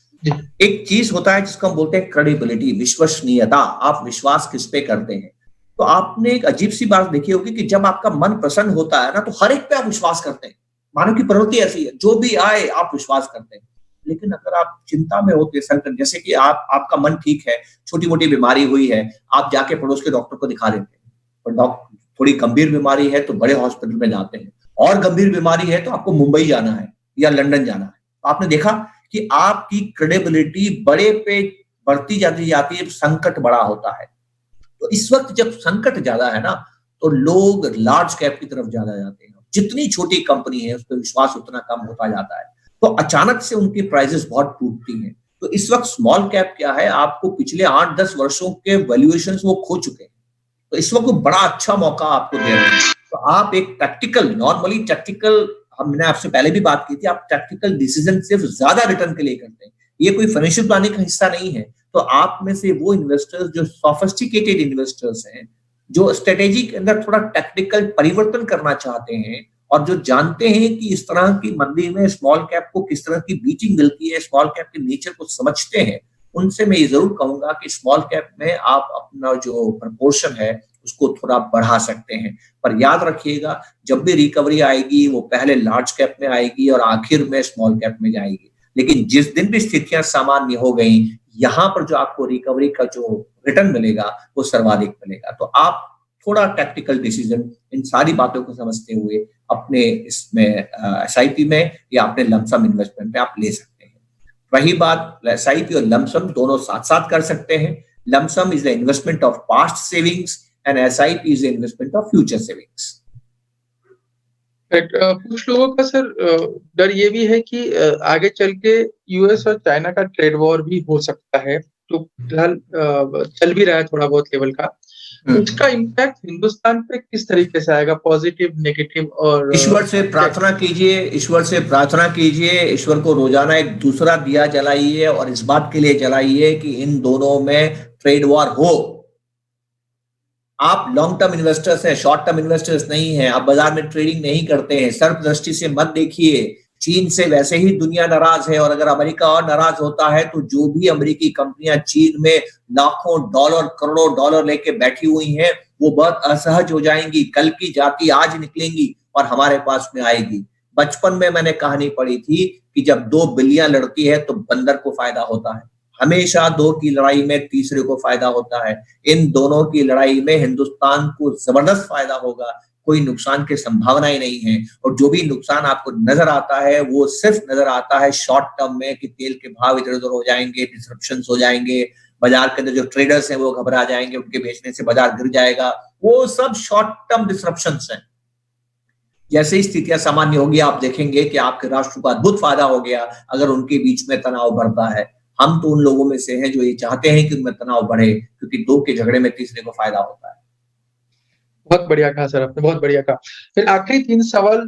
एक चीज होता है जिसको हम बोलते हैं क्रेडिबिलिटी, विश्वसनीयता। आप विश्वास किस पे करते हैं। तो आपने एक अजीब सी बात देखी होगी कि जब आपका मन प्रसन्न होता है ना, तो हर एक पे आप विश्वास करते हैं। मानव की प्रवृत्ति ऐसी है, जो भी आए आप विश्वास करते हैं। लेकिन अगर आप चिंता में होते संकट, जैसे कि आपका मन ठीक है, छोटी मोटी बीमारी हुई है, आप जाके पड़ोस के डॉक्टर को दिखा देते हैं। और डॉक्टर, थोड़ी गंभीर बीमारी है तो बड़े हॉस्पिटल में जाते हैं, और गंभीर बीमारी है तो आपको मुंबई जाना है या लंदन जाना है। तो आपने देखा कि आपकी क्रेडिबिलिटी बड़े पे बढ़ती जाती जाती है, संकट बड़ा होता है। तो इस वक्त जब संकट ज्यादा है ना, तो लोग लार्ज कैप की तरफ ज्यादा जाते हैं। जितनी छोटी कंपनी है उस पर विश्वास उतना कम होता जाता है, तो अचानक से उनकी प्राइसेस बहुत टूटती हैं। तो इस वक्त स्मॉल कैप क्या है, आपको पिछले 8-10 वर्षों के वैल्यूएशंस वो खो चुके हैं। तो इस वक्त बड़ा अच्छा मौका आपको दे रहे हैं। तो आप एक टैक्टिकल, नॉर्मली टैक्टिकल, हमने आपसे पहले भी बात की थी, आप टैक्टिकल डिसीजन सिर्फ ज्यादा रिटर्न के लिए करते हैं, ये कोई फाइनेंशियल प्लानिंग का हिस्सा नहीं है। तो आप में से वो इन्वेस्टर्स जो सोफिस्टिकेटेड इन्वेस्टर्स हैं, जो स्ट्रेटेजी के अंदर थोड़ा टैक्टिकल परिवर्तन करना चाहते हैं, और जो जानते हैं कि इस तरह की मंदी में स्मॉल कैप को किस तरह की बीटिंग मिलती है, स्मॉल कैप के नेचर को समझते हैं, उनसे मैं ये जरूर कहूंगा कि स्मॉल कैप में आप अपना जो प्रपोर्शन है उसको थोड़ा बढ़ा सकते हैं। पर याद रखिएगा, जब भी रिकवरी आएगी वो पहले लार्ज कैप में आएगी और आखिर में स्मॉल कैप में जाएगी। लेकिन जिस दिन भी स्थितियां सामान्य हो गई, यहाँ पर जो आपको रिकवरी का जो रिटर्न मिलेगा वो सर्वाधिक मिलेगा। तो आप थोड़ा टैक्टिकल डिसीजन इन सारी बातों को समझते हुए अपने इसमें एसआईपी में या अपने लमसम इन्वेस्टमेंट में आप ले सकते हैं। वही बात, एसआईपी और लमसम दोनों साथ साथ कर सकते हैं। Lump sum is the investment of past savings and SIP is the investment of future savings. कुछ लोगों का सर डर ये भी है कि आगे चल के यूएस और चाइना का ट्रेड वॉर भी हो सकता है, तो फिलहाल चल भी रहा है थोड़ा बहुत लेवल का। उसका इम्पैक्ट हिंदुस्तान पे किस तरीके से आएगा, पॉजिटिव, नेगेटिव? और ईश्वर से प्रार्थना कीजिए, ईश्वर से प्रार्थना कीजिए, ईश्वर को रोजाना एक दूसरा दिया जलाइए और इस बात के लिए जलाइए कि इन दोनों में ट्रेड वॉर हो। आप लॉन्ग टर्म इन्वेस्टर्स हैं, शॉर्ट टर्म इन्वेस्टर्स नहीं हैं। आप बाजार में ट्रेडिंग नहीं करते हैं। सर्प दृष्टि से मत देखिए। चीन से वैसे ही दुनिया नाराज है, और अगर अमेरिका और नाराज होता है तो जो भी अमेरिकी कंपनियां चीन में लाखों डॉलर, करोड़ों डॉलर लेके बैठी हुई हैं, वो बहुत असहज हो जाएंगी। कल की जाति आज निकलेंगी और हमारे पास में आएगी। बचपन में मैंने कहानी पढ़ी थी कि जब 2 बिल्लियां लड़ती है तो बंदर को फायदा होता है। हमेशा 2 की लड़ाई में तीसरे को फायदा होता है। इन दोनों की लड़ाई में हिंदुस्तान को जबरदस्त फायदा होगा। कोई नुकसान की संभावनाएं नहीं है, और जो भी नुकसान आपको नजर आता है वो सिर्फ नजर आता है शॉर्ट टर्म में कि तेल के भाव इधर उधर हो जाएंगे, डिसरप्शंस हो जाएंगे, बाजार के अंदर जो ट्रेडर्स हैं वो घबरा जाएंगे, उनके बेचने से बाजार गिर जाएगा। वो सब शॉर्ट टर्म डिसरप्शंस हैं। जैसे ही स्थितियां सामान्य होगी, आप देखेंगे कि आपके राष्ट्र को अद्भुत फायदा हो गया अगर उनके बीच में तनाव बढ़ता है। हम तो उन लोगों में से हैं जो ये चाहते हैं कि उनमें तनाव बढ़े, क्योंकि दो के झगड़े में तीसरे को फायदा होता है। बहुत बढ़िया कहा सर आपने, बहुत बढ़िया कहा। फिर आखिरी 3 सवाल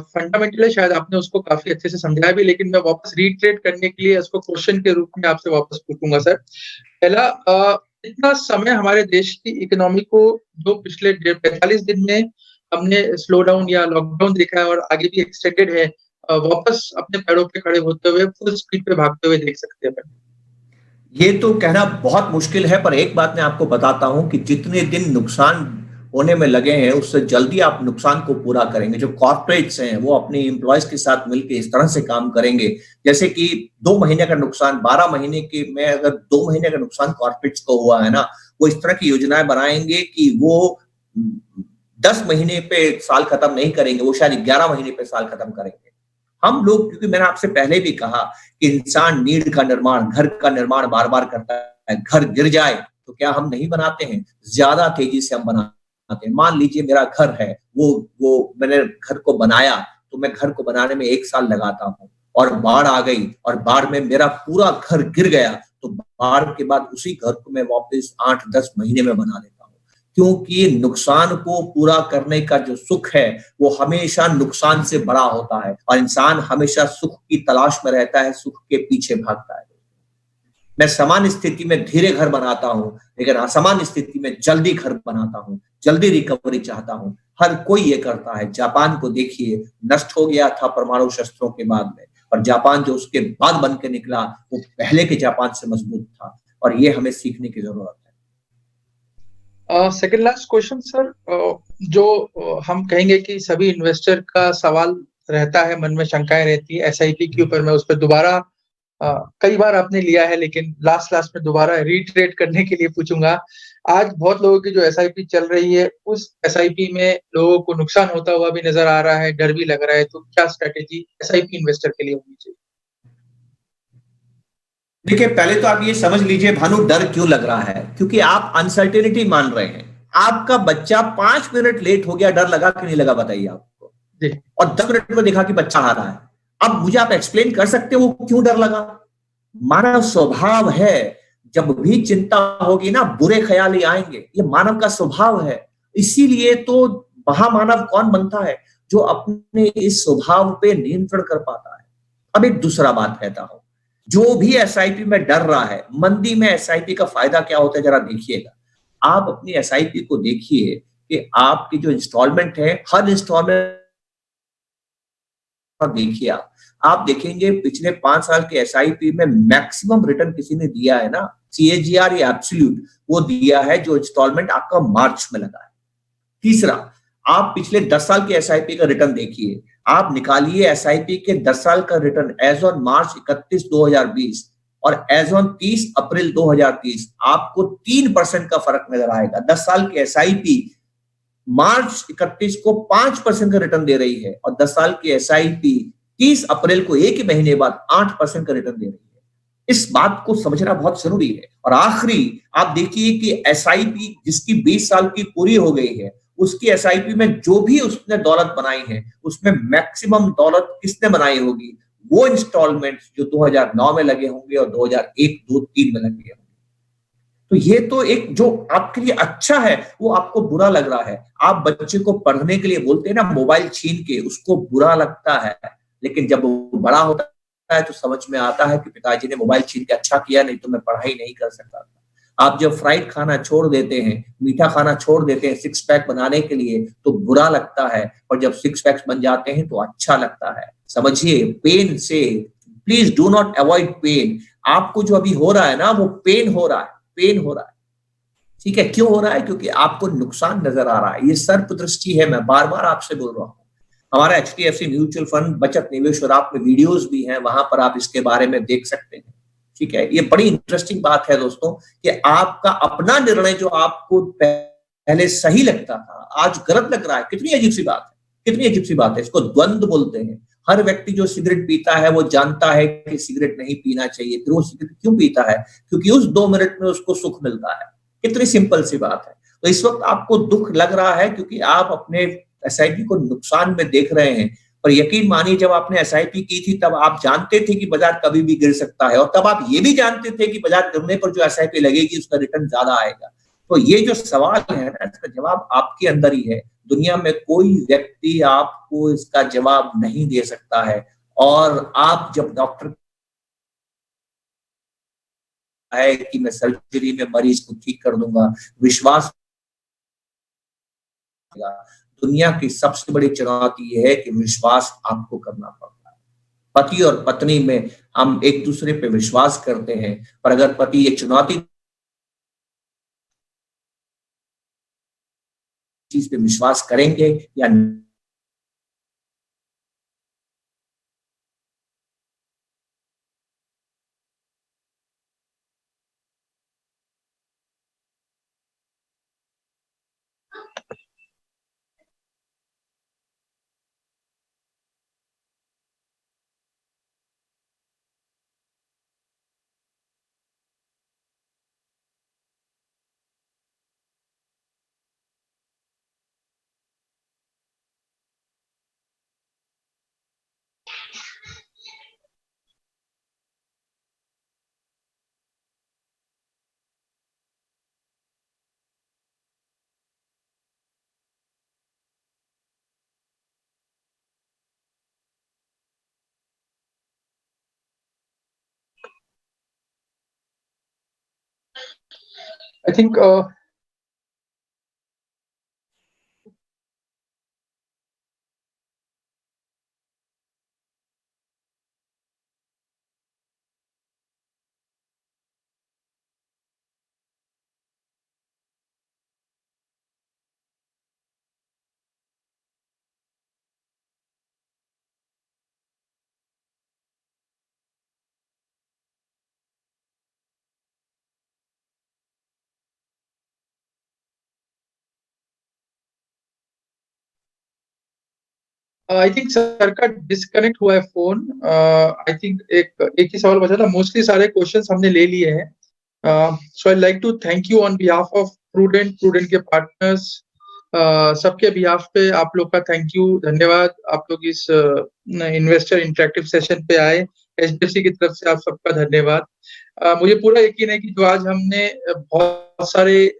फंडामेंटल है, शायद आपने उसको काफ़ी अच्छे से समझाया भी, लेकिन मैं वापस रिट्रेट करने के लिए उसको क्वेश्चन के रूप में आपसे वापस पूछूँगा सर। पहला, इतना समय हमारे देश की इकोनॉमी को जो पिछले 45 दिन में हमने स्लो डाउन या लॉकडाउन देखा है और आगे भी एक्सटेंडेड है, वापस अपने पैरों पे खड़े होते हुए फुल स्पीड पे भागते हुए देख सकते हैं अपन? ये तो कहना बहुत मुश्किल है, पर एक बात मैं आपको बताता हूं कि जितने दिन नुकसान होने में लगे हैं उससे जल्दी आप नुकसान को पूरा करेंगे। जो कॉर्पोरेट्स हैं वो अपने एम्प्लॉयज के साथ मिलकर इस तरह से काम करेंगे जैसे कि 2 महीने का नुकसान 12 महीने के में, अगर 2 महीने का नुकसान कॉर्पोरेट्स को हुआ है ना, वो इस तरह की योजनाएं बनाएंगे कि वो 10 महीने पे साल खत्म नहीं करेंगे, वो शायद 11 महीने पे साल खत्म करेंगे। हम लोग, क्योंकि मैंने आपसे पहले भी कहा कि इंसान नीड का निर्माण, घर का निर्माण बार बार करता है। घर गिर जाए तो क्या हम नहीं बनाते हैं? ज्यादा तेजी से हम बनाते हैं। मान लीजिए मेरा घर है, वो मैंने घर को बनाया, तो मैं घर को बनाने में 1 साल लगाता हूँ और बाढ़ आ गई और बाढ़ में मेरा पूरा घर गिर गया, तो बाढ़ के बाद उसी घर को मैं वापस 8-10 महीने में बना लेता हूँ, क्योंकि नुकसान को पूरा करने का जो सुख है वो हमेशा नुकसान से बड़ा होता है और इंसान हमेशा सुख की तलाश में रहता है, सुख के पीछे भागता है। मैं सामान्य स्थिति में धीरे घर बनाता हूं, लेकिन असामान्य स्थिति में जल्दी घर बनाता हूं, जल्दी रिकवरी चाहता हूं। हर कोई ये करता है। जापान को देखिए, नष्ट हो गया था परमाणु शस्त्रों के बाद में, और जापान जो उसके बाद बन के निकला वो पहले के जापान से मजबूत था, और ये हमें सीखने की जरूरत है। सेकंड लास्ट क्वेश्चन सर, जो हम कहेंगे कि सभी इन्वेस्टर का सवाल रहता है, मन में शंकाएं रहती है एसआईपी के ऊपर। मैं उस पर दोबारा कई बार आपने लिया है, लेकिन लास्ट में दोबारा रीट्रेट करने के लिए पूछूंगा। आज बहुत लोगों की जो एसआईपी चल रही है, उस एसआईपी में लोगों को नुकसान होता हुआ भी नजर आ रहा है, डर भी लग रहा है। तो क्या स्ट्रेटेजी एसआईपी इन्वेस्टर के लिए होनी चाहिए? देखिए, पहले तो आप ये समझ लीजिए भानु, डर क्यों लग रहा है? क्योंकि आप अनसर्टेनिटी मान रहे हैं। आपका बच्चा 5 मिनट लेट हो गया, डर लगा कि नहीं लगा बताइए आपको? और 10 मिनट में देखा कि बच्चा आ रहा है। अब मुझे आप एक्सप्लेन कर सकते हो वो क्यों डर लगा? मानव स्वभाव है, जब भी चिंता होगी ना बुरे ख्याल ही आएंगे, ये मानव का स्वभाव है। इसीलिए तो महामानव कौन बनता है? जो अपने इस स्वभाव पे नियंत्रण कर पाता है। अब एक दूसरा बात कहता हूं, जो भी एसआईपी में डर रहा है, मंदी में एसआईपी का फायदा क्या होता है जरा देखिएगा। आप अपनी एसआईपी को देखिए कि आपकी जो इंस्टॉलमेंट है, हर इंस्टॉलमेंट देखिए, आप देखेंगे पिछले 5 साल के एसआईपी में मैक्सिमम रिटर्न किसी ने दिया है ना, सीएजीआर या एब्सोल्यूट, वो दिया है जो इंस्टॉलमेंट आपका मार्च में लगा है। तीसरा, आप पिछले 10 साल के एसआईपी का रिटर्न देखिए। आप निकालिए एसआईपी के 10 साल का रिटर्न एज ऑन मार्च 31, 2020 और एज ऑन 30 अप्रैल 2030, आपको 3% का फर्क नजर आएगा। 10 साल की एसआईपी मार्च 31 को 5% का रिटर्न दे रही है और 10 साल की एसआईपी 30 अप्रैल को एक ही महीने बाद 8% का रिटर्न दे रही है। इस बात को समझना बहुत जरूरी है। और आखिरी, आप देखिए कि एसआईपी जिसकी 20 साल की पूरी हो गई है, उसकी एसआईपी में जो भी उसने दौलत बनाई है, उसमें मैक्सिमम दौलत किसने बनाई होगी? वो इंस्टॉलमेंट जो 2009 में लगे होंगे और 2001, 2, 3 में लगे होंगे। तो ये तो एक जो आपके लिए अच्छा है वो आपको बुरा लग रहा है। आप बच्चे को पढ़ने के लिए बोलते हैं ना मोबाइल छीन के, उसको बुरा लगता है, लेकिन जब वो बड़ा होता है तो समझ में आता है कि पिताजी ने मोबाइल छीन के अच्छा किया, नहीं तो मैं पढ़ाई नहीं कर सकता था। आप जब फ्राइड खाना छोड़ देते हैं, मीठा खाना छोड़ देते हैं 6 पैक बनाने के लिए, तो बुरा लगता है, और जब 6 पैक्स बन जाते हैं तो अच्छा लगता है। समझिए, पेन से please do not avoid pen. आपको जो अभी हो रहा है ना वो पेन हो रहा है, पेन हो रहा है। ठीक है, क्यों हो रहा है? क्योंकि आपको नुकसान नजर आ रहा है। ये सर्पदृष्टि है, मैं बार बार आपसे बोल रहा हूँ। हमारा एचडीएफसी म्यूचुअल फंड बचत निवेश और आप में वीडियोस भी हैं, वहां पर आप इसके बारे में देख सकते हैं। ठीक है, ये बड़ी इंटरेस्टिंग बात है दोस्तों कि आपका अपना निर्णय जो आपको पहले सही लगता था आज गलत लग रहा है। कितनी अजीब सी बात है, कितनी अजीब सी बात है। इसको द्वंद्व बोलते हैं। हर व्यक्ति जो सिगरेट पीता है वो जानता है कि सिगरेट नहीं पीना चाहिए, फिर वो सिगरेट क्यों पीता है? क्योंकि उस 2 मिनट में उसको सुख मिलता है। कितनी सिंपल सी बात है। तो इस वक़्त आपको दुःख लग रहा है क्योंकि आप अपने एसआईपी को नुकसान में देख रहे हैं। पर यकीन मानिए जब आपने एसआईपी की थी तब आप जानते थे कि बाज़ार कभी भी गिर सकता है और तब आप ये भी जानते थे कि बाज़ार गिरने पर जो एसआईपी लगेगी उसका रिटर्न ज़्यादा आएगा। तो ये जो सवाल है ना इसका जवाब आपके अंदर ही है। दुनिया में कोई व्यक्ति आपको इसका जवाब नहीं दे सकता है और आप जब डॉक्टर है कि मैं सर्जरी में मरीज को ठीक कर दूँगा, विश्वास दुनिया की सबसे बड़ी चुनौती ये है कि विश्वास आपको करना पड़ता है। पति और पत्नी में हम एक-दूसरे पे विश्वास करते हैं, पर अगर पति ये चुनौती चीज़ पे विश्वास करेंगे या I think I think sir का डिस्कनेक्ट हुआ है फ़ोन। आई थिंक एक ही सवाल बचा था, मोस्टली सारे क्वेश्चंस हमने ले लिए हैं। So I like to thank you on behalf of Prudent के पार्टनर्स, सबके बिहाफ पे आप लोग का थैंक यू, धन्यवाद। आप लोग इस इन्वेस्टर इंटरैक्टिव सेशन पे आए, एचडीएफसी की तरफ से आप सबका धन्यवाद। मुझे पूरा यकीन है कि जो आज हमने बहुत सारे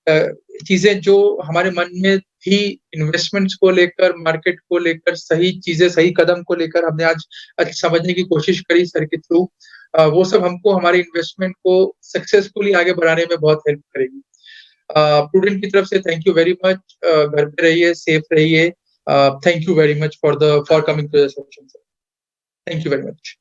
चीज़ें जो हमारे मन में थी इन्वेस्टमेंट्स को लेकर, मार्केट को लेकर, सही चीज़ें, सही कदम को लेकर हमने आज समझने की कोशिश करी सर के थ्रू। वो सब हमको हमारे इन्वेस्टमेंट को सक्सेसफुली आगे बढ़ाने में बहुत हेल्प करेगी। प्रूडेंट की तरफ से थैंक यू वेरी मच। घर पे रहिए, सेफ रहिए। Thank you very much for coming to the session sir. Thank you very much.